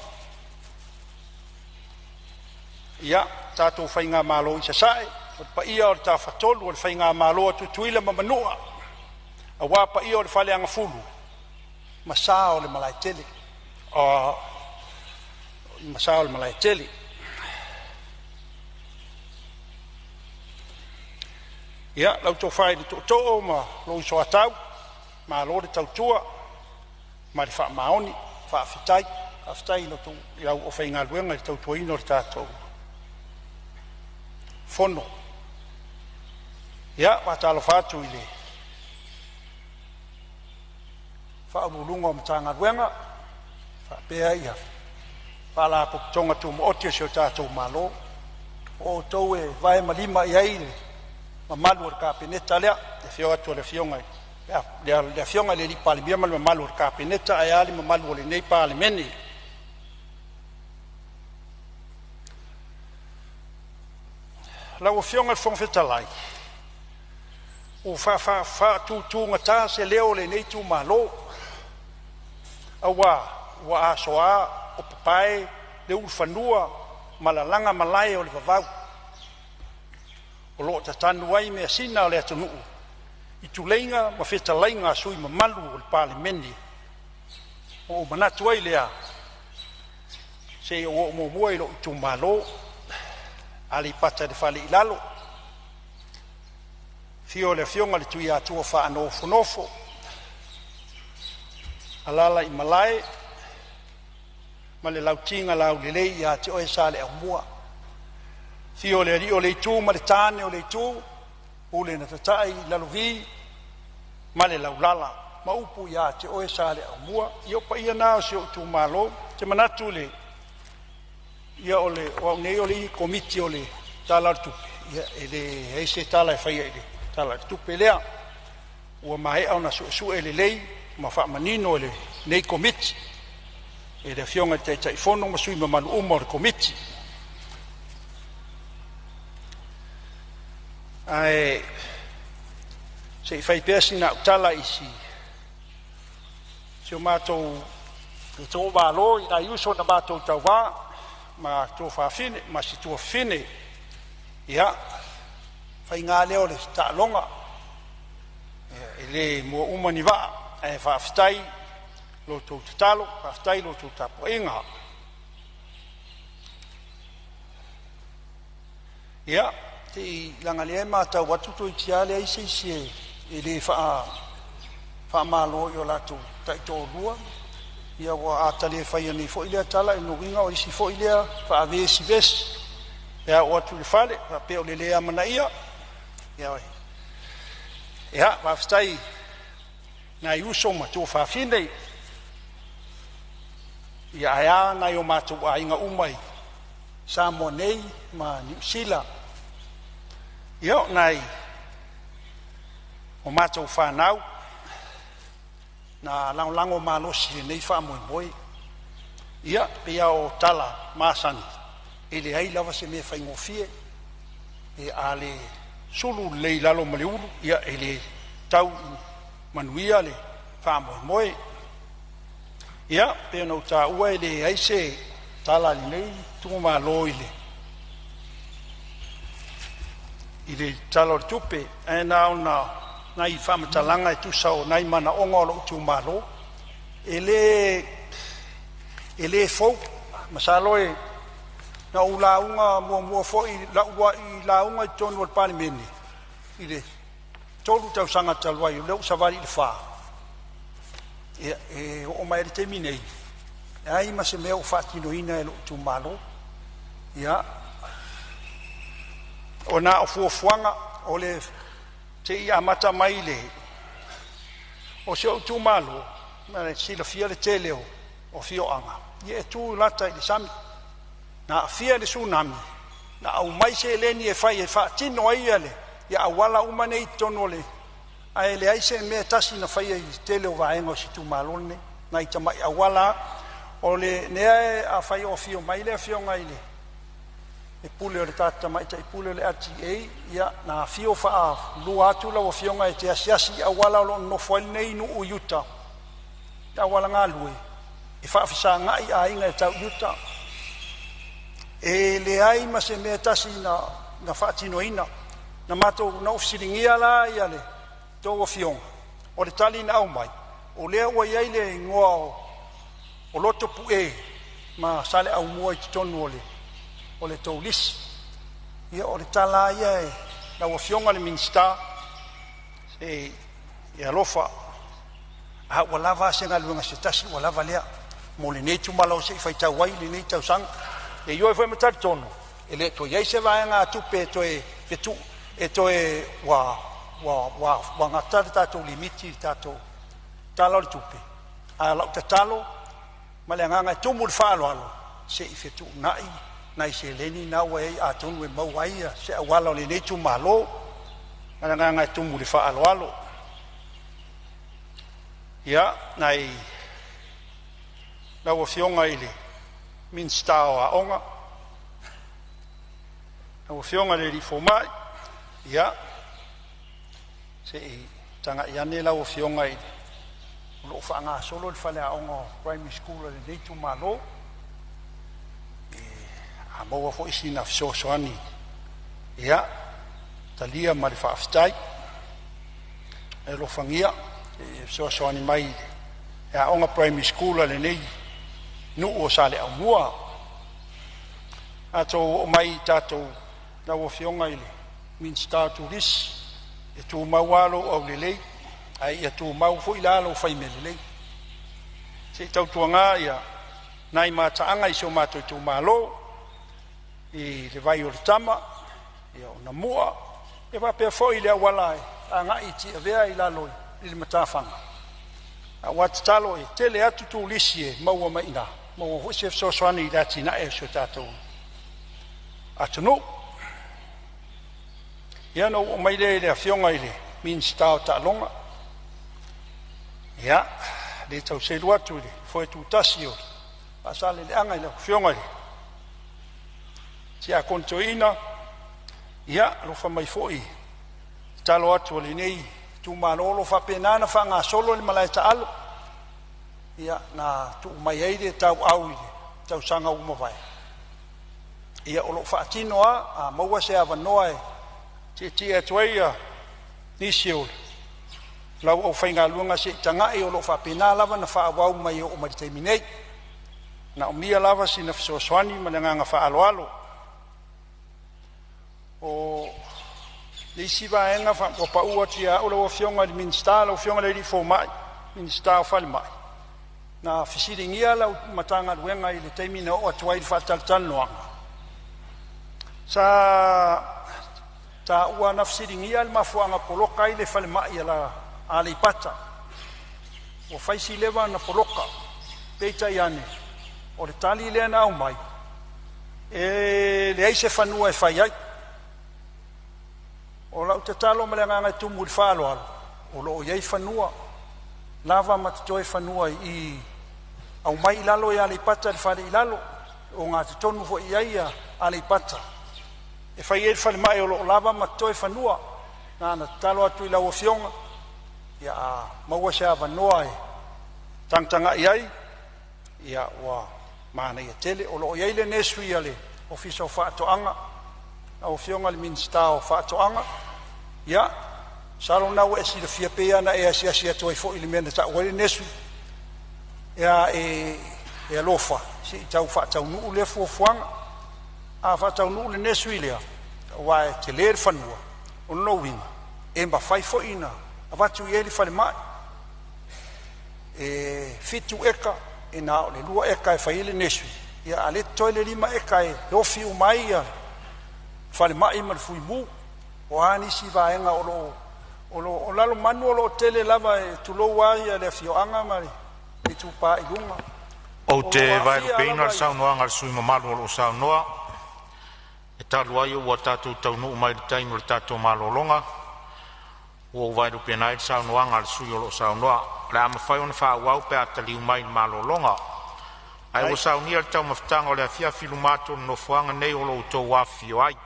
ia tātou whainga malo I sasae o pa ia o le tawhatolu o le whainga malo atu tuila mamanua a wā pa ia o le whale anga fulu masa o le malaitele masa o le malaitele ia lau tō whai le tō ma lo iso atau ma lo le tautua ma le wha maoni whaafitai no tō iau o whainga luenga le tautua ino le tātou fono ia watalo fatu I le whaamulunga o mtanga luenga whapea ia whala pukutonga tu mootia si o tātou malo o tau e vai malima I aile ma malu o kapineta lea le fio atu le fionga le fionga le li Palemene ma malu o kapineta ai ali ma malu o le nei Palemene lau o fionga le whongwhetalai o wha tu ngata se leo le nei tu malo wa asoa o papai le ulfanua malalanga malai o le vavau o lo tatanu ai me sina o le atunu I tuleinga ma whetalainga sui mamalu o le Palemene o manatu ai lea se o mo I lo I tu malo ali pata de fali ilalo fio le fionga le tuia tua fa nofo alala I malai ma le lautinga lau le lei ia te oe sale au mua fio le ri o le tu ma le tane o le tu ule na tatai lalovi ma le laulala ma upu ia te oe sale au mua io pa ia nao si o tu malo te manatu le ia ole o nei ole komiti ole tala tupe ia ele ese tala e fai ele tala tupe lea o mai au na su ele lei ma fa manino ele nei komiti ele fionga te tai fono ma sui ma manu umor komiti ai se fai persina tala isi se mato to valo ina yuso na mato tawa ma to fa fine ma si to fine ia fai ngā leo le ta longa ele mo umani va e fa ftai lo to talo fa ftai lo to tapo inga ia te langa le ma ta watu to tiale ai se ele fa malo yo la to tai to lua ia wa atale fai ni fo ile tala no winga o isi fo ile fa ave si ves ia o tu fale fa pe o le amana ia va stai na yuso ma tu fa fine ia na yo ma tu ainga umai Samoa nei ma New Zealand ia nai o ma tu fa nau na lango malo si nei fa moi ia ia o tala masani ele ai lava se me fa ngofie e ale sulu le lalo maliulu ia ele tau manuia le fa moi ia pe no ta ua ele ai se tala nei tu malo ile talo tupe e na nai whamatalanga e tusao nai mana ongolo tu malo ele fau masalo e na ulaunga mua foi la ua I launga I tonu o Palemene I le tolu tausanga talwai leu savari le fa e o mai te minei ai ma se meo fatinoina e lo tu malo ia ona o fuafuanga o le te ia mata mai le o se o tu malo ma le sila fia le teleo o fioanga ia tu lata I sami na fia le tsunami na au mai se leni e fai e fatino ai le ia awala umane I tono le ai le ai se me tasi na fai I teleo vaenga o si tu malo ne na I tamai awala o le nea a fai o fio mai le fio ngai le e pule o le tata mai ta I pule o le RTA ia na fio faa lua atu la o fio ngai te asiasi a wala o lo no foil nei nu u yuta a wala ngā lue e faa fisa ngai a inga e tau yuta e le ai ma se mea tasi na faa tino ina na mato na ufisiringia la ia le tō o fio o le tali na au mai o lea ua iai le ngoa o loto pu ma sale au mua I tonu o le taulis ia o le tala ia e na ua fionga le minsta e alofa a ua lava senga luenga se tasi ua lava lea mo le nei tumala o se I faitau wai le nei tausanga e io e foi matari tonu e le to iai se vaenga atupe e to e fetu e to e wa ngatari tatou limiti tatou tala o le tupe a lau tatalo ma le anganga e tumu le whaaloalo se I fetu nai nai se leni na ua e a tonu e mau aia se awala o le nei tu malo ma le anganga e tumu le whaaloalo ia nai na ua fionga I le minsta o a onga na ua fionga le rifo mai ia se I tanga iane la ua fionga I lo whaanga solo le whale a onga primary school le nei tu malo a maua fo isi na fisoasoani ia talia ma le whaafitai e lo whangia e fisoasoani mai e a onga primary school le nei nu o sale au mua ato o mai tatou na ua fionga I le minsta turis e tu maualo au le lei ai ia tu mau fo ilalo fai me le lei se tau tuanga ia nai mataanga I so mato tu malo I le vai o le tama ia o na mua e va pe foi le wala a ngai ti avea I lalo I le matafanga a wat talo e tele atu tu lisie mau mai ina mau ho se so swani dati na e so tato atunu ia no o mai le afionga ile min sta ta longa ia le tau se luatu le foi tu tasio pasale le anga ile afionga ile tia kontoina ia lo fa mai foi talo atu le nei tu malolo fa penana fa nga solo le malai ta alo ia na tu mai ai tau au ile tau sanga uma vai ia o lo fa tino a maua se ava noa ti atuia ni siol lau o fainga luanga se tanga e o lo fa pena lava na fa wau mai o mai terminate na o mia lava si na so swani mananga fa alo o le siva enga fa o pa ua tia o lo fionga di minsta lo fionga le fo mai minsta fa mai na fisiringia la matanga luenga I le termina o atuai fa tal noanga sa ta ua nafsiringia le mafuanga poloka I le fale mai la ale pata o faisi leva na poloka peita iane o le tali le na mai e le ai se fanua e fai ai o lau te talo me le nganga tumu le falo o lo iai fanua lava matoi fanua I au mai lalo ya le pata le fale lalo o nga te tonu fo iai ale pata e fai e fale mai o lo lava matoi fanua na talo atu I lau fionga ia maua se ava noa e tangtanga iai ia wa mana ia tele o lo iai le nesui ale ofisa o whaatoanga na o fionga le minsta o whaatoanga ia salo nau e si le fia pea na e asia toi fo ili mena ta wale nesui ia e alofa si tau whaatau nuu le fuafuanga a whātaunu le nesui lea, wae te lere whanua, o no winga, e mba whai fo ina, a watu i eri whare mai. E fitu eka, e nā o le lua eka e whai le nesui, ia a le toile lima eka e rofi o mai ia, whare mai ma le fui mu, o anisi vaenga o lalo manu o lo tele lava e tulou ai le fioanga mari, e tu pa i lunga. O te vai rupeina saunoa ngar sui mamalu o lo saunoa, e talu ai o tātou taunu o mai le tainu le tātou malolonga, o vai rupeina i saunoa ngar sui o lo saunoa, le ama whai ona whauau pe atali o mai le malolonga. Ai o saunia le tau mawhitanga o le afia filu mato no fuanga nei o lo tau wafio ai.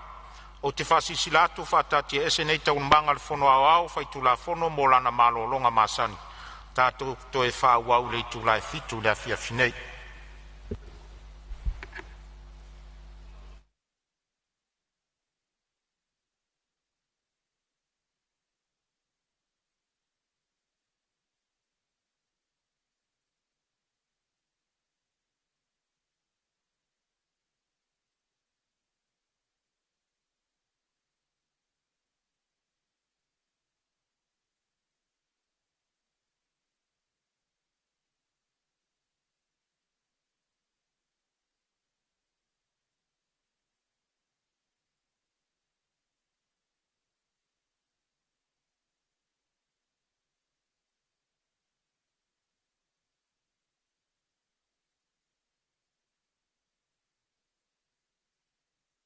O te whasisi latu whatati e ese nei tau manga le fono au whai tula fono mo lana malolonga masani. Tātou to e whauau le tula e fitu le afia finei.